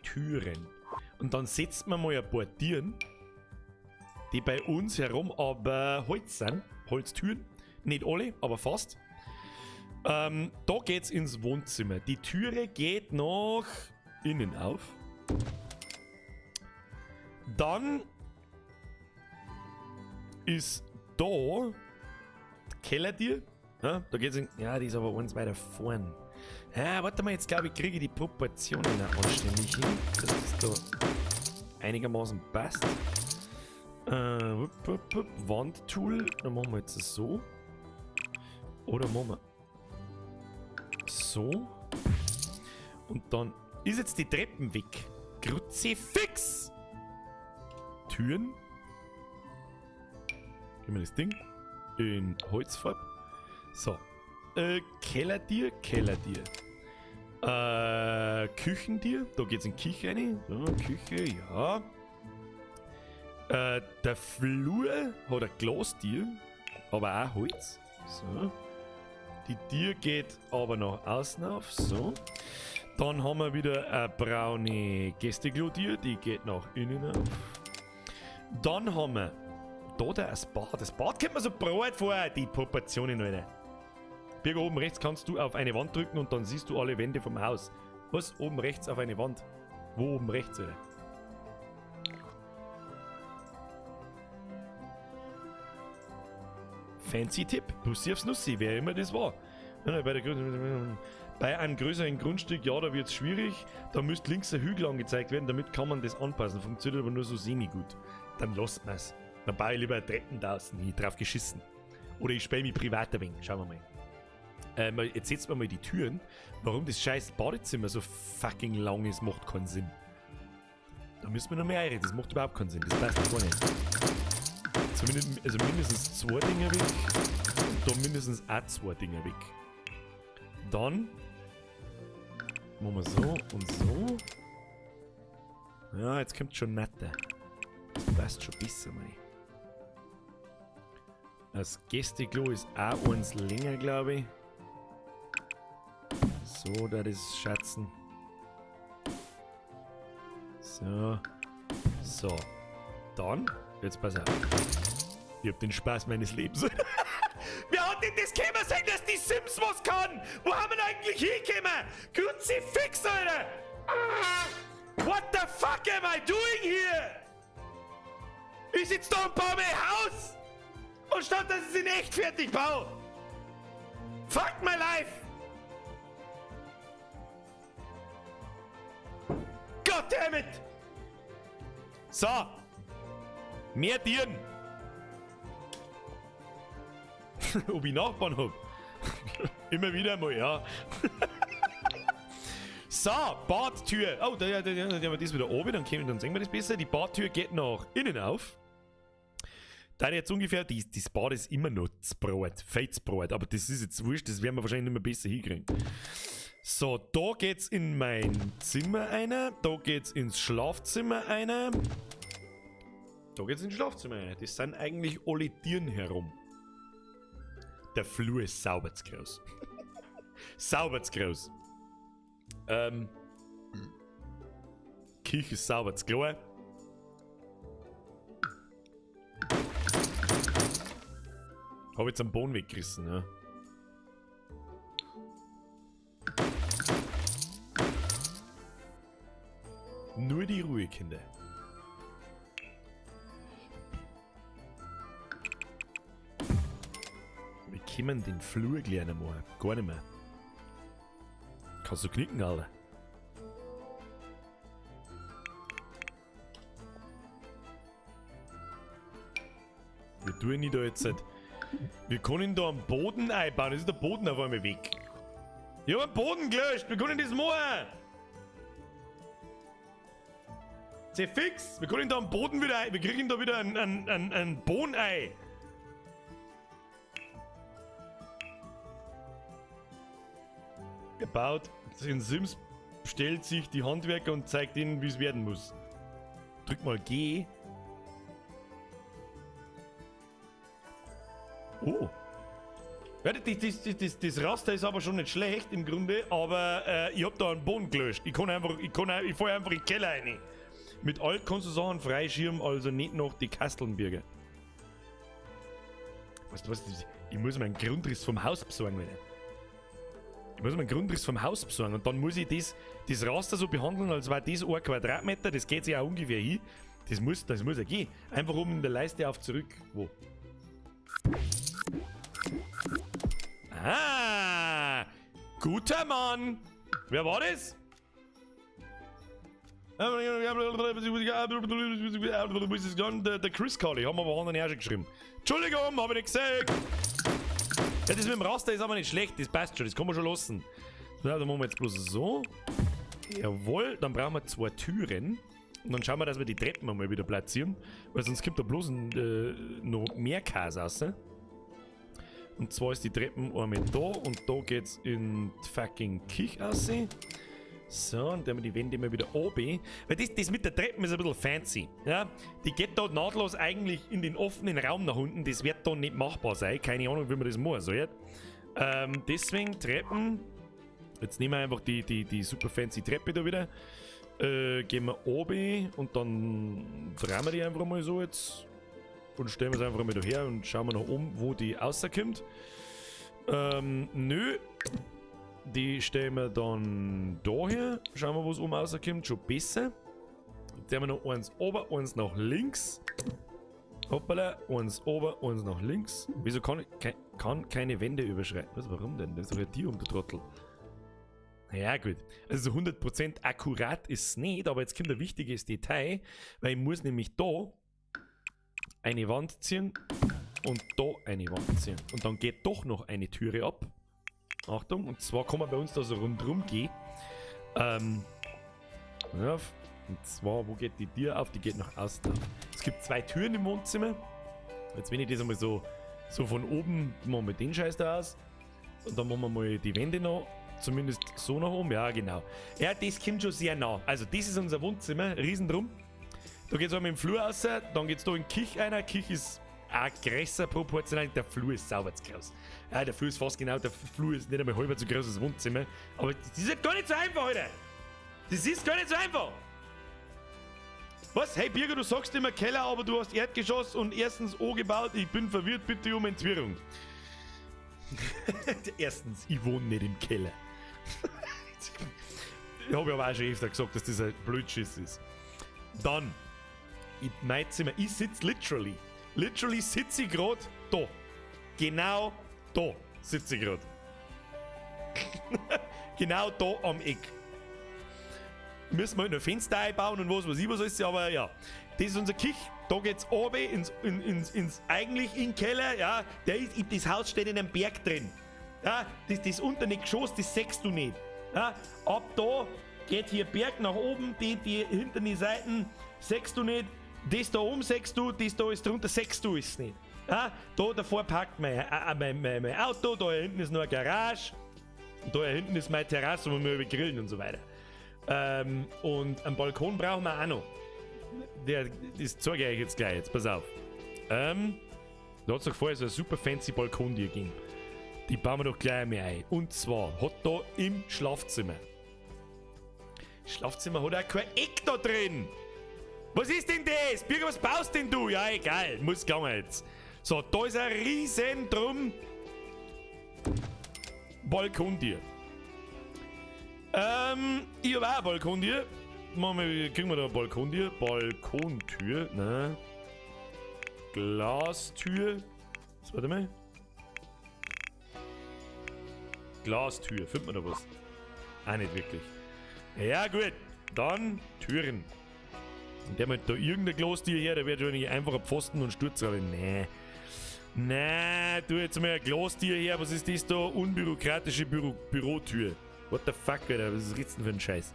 Türen. Und dann setzt man mal ein paar Türen, die bei uns herum aber Holz sind. Holztüren. Nicht alle, aber fast. Da geht's ins Wohnzimmer. Die Türe geht nach innen auf. Dann ist da die Kellertür. Ja, da geht's in. Ja, die ist aber eins weiter vorn. Ja, warte mal, jetzt glaube ich, kriege ich die Proportionen auch anständig hin, dass das da einigermaßen passt. Wandtool, dann machen wir jetzt so. Oder machen wir so. Und dann ist jetzt die Treppen weg. Kruzifix! Türen. Gib mir das Ding. In Holzfarbe. So. Kellertier. Küchentier. Da geht's in Küche rein. So, Küche, ja. Der Flur hat ein Glastier. Aber auch Holz. So. Die Tür geht aber nach außen auf. So. Dann haben wir wieder eine braune Gästeklo-Tür. Die geht nach innen auf. Dann haben wir da das Bad. Das Bad kommt mir so breit vor, die Proportionen, Alter. Birger, oben rechts kannst du auf eine Wand drücken und dann siehst du alle Wände vom Haus. Was? Oben rechts auf eine Wand? Wo oben rechts, Alter? Fancy Tipp. Bussi aufs Nussi, wer immer das war. Bei einem größeren Grundstück, ja, da wird es schwierig. Da müsste links ein Hügel angezeigt werden, damit kann man das anpassen. Funktioniert aber nur so semi-gut. Dann lasst man es. Dann baue ich lieber Treppen draußen, ich drauf geschissen. Oder ich spähe mich privat ein wenig. Schauen wir mal. Jetzt setzen wir mal die Türen. Warum das scheiß Badezimmer so fucking lang ist, macht keinen Sinn. Da müssen wir noch mehr einreden. Das macht überhaupt keinen Sinn. Das passt gar nicht. Zumindest, also mindestens 2 Dinge weg. Und da mindestens auch 2 Dinge weg. Dann machen wir so und so. Ja, jetzt kommt schon netter. Das passt schon besser, mein. Das Gästeklo ist auch eins länger, glaube ich. So, da ist Schatzen. So. So. Dann, jetzt pass auf. Ich hab den Spaß meines Lebens. Wer hat denn das kämen sein, dass die Sims was kann? Wo haben wir denn eigentlich hingekommen? Kruzifix, Alter! What the fuck am I doing here? Ich sitze da und baue mein Haus! Und statt dass ich es in echt fertig baue! Fuck my life! Goddammit! So! Mehr Tieren! Ob ich Nachbarn hab? Immer wieder mal, ja. So, Badtür. Oh, da haben wir das wieder oben, dann sehen wir das besser. Die Badtür geht nach innen auf. Da jetzt ungefähr, das Bad ist immer noch das Brot, fettes Brot, aber das ist jetzt wurscht, das werden wir wahrscheinlich nicht mehr besser hinkriegen. So, da geht's in mein Zimmer rein, da geht's ins Schlafzimmer rein. Da geht's ins Schlafzimmer rein. Das sind eigentlich alle Tieren herum. Der Flur ist sauber zu groß. Sauber zu groß. Küche ist sauber zu klein. Hab jetzt am Boden weggerissen, ja. Nur die Ruhe, Kinder. Wir können den Flur lernen machen. Gar nicht mehr. Kannst du knicken, Alter. Wir tun ihn da jetzt halt. Wir können da am Boden einbauen. Das ist der Boden auf einmal weg. Ich hab den Boden gelöscht. Wir können das machen. Sehr fix. Wir können da am Boden wieder ein. Wir kriegen da wieder ein Bohnei. Gebaut. In Sims stellt sich die Handwerker und zeigt ihnen, wie es werden muss. Drück mal G. Oh. Ja, das Raster ist aber schon nicht schlecht im Grunde, aber ich hab da einen Boden gelöscht. Ich fahr einfach in den Keller rein. Mit Alt kannst du Sachen freischirmen, also nicht noch die Kastelnbirger. Weißt du was? Ich muss mir einen Grundriss vom Haus besorgen, Alter. Ich muss mir einen Grundriss vom Haus besorgen und dann muss ich das Raster so behandeln, als wäre das 1 Quadratmeter. Das geht sich auch ungefähr hin. Das muss ja gehen. Einfach oben in der Leiste auf zurück. Wo? Ah! Guter Mann! Wer war das? Der Chris Colley, haben wir aber anderen schon geschrieben. Entschuldigung, habe ich nicht gesagt. Ja, das mit dem Raster ist aber nicht schlecht, das passt schon, das kann man schon lassen. Ja, dann machen wir jetzt bloß so. Jawohl, dann brauchen wir 2 Türen. Und dann schauen wir, dass wir die Treppen mal wieder platzieren. Weil sonst kommt da bloß noch mehr Chaos raus. Und zwar ist die Treppen einmal da und da geht's in die fucking Küche raus. So, und dann haben wir die Wände mal wieder oben. Weil das mit der Treppen ist ein bisschen fancy. Ja? Die geht da nahtlos eigentlich in den offenen Raum nach unten. Das wird da nicht machbar sein. Keine Ahnung, wie man das machen soll. Deswegen Treppen. Jetzt nehmen wir einfach die super fancy Treppe da wieder. Gehen wir oben und dann drehen wir die einfach mal so jetzt. Und stellen wir es einfach mal da her und schauen wir nach oben, wo die rauskommt. Nö. Die stellen wir dann da her. Schauen wir, wo es oben rauskommt. Schon besser. Jetzt haben wir noch eins oben, eins nach links. Hoppala, eins oben, eins nach links. Wieso kann keine Wände überschreiten? Was, warum denn? Das ist doch ein Tier um der Trottel. Ja gut, also so 100% akkurat ist es nicht, aber jetzt kommt ein wichtiges Detail, weil ich muss nämlich da eine Wand ziehen und da eine Wand ziehen. Und dann geht doch noch eine Türe ab. Achtung, und zwar kann man bei uns da so rundherum gehen. Ja, und zwar, wo geht die Tür auf? Die geht nach außen auf. Es gibt 2 Türen im Wohnzimmer. Jetzt wenn ich das einmal so von oben, machen wir den Scheiß da aus. Und dann machen wir mal die Wände noch. Zumindest so nach oben, ja genau. Ja, das kommt schon sehr nah. Also das ist unser Wohnzimmer, riesen drum. Da geht es einmal im Flur raus, dann geht es da in die Küche rein. Die Küche ist auch größer proportional. Der Flur ist sauber zu groß. Ja, der Flur ist fast genau, der Flur ist nicht einmal halb so groß als das Wohnzimmer. Aber das ist ja gar nicht so einfach, Alter. Das ist gar nicht so einfach. Was? Hey Birger, du sagst immer Keller, aber du hast Erdgeschoss und erstens O gebaut. Ich bin verwirrt, bitte um Entwirrung. Erstens, ich wohne nicht im Keller. Ich habe aber auch schon öfter gesagt, dass das ein Blödschiss ist. Dann, mein Zimmer, ich sitze literally sitze ich gerade da. Genau da sitze ich gerade. Genau da am Eck. Müssen wir halt noch Fenster einbauen und was weiß ich was alles, aber ja. Das ist unser Kich. Da geht's runter ins eigentlich in den Keller, ja. Das Haus steht in einem Berg drin. Ja, das unteren Geschoss, das siehst du nicht. Ja, ab da geht hier Berg nach oben, die hinter die Seiten siehst du nicht. Das da oben siehst du, das da ist drunter, siehst du es nicht. Ja, da davor parkt mein Auto, da hinten ist noch eine Garage, da hinten ist meine Terrasse, wo wir über grillen und so weiter. Und einen Balkon brauchen wir auch noch. Das zeige ich euch jetzt gleich, jetzt pass auf. Da hat es doch vorher so eine super fancy Balkon dir ging. Die bauen wir doch gleich einmal ein. Und zwar hat da im Schlafzimmer. Schlafzimmer hat auch kein Eck da drin. Was ist denn das? Birger, was baust denn du? Ja, egal, muss gehen jetzt. So, da ist ein riesen drum Balkontier. Ich habe auch ein Balkontier. Kriegen wir da ein Balkontier? Balkontür, ne? Glastür. Warte mal. Glastür, findet man da was? Auch nicht wirklich. Ja gut, dann Türen. Und der mit da irgendein Glastür her, da wird schon nicht einfach ein Pfosten und Sturz rein. Nee, tu jetzt mal ein Glastür her, was ist das da? Unbürokratische Bürotür. What the fuck, Alter, was ist das denn für ein Scheiß?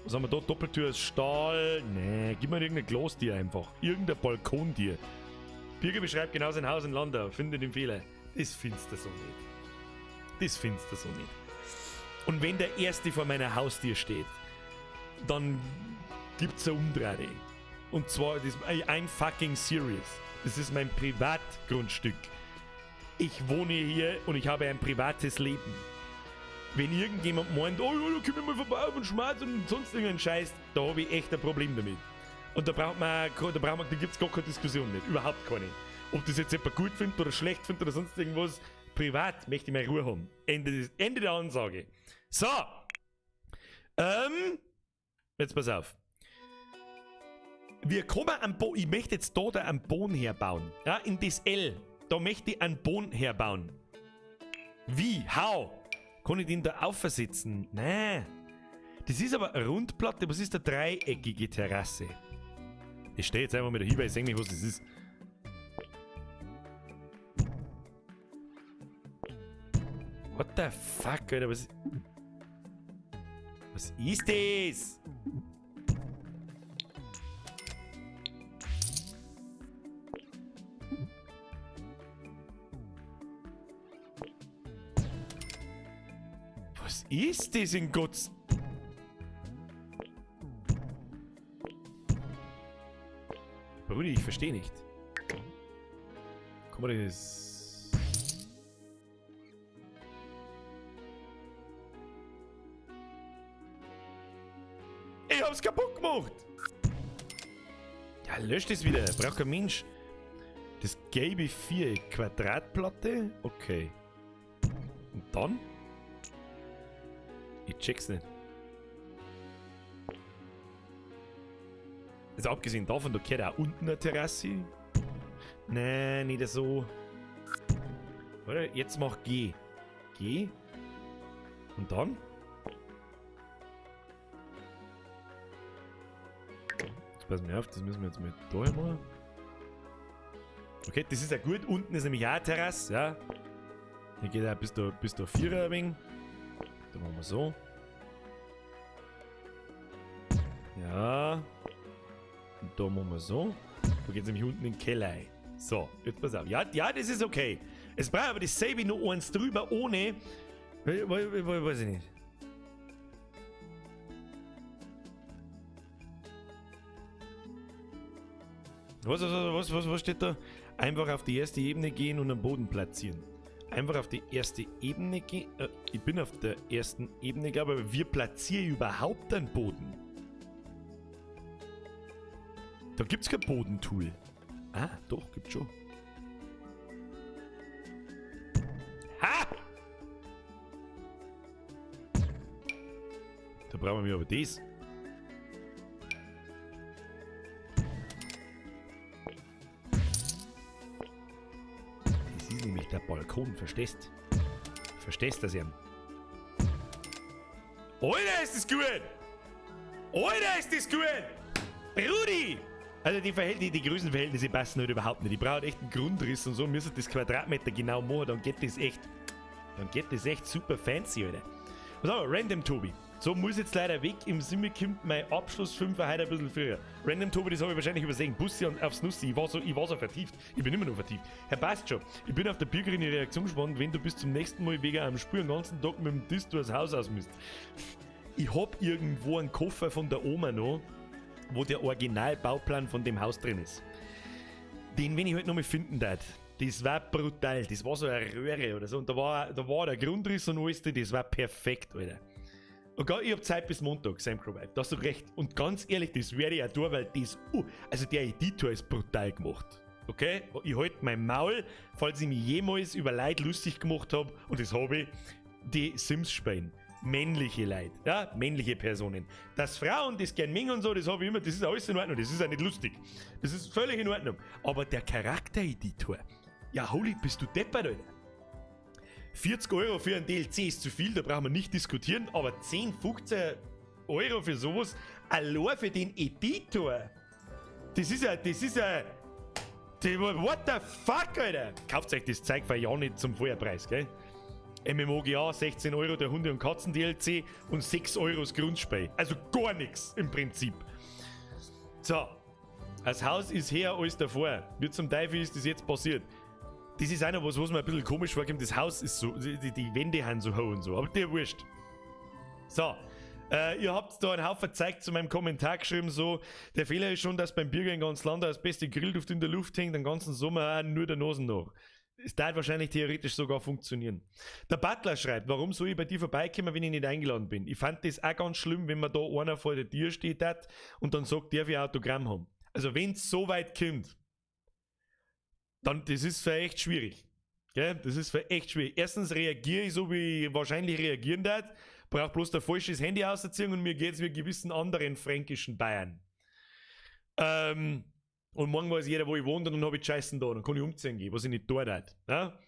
Was haben wir da? Doppeltür aus Stahl? Nee, gib mir irgendein Glastür einfach. Irgendein Balkontier. Birger beschreibt genau sein Haus in Landau, findet den Fehler. Das findest du so nicht. Das findest du so nicht. Und wenn der Erste vor meiner Haustür steht, dann gibt's eine Umdrehung. Und zwar, das I'm fucking serious. Das ist mein Privatgrundstück. Ich wohne hier und ich habe ein privates Leben. Wenn irgendjemand meint, oh ja, da komm ich mal vorbei und Schmerz und sonst irgendeinen Scheiß, da habe ich echt ein Problem damit. Und da gibt's gar keine Diskussion nicht. Überhaupt keine. Ob das jetzt jemand gut findet oder schlecht findet oder sonst irgendwas. Privat möchte ich meine Ruhe haben. Ende der Ansage. So. Jetzt pass auf. Wir kommen am Boden. Ich möchte jetzt da einen Boden herbauen. Ja, in das L. Da möchte ich einen Boden herbauen. Wie? How? Kann ich den da aufversetzen? Nein. Das ist aber eine Rundplatte. Was ist eine dreieckige Terrasse? Ich stehe jetzt einfach mit der Hiebe. Ich sehe nicht, was das ist. What the fuck, Alter? Was ist das? Was ist das in Gottes... Bruder, ich verstehe nicht. Guck mal, das... Ich hab's kaputt gemacht! Ja, löscht es wieder. Braucht kein Mensch. Das gelbe Viereck. Quadratplatte? Okay. Und dann? Ich check's nicht. Also abgesehen davon, da gehört auch unten eine Terrasse. Nein, nicht so. Oder? Jetzt mach G. G. Und dann? Jetzt pass mir auf, das müssen wir jetzt mal da machen. Okay, das ist ja gut. Unten ist nämlich auch eine Terrasse, ja. Hier geht auch bis da 4er ein wenig. Da machen wir so. Ja. Und da machen wir so. Da geht es nämlich unten in den Keller ein. So, jetzt pass auf. Ja, das ist okay. Es braucht aber dasselbe noch eins drüber, ohne... Weiß ich nicht. Was steht da? Einfach auf die erste Ebene gehen und am Boden platzieren. Einfach auf die erste Ebene gehen. Ich bin auf der ersten Ebene, glaube ich, aber wir platzieren überhaupt einen Boden. Da gibt's kein Bodentool. Ah, doch, gibt's schon. Ha! Da brauchen wir aber das. nämlich der Balkon, verstehst? Verstehst du das eben? Alter, ist das gut! Alter, ist das gut! Brudi! Also die Größenverhältnisse passen halt überhaupt nicht. Ich brauche echt einen Grundriss und so, müssen das Quadratmeter genau machen, dann geht das echt super fancy, Alter. Was haben wir? Random Tobi. So, muss jetzt leider weg. Im Sinne kommt mein Abschluss 5 heute ein bisschen früher. Random Tobi, das habe ich wahrscheinlich übersehen. Bussi aufs Nussi. Ich war so vertieft. Ich bin immer noch vertieft. Herr passt schon. Ich bin auf der Bürgerin die Reaktion gespannt, wenn du bis zum nächsten Mal wegen einem Spur den ganzen Tag mit dem Diss durchs Haus aus müsst. Ich hab irgendwo einen Koffer von der Oma noch, wo der Originalbauplan von dem Haus drin ist. Den, wenn ich halt nochmal finden darf. Das war brutal. Das war so eine Röhre oder so. Und da war der Grundriss und alles, das war perfekt, Alter. Und ich hab Zeit bis Montag, Sam Crowide. Da hast du recht. Und ganz ehrlich, das werde ich auch tun, weil das, also der Editor ist brutal gemacht. Okay? Ich halte mein Maul, falls ich mich jemals über Leute lustig gemacht habe, und das habe ich, die Sims spielen. Männliche Leute, ja, männliche Personen. Dass Frauen das gern mengen und so, das habe ich immer, das ist alles in Ordnung, das ist auch nicht lustig. Das ist völlig in Ordnung. Aber der Charaktereditor, ja, holy, bist du deppert, Alter. 40 € für ein DLC ist zu viel, da brauchen wir nicht diskutieren, aber 10, 15 € für sowas, allein für den Editor. Das ist ja, what the fuck, Alter. Kauft euch das Zeug für ja nicht zum Feuerpreis, gell? MMOGA 16 € der Hunde- und Katzen-DLC und 6 € das Grundspiel. Also gar nichts im Prinzip. So, das Haus ist her als davor. Wie zum Teufel ist das jetzt passiert? Das ist auch noch was mir ein bisschen komisch vorkommt. Das Haus ist so, die Wände haben so hoch und so, aber der wurscht. So, ihr habt da einen Haufen gezeigt zu meinem Kommentar geschrieben, so, der Fehler ist schon, dass beim Bürger in ganz Land das beste Grillduft in der Luft hängt, den ganzen Sommer auch nur der Nase nach. Es darf wahrscheinlich theoretisch sogar funktionieren. Der Butler schreibt, warum soll ich bei dir vorbeikommen, wenn ich nicht eingeladen bin? Ich fand das auch ganz schlimm, wenn man da einer vor der Tür steht hat und dann sagt, darf ich ein Autogramm haben. Also wenn es so weit kommt, dann das ist für echt schwierig. Gell? Das ist für echt schwierig. Erstens reagiere ich so, wie ich wahrscheinlich reagieren darf, brauche bloß der falsches Handy auszuziehen und mir geht es wie gewissen anderen fränkischen Bayern. Und morgen weiß jeder, wo ich wohne, und dann habe ich die Scheißen da, dann kann ich umziehen gehen, was ich nicht tue. Ja?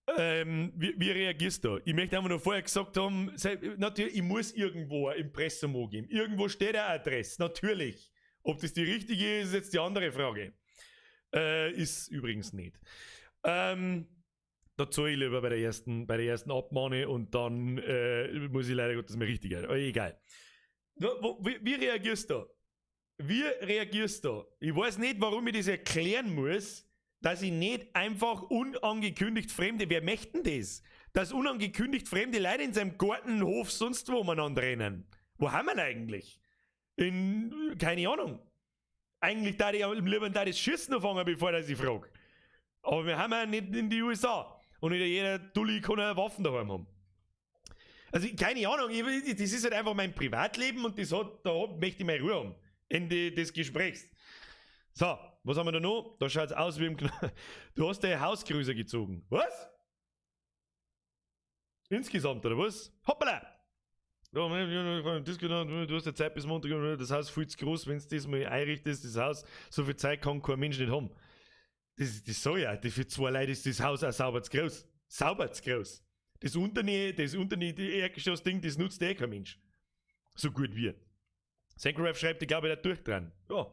Wie reagierst du? Ich möchte einfach nur vorher gesagt haben, natürlich, ich muss irgendwo ein Impressum angeben. Irgendwo steht eine Adresse, natürlich. Ob das die richtige ist, ist jetzt die andere Frage. Ist übrigens nicht. Da zahle ich lieber bei der ersten Abmahne und dann muss ich leider Gottes mal richtig ein. Aber egal. Wie reagierst du? Wie reagierst du? Ich weiß nicht, warum ich das erklären muss, dass ich nicht einfach unangekündigt Fremde, wer möchte denn das? Dass unangekündigt fremde Leute in seinem Garten, Hof, sonst wo umeinander rennen. Wo haben wir ihn eigentlich? Keine Ahnung. Eigentlich da ich lieber das Schießen anfangen, bevor ich frage. Aber wir haben ja nicht in die USA. Und nicht jeder Dulli kann eine Waffen daheim haben. Also keine Ahnung, das ist halt einfach mein Privatleben und da möchte ich meine Ruhe haben. Ende des Gesprächs. So, was haben wir da noch? Da schaut es aus wie im Du hast deine Hausgröße gezogen. Was? Insgesamt, oder was? Hoppala! Du hast ja Zeit bis Montag, das Haus viel zu groß, wenn du das mal einrichtest, das Haus, so viel Zeit kann kein Mensch nicht haben. Das soll ja, für 2 Leute ist das Haus auch sauber zu groß. Sauber zu groß. Das Erdgeschoss-Ding, das nutzt kein Mensch. So gut wie. Sankraf schreibt, ich glaube, der durch dran. Ja.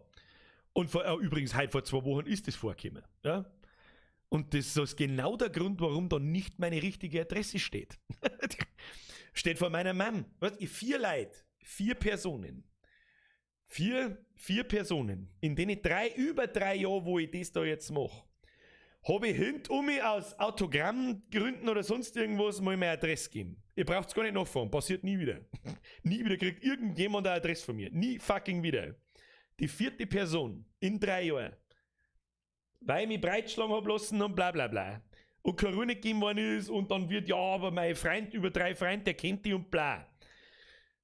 Und übrigens, heute vor 2 Wochen ist das vorgekommen. Ja? Und das ist genau der Grund, warum da nicht meine richtige Adresse steht. Steht vor meiner Mom. Was? 4 Leute, 4 Personen. 4 Personen, in denen über 3 Jahre, wo ich das da jetzt mache, habe ich hinter mich aus Autogrammgründen oder sonst irgendwas mal meine Adresse gegeben. Ihr braucht es gar nicht nachfahren, passiert nie wieder. Nie wieder kriegt irgendjemand eine Adresse von mir. Nie fucking wieder. Die 4. Person in 3 Jahren, weil ich mich breitschlagen habe lassen und bla bla bla. Und Corona gegeben worden ist und dann wird, ja, aber mein Freund über 3 Freunde, der kennt die und bla.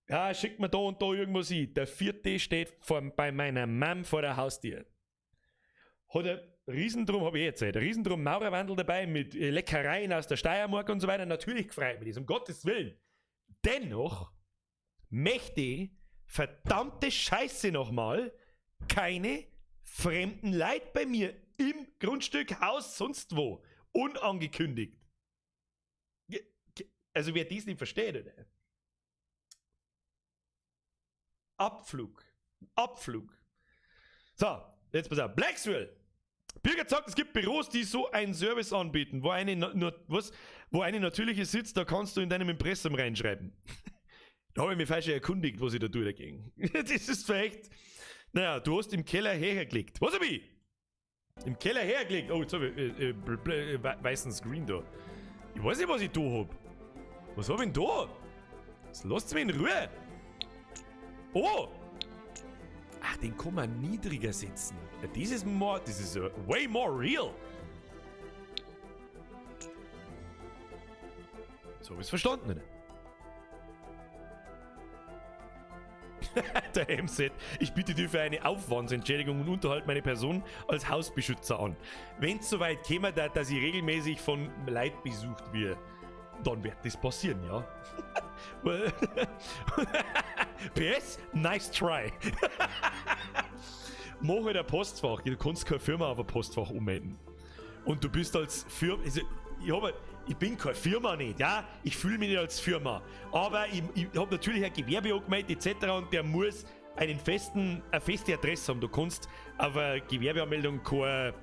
Ja, schickt mir da und da irgendwas hin. Der 4. steht bei meiner Mom vor der Haustür. Hat er Riesendrum, habe ich erzählt, ein Riesendrum Maurerwandel dabei mit Leckereien aus der Steiermark und so weiter. Natürlich gefreut mich das, um Gottes Willen. Dennoch möchte ich verdammte Scheiße nochmal keine fremden Leute bei mir im Grundstück, Haus, sonst wo. Unangekündigt. Also wer dies nicht versteht, oder? Abflug. So, jetzt pass auf. Blacksville. Birgit sagt, es gibt Büros, die so einen Service anbieten, wo eine natürliche sitzt, da kannst du in deinem Impressum reinschreiben. Da habe ich mich falsch erkundigt, was ich da tue dagegen. Das ist echt. Naja, du hast im Keller hergelegt. Was hab ich? Im Keller hergelegt. Oh, jetzt habe ich weißen Screen da. Ich weiß nicht, was ich da hab. Was hab ich denn da? Jetzt lasst mich in Ruhe. Oh! Ach, den kann man niedriger setzen. Ja, das ist way more real. So hab ich's verstanden, oder? Der MZ, ich bitte dir für eine Aufwandsentschädigung und unterhalte meine Person als Hausbeschützer an. Wenn's soweit käme, dass ich regelmäßig von Leid besucht werde, dann wird das passieren, ja. PS, nice try. Mach halt ein Postfach. Du kannst keine Firma auf ein Postfach ummelden. Und du bist als Firma. Also, ich bin keine Firma nicht, ja. Ich fühle mich nicht als Firma. Aber ich habe natürlich ein Gewerbe angemeldet etc. Und der muss eine feste Adresse haben. Du kannst auf eine Gewerbeanmeldung kein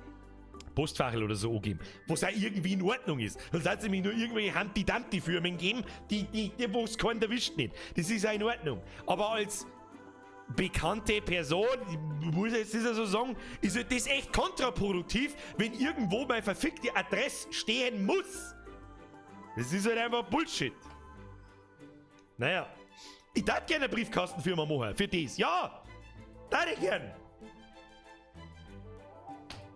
Postfachel oder so angeben, was auch irgendwie in Ordnung ist. Dann soll es nämlich nur irgendwelche Humpty-Dumpty-Firmen geben, die wo es keinen erwischt nicht. Das ist auch in Ordnung. Aber als bekannte Person, ich muss jetzt das so sagen, ist halt das echt kontraproduktiv, wenn irgendwo meine verfickte Adresse stehen muss. Das ist halt einfach Bullshit. Naja, ich darf gerne eine Briefkastenfirma machen, für das. Ja, darf ich gern.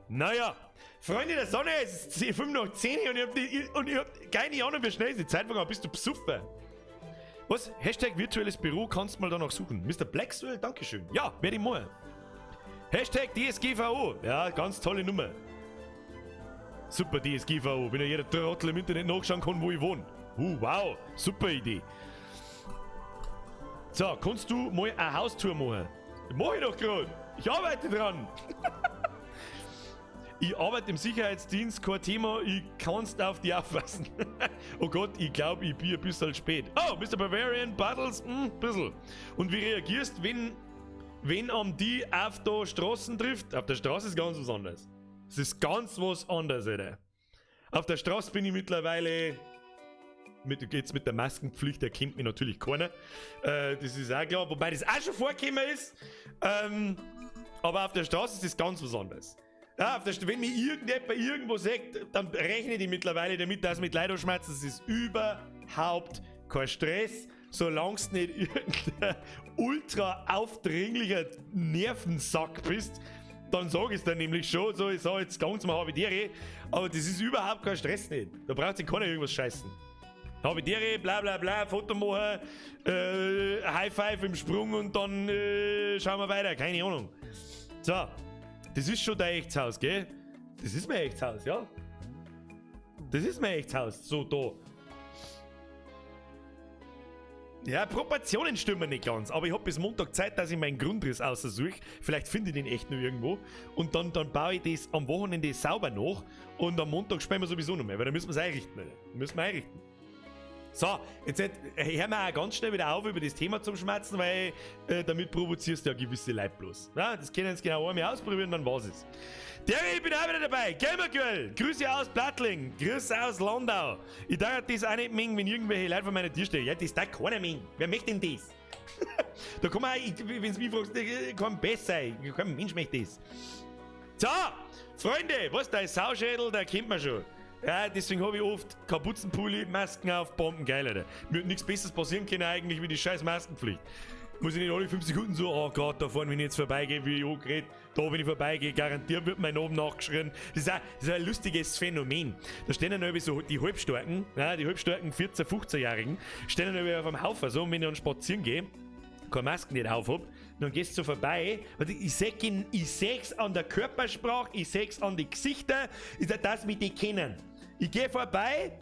Naja, Freunde der Sonne, es ist 5 nach 10 und ich hab keine Ahnung, wie schnell ist die Zeit vergangen. Bist du besoffen? Was? Hashtag virtuelles Büro, kannst mal danach suchen. Mr. Blackswell, dankeschön. Ja, werde ich machen. Hashtag DSGVO. Ja, ganz tolle Nummer. Super DSGVO, wenn ja jeder Trottel im Internet nachschauen kann, wo ich wohne. Wow, super Idee. So, kannst du mal eine Haustour machen? Mach ich doch gerade. Ich arbeite dran. Ich arbeite im Sicherheitsdienst, kein Thema, ich kannst auf die aufpassen. Oh Gott, ich glaube, ich bin ein bisschen spät. Oh, Mr. Bavarian, Battles, bisschen. Und wie reagierst, wenn am die auf der Straße trifft? Auf der Straße ist ganz was anderes. Es ist ganz was anderes, Alter. Auf der Straße bin ich mittlerweile... Jetzt mit der Maskenpflicht erkennt mich natürlich keiner. Das ist auch klar, wobei das auch schon vorgekommen ist. Aber auf der Straße ist das ganz was anderes. Ja, wenn mir irgendjemand irgendwo sagt, dann rechne ich mittlerweile damit, dass mit Leiderschmerzen, das ist überhaupt kein Stress, solange du nicht irgendein ultra aufdringlicher Nervensack bist, dann sage ich es dann nämlich schon, so ich sage jetzt ganz mal Habitäre, aber das ist überhaupt kein Stress nicht. Da braucht sich keiner irgendwas scheißen. Habitäre, bla bla bla, Foto machen, High Five im Sprung und dann schauen wir weiter, keine Ahnung. So. Das ist schon dein echtes Haus, gell? Das ist mein echtes Haus, ja? Das ist mein echtes Haus, so da. Ja, Proportionen stimmen nicht ganz, aber ich habe bis Montag Zeit, dass ich meinen Grundriss aussuche. Vielleicht finde ich den echt noch irgendwo. Und dann baue ich das am Wochenende sauber nach und am Montag spielen wir sowieso noch mehr, weil dann müssen wir es einrichten. So, jetzt hören wir auch ganz schnell wieder auf, über das Thema zum Schmerzen, weil damit provozierst du ja gewisse Leute bloß. Ja, das können wir jetzt genau einmal ausprobieren, dann war's es. Ich bin auch wieder dabei. Gamergirl, Grüße aus Plattling, Grüße aus Landau. Ich darf das auch nicht mengen, wenn irgendwelche Leute vor meiner Tür stehen. Ja, das darf keiner mengen. Wer möchte denn das? Da kann man auch, wenn du mich fragst, kann besser sein. Kein Mensch möchte das. So, Freunde, was da ist Sauschädel, da kennt man schon. Ja, deswegen habe ich oft Kapuzenpulli, Masken auf, Bomben, geil, Alter. Mir hat nichts Besseres passieren können eigentlich wie die scheiß Maskenpflicht. Muss ich nicht alle 5 Sekunden so, oh Gott, da vorne, wenn ich jetzt vorbeigehe, wie ich angeredet, da, wenn ich vorbeigehe, garantiert wird mein Oben nachgeschrien. Das ist ein lustiges Phänomen. Da stehen dann irgendwie so die Halbstarken, ja, die halbstarken 14-, 15-Jährigen, stehen dann auf dem Haufen so, und wenn ich dann spazieren gehe, keine Masken nicht auf hab, dann gehst du so vorbei, und ich seh's an der Körpersprache, ich seh's an die Gesichter, dass wir die kennen. Ich gehe vorbei,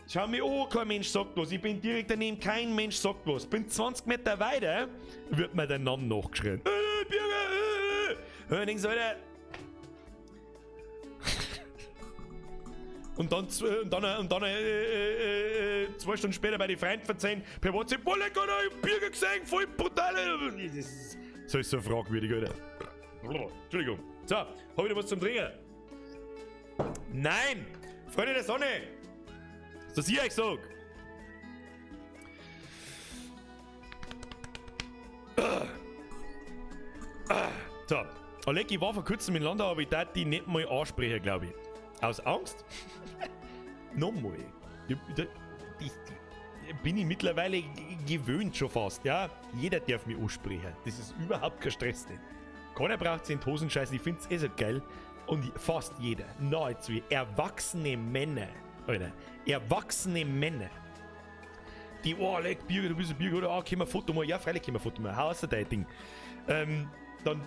schau mich an, kein Mensch sagt was. Ich bin direkt daneben, kein Mensch sagt was. Bin 20 Meter weiter, wird mir der Name nachgeschrien. Bürger, Und ich denk so, Alter. Und dann 2 Stunden später bei den Freunden verzeihen, per WhatsApp, boah, lecker, ich hab Bier gesehen, voll brutal. So ist so fragwürdig, Alter. Entschuldigung. So, hab ich da was zum Trinken? Nein! Freunde der Sonne! Das ich euch sag. So, Oleg, ich war vor kurzem in London, aber ich darf die nicht mal ansprechen, glaube ich. Aus Angst? Nochmal. Bin ich mittlerweile gewöhnt schon fast, ja? Jeder darf mich ansprechen. Das ist überhaupt kein Stress. Nicht. Keiner braucht sich in die Hosen scheißen, ich find's so geil. Und fast jeder, nahezu erwachsene Männer, Alter, erwachsene Männer, die, oh, leg Bier, du bist ein Bier, oder, ah, können wir ein Foto machen? Ja, freilich können wir ein Foto machen, hau aus dein Ding. Dann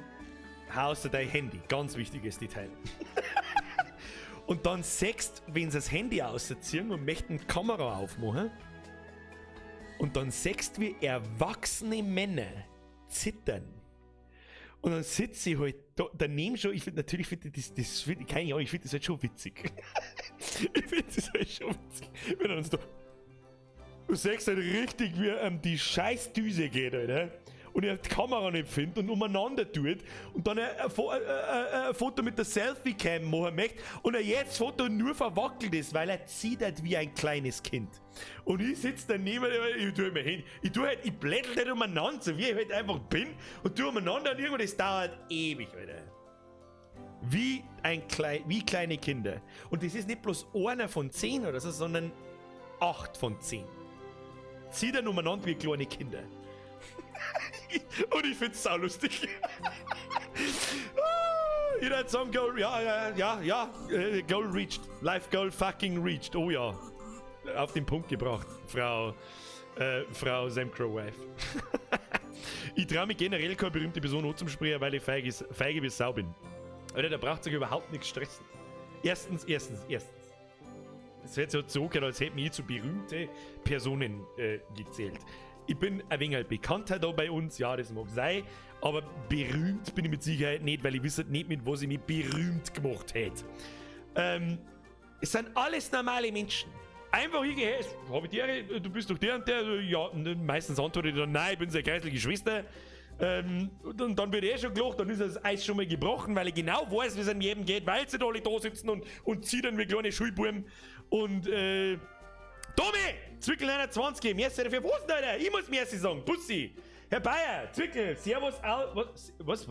hau aus dein Handy, ganz wichtiges Detail. Und dann sechst, wenn sie das Handy ausziehen und möchten die Kamera aufmachen, und dann sechst, wie erwachsene Männer zittern. Und dann sitze ich halt daneben schon, ich finde natürlich, keine Ahnung, ich finde das halt schon witzig. Ich finde das halt schon witzig. Wenn er uns da, du sagst halt richtig, wie die Scheißdüse geht, Alter. Und er die Kamera nicht findet und umeinander tut und dann ein Foto mit der Selfie-Cam machen möchte und er jetzt das Foto nur verwackelt ist, weil er zittert wie ein kleines Kind. Und ich sitze daneben, ich tue mir hin, ich blättel nicht umeinander, so wie ich halt einfach bin und tue umeinander und irgendwann, das dauert ewig, Alter. Wie kleine Kinder. Und das ist nicht bloß einer von 10 oder so, sondern 8 von 10. Zittern umeinander wie kleine Kinder. Und ich find's saulustig. Ich würde sagen, Goal, Goal reached. Life Goal fucking reached. Oh ja. Auf den Punkt gebracht, Frau Sam Crow Wife. Ich traue mich generell keine berühmte Person anzusprechen, weil ich feige wie Sau bin. Alter, da braucht sich überhaupt nichts stressen. Erstens. Es wird so gehört, als hätten wir zu berühmte Personen gezählt. Ich bin ein wenig bekannter da bei uns, ja, das mag sein, aber berühmt bin ich mit Sicherheit nicht, weil ich wüsste nicht, mit was ich mich berühmt gemacht hätte. Es sind alles normale Menschen. Einfach hingehen, habe ich dir, du bist doch der und der, ja, meistens antworte ich dann, nein, ich bin seine kreisliche Schwester. Und dann wird schon gelacht, dann ist das Eis schon mal gebrochen, weil ich genau weiß, wie es an jedem geht, weil sie da alle da sitzen und zittern wie kleine Schulbuben. Und, Tommy! Zwickel 21, merci dafür. Was denn, Alter? Ich muss merci sagen. Bussi! Herr Bayer, Zwickel, Servus aus. Was?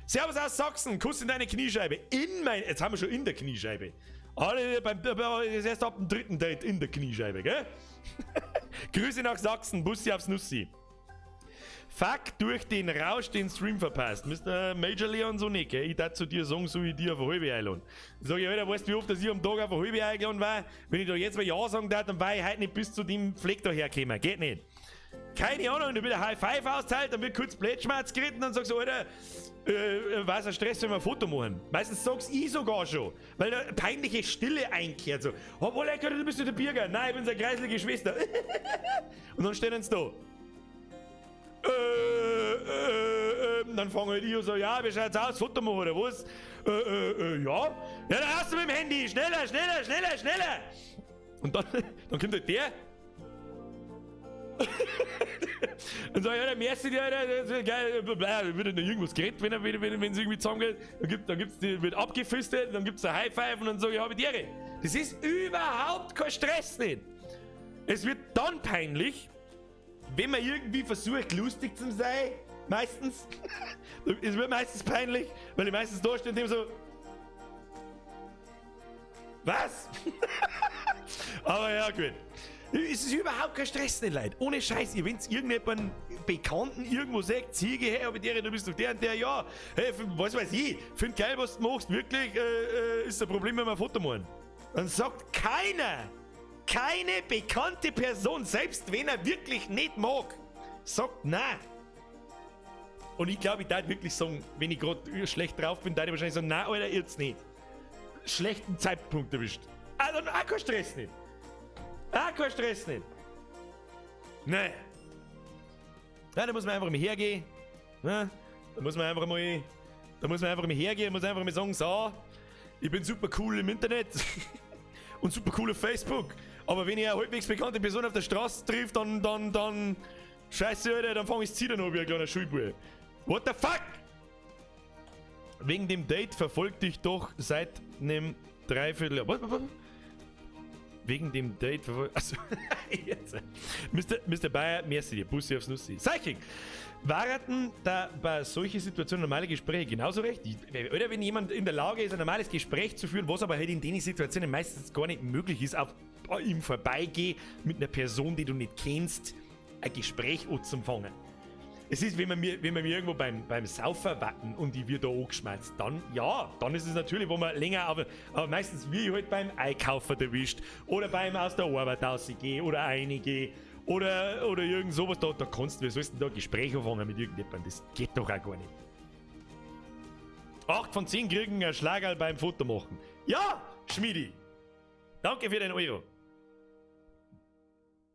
Servus aus Sachsen, Kuss in deine Kniescheibe. Jetzt haben wir schon in der Kniescheibe. Alle das erst ab dem 3. Date in der Kniescheibe, gell? Grüße nach Sachsen, Bussi aufs Nussi. Fuck, durch den Rausch den Stream verpasst. Mr. Major Leon so nicht, gell? Ich darf zu dir sagen, so wie dir auf eine halbe einladen. Sag ich, Alter, weißt du, wie oft dass ich am Tag auf eine halbe eingeladen war? Wenn ich da jetzt mal Ja sagen darf, dann war ich heute nicht bis zu dem Fleck da hergekommen. Geht nicht. Keine Ahnung, dann wird ein High Five austeilt, dann wird kurz Blättschmerz geritten und dann sagst du, Alter, was ein Stress, wenn wir ein Foto machen. Meistens sag's ich sogar schon, weil da peinliche Stille einkehrt. So, oh, lecker, du bist der Birger. Nein, ich bin seine kreislige Schwester. Und dann stehen sie da. Dann fangen halt ich und so, ja, wie schaut's aus? Foto machen oder was? Ja. Ja, dann hast du mit dem Handy. Schneller. Und dann kommt halt der. Und sag ich, ja, merci dir, das ist geil. Wird noch irgendwas geredet, wenn es irgendwie zusammengeht. Dann wird abgefistet, dann gibt's ein High Five und dann sag ich, habe Tiere. Das ist überhaupt kein Stress nicht. Es wird dann peinlich, wenn man irgendwie versucht, lustig zu sein, meistens. Es wird meistens peinlich, weil die meistens da stehen und dem so. Was? Aber ja, gut. Es ist überhaupt kein Stress, nicht Leute. Ohne Scheiß, ihr wenn irgendjemanden Bekannten irgendwo sagt, Ziege, hey, aber der, du bist doch der und der, ja. Hey, was weiß ich, find geil, was du machst, wirklich, ist ein Problem, wenn wir ein Foto machen. Dann sagt keine bekannte Person, selbst wenn er wirklich nicht mag, sagt nein. Und ich glaube, ich darf wirklich sagen, wenn ich gerade schlecht drauf bin, darf ich wahrscheinlich sagen, nein, Alter, jetzt nicht. Schlechten Zeitpunkt erwischt. Also, auch kein Stress nicht. Nein. Ja, da muss man einfach mal hergehen. Ja, da muss man einfach mal hergehen, muss einfach mal sagen, so, Ich bin super cool im Internet und super cool auf Facebook. Aber wenn ich eine halbwegs bekannte Person auf der Straße trifft, dann scheiße, Alter, dann fange ich das Zittern an wie ein kleiner Schulbub. What the fuck? Wegen dem Date verfolgt dich doch seit einem Dreiviertel... Was? Wegen dem Date verfolgt... Achso, jetzt. Mr. Bayer, merci dir. Bussi aufs Nussi. Psychic! Waren da bei solchen Situationen normale Gespräche genauso recht? Oder wenn jemand in der Lage ist, ein normales Gespräch zu führen, was aber halt in den Situationen meistens gar nicht möglich ist, auf ihm vorbeigehen mit einer Person, die du nicht kennst, ein Gespräch anzufangen. Es ist, wenn man mir irgendwo beim Saufen warten und ich wird da angeschmeißt, dann ist es natürlich, wo man länger, aber meistens wie ich halt beim Einkaufen erwischt oder beim aus der Arbeit rausgehen oder reingehen oder irgend sowas, da kannst du, wie sollst du denn da Gespräche anfangen mit irgendjemandem, das geht doch auch gar nicht. 8 von 10 kriegen ein Schlagerl beim Foto machen. Ja, Schmiedi, danke für den Euro.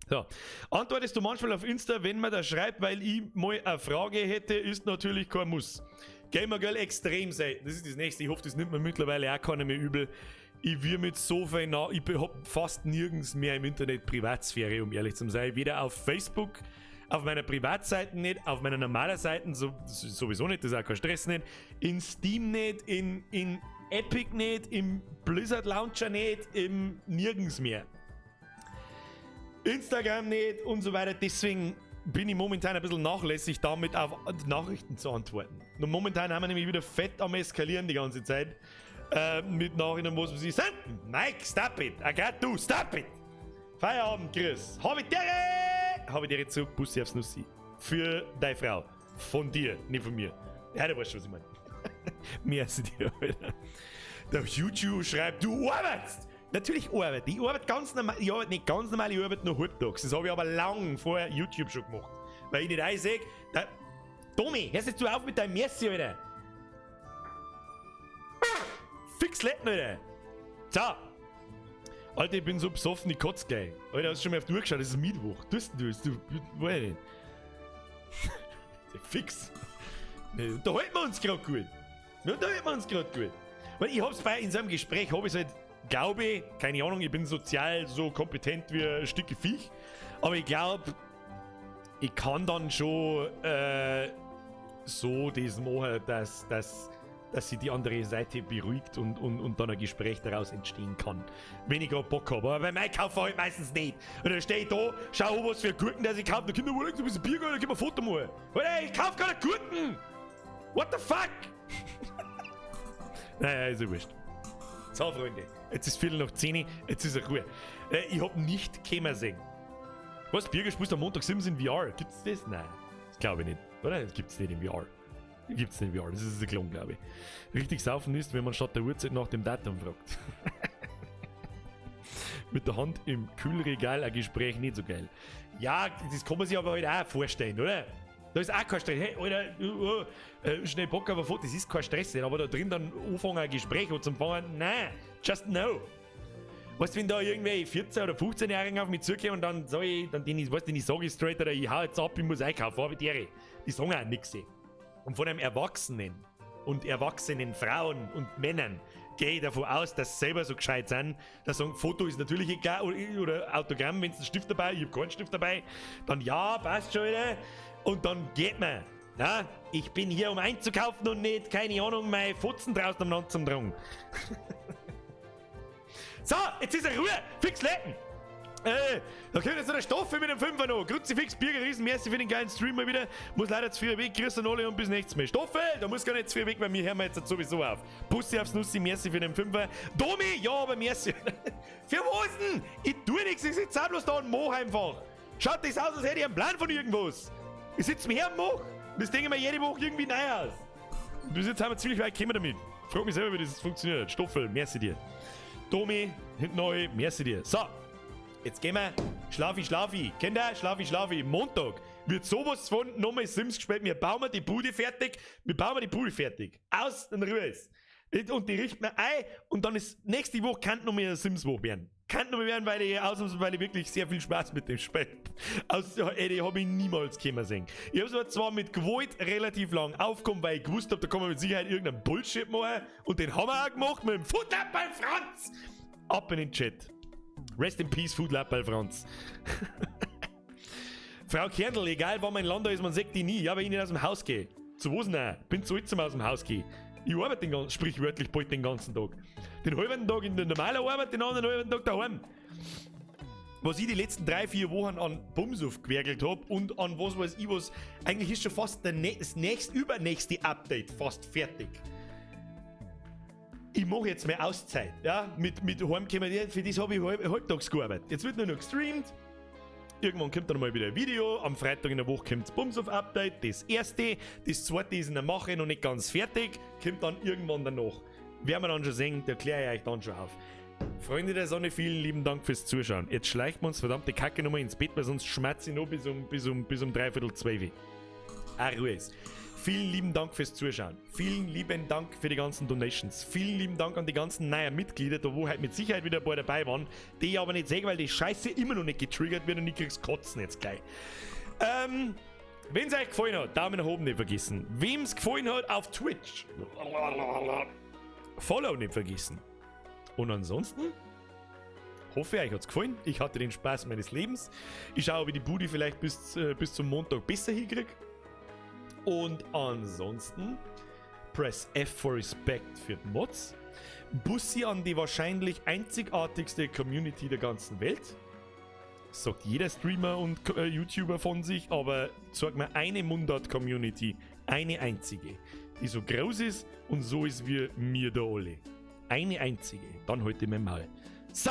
So, antwortest du manchmal auf Insta, wenn man da schreibt, weil ich mal eine Frage hätte, ist natürlich kein Muss. Gamergirl extrem selten, das ist das nächste, ich hoffe, das nimmt man mittlerweile auch keiner mehr übel. Ich will mit so viel ich hab fast nirgends mehr im Internet Privatsphäre, um ehrlich zu sein. Weder auf Facebook, auf meiner Privatseite nicht, auf meiner normalen Seite sowieso nicht, das ist auch kein Stress nicht. In Steam nicht, in Epic nicht, im Blizzard Launcher nicht, im nirgends mehr. Instagram nicht und so weiter, deswegen bin ich momentan ein bisschen nachlässig damit, auf Nachrichten zu antworten. Und momentan haben wir nämlich wieder fett am Eskalieren die ganze Zeit. Mit Nachrichten, wo sie sagen, Mike, stop it, I got to, stop it. Feierabend, Chris. Habe ich dir zurück, Bussi aufs Nussi. Für deine Frau. Von dir, nicht von mir. Ja, du weißt schon, was ich meine. Merci dir, Alter. Der YouTube schreibt, du arbeitest. Natürlich arbeite ich. Ich arbeite ganz normal. Ich arbeite nicht ganz normal, ich arbeite nur halbtags. Das habe ich aber lang vor YouTube schon gemacht. Weil ich nicht einsehe, Tommy, hörst jetzt du auf mit deinem Messi, Alter. Fix Letten, Alter. So. Alter, ich bin so besoffen, ich kotze gleich. Alter, hast du schon mal auf die Uhr geschaut? Das ist Mittwoch. Tust du? Woher denn? Fix. Da halten wir uns gerade gut. Weil ich hab's in so einem Gespräch, habe ich halt, glaube ich, keine Ahnung, ich bin sozial so kompetent wie ein Stück Viech, aber ich glaube, ich kann dann schon so das machen, dass sich die andere Seite beruhigt und dann ein Gespräch daraus entstehen kann. Wenn ich gerade Bock habe. Aber beim Einkaufen halt meistens nicht. Und dann stehe ich da, schau, was für Gurken der ich kaufe. Da Kinder, wo du bist ein Bier, dann gib mir ein Foto mal. Alter, ich kauf keine Gurken! What the fuck? Naja, ist ja wurscht. So, Freunde, jetzt ist 9:15, jetzt ist er Ruhe. Ich hab nicht kämen sehen. Was, Birger, spielst du am Montag Sims in VR? Gibt's das? Nein, das glaube ich nicht. Oder? Das gibt's nicht in VR. Gibt's nicht in VR, das ist ein Klon, glaube ich. Richtig saufen ist, wenn man statt der Uhrzeit nach dem Datum fragt. Mit der Hand im Kühlregal ein Gespräch nicht so geil. Ja, das kann man sich aber halt auch vorstellen, oder? Da ist auch kein Stress. Hey, Alter, schnell Bock auf ein Foto, das ist kein Stress, aber da drin dann anfangen ein Gespräch zu fangen, nein, just no. Weißt du, wenn da irgendwelche 14- oder 15-Jährigen auf mich zukommen und dann sag ich, ich sage straight, oder ich hau jetzt ab, ich muss einkaufen, habe ich die sagen auch nichts. Und von einem Erwachsenen und erwachsenen Frauen und Männern gehe ich davon aus, dass sie selber so gescheit sind, dass sagen, Foto ist natürlich egal, oder Autogramm, wenn es einen Stift dabei, ich habe keinen Stift dabei, dann ja, passt schon wieder. Und dann geht man. Ja, ich bin hier, um einzukaufen und nicht, keine Ahnung, meine Fotzen draußen am Land zum Drang. So, jetzt ist er Ruhe, fix lecken. Da kommt jetzt noch der Stoffe mit dem Fünfer noch. Kruzifix, Birger, riesen merci für den geilen Stream mal wieder. Muss leider zu früh weg, grüß an alle und bis nächstes Mal. Stoffe, da muss gar nicht zu früh weg, weil mir hören wir jetzt sowieso auf. Bussi aufs Nussi, merci für den Fünfer. Domi, ja, aber merci. Für was denn? Ich tue nichts, ich sitze auch bloß da und mach einfach. Schaut das aus, als hätte ich einen Plan von irgendwas. Ich sitze mir her und mach. Das denke ich mir jede Woche irgendwie neu aus. Bis jetzt haben wir ziemlich weit gekommen damit. Frag mich selber, wie das funktioniert. Stoffel, merci dir. Domi, hinten neu, merci dir. So, jetzt gehen wir. Schlafi. Kennt ihr? Schlafi. Montag wird sowas von nochmal Sims gespielt. Wir bauen die Bude fertig. Aus, dann Ruhe ist. Und die richten mir ein und dann ist nächste Woche kann noch mehr Sims-Woche werden. Kann noch mehr werden, weil ich wirklich sehr viel Spaß mit dem Spiel. Die habe ich niemals kommen sehen. Ich habe zwar mit Gewalt relativ lang aufgekommen, weil ich gewusst habe, da kann man mit Sicherheit irgendeinen Bullshit machen. Und den haben wir auch gemacht mit dem Foodlab bei Franz. Ab in den Chat. Rest in Peace, Foodlab bei Franz. Frau Kernl, egal wann mein Land da ist, man sagt die nie. Ja, weil ich nicht aus dem Haus gehe. Zu was denn? Bin zu alt zum aus dem Haus gehen. Ich arbeite sprichwörtlich bald den ganzen Tag. Den halben Tag in der normalen Arbeit, den anderen halben Tag daheim. Was ich die letzten 3-4 Wochen an Bums aufgewerkelt habe und an was weiß ich was, eigentlich ist schon fast das übernächste Update fast fertig. Ich mache jetzt mehr Auszeit, ja, mit Heimkommen, für das habe ich halbtags gearbeitet. Jetzt wird nur noch gestreamt. Irgendwann kommt dann mal wieder ein Video. Am Freitag in der Woche kommt das Bums-Auf-Update. Das erste. Das zweite ist in der Mache noch nicht ganz fertig. Kommt dann irgendwann danach. Werden wir dann schon sehen, da kläre ich euch dann schon auf. Freunde der Sonne, vielen lieben Dank fürs Zuschauen. Jetzt schleicht wir uns verdammte Kacke nochmal ins Bett, weil sonst schmerzt ich noch bis um 3:45. Ruhe ist. Vielen lieben Dank fürs Zuschauen. Vielen lieben Dank für die ganzen Donations. Vielen lieben Dank an die ganzen neuen Mitglieder, da wo halt mit Sicherheit wieder ein paar dabei waren, die ich aber nicht sehe, weil die Scheiße immer noch nicht getriggert wird und ich krieg's kotzen jetzt gleich. Wenn es euch gefallen hat, Daumen nach oben nicht vergessen. Wem es gefallen hat, auf Twitch. Follow nicht vergessen. Und ansonsten hoffe, euch hat's gefallen. Ich hatte den Spaß meines Lebens. Ich schaue, wie die Budi vielleicht bis zum Montag besser hinkriege. Und ansonsten press F for Respect für die Mods. Bussi an die wahrscheinlich einzigartigste Community der ganzen Welt. Sagt jeder Streamer und YouTuber von sich, aber sag mir eine Mundart-Community, eine einzige, die so groß ist und so ist wie mir da alle. Eine einzige. Dann heute mit dem Maul. So.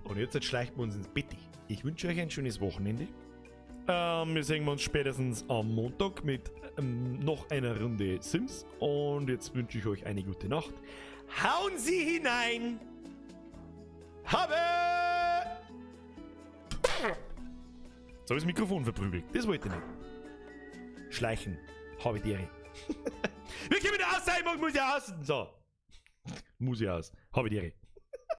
Und jetzt schleichen wir uns ins Bett. Ich wünsche euch ein schönes Wochenende. Wir sehen uns spätestens am Montag mit noch einer Runde Sims. Und jetzt wünsche ich euch eine gute Nacht. Hauen Sie hinein! Habe! So habe ich das Mikrofon verprügelt. Das wollte ich nicht. Schleichen. Habe die Ehre. Wir können wieder aus sein, muss ja aus. So. Muss ja aus. Habe die Ehre.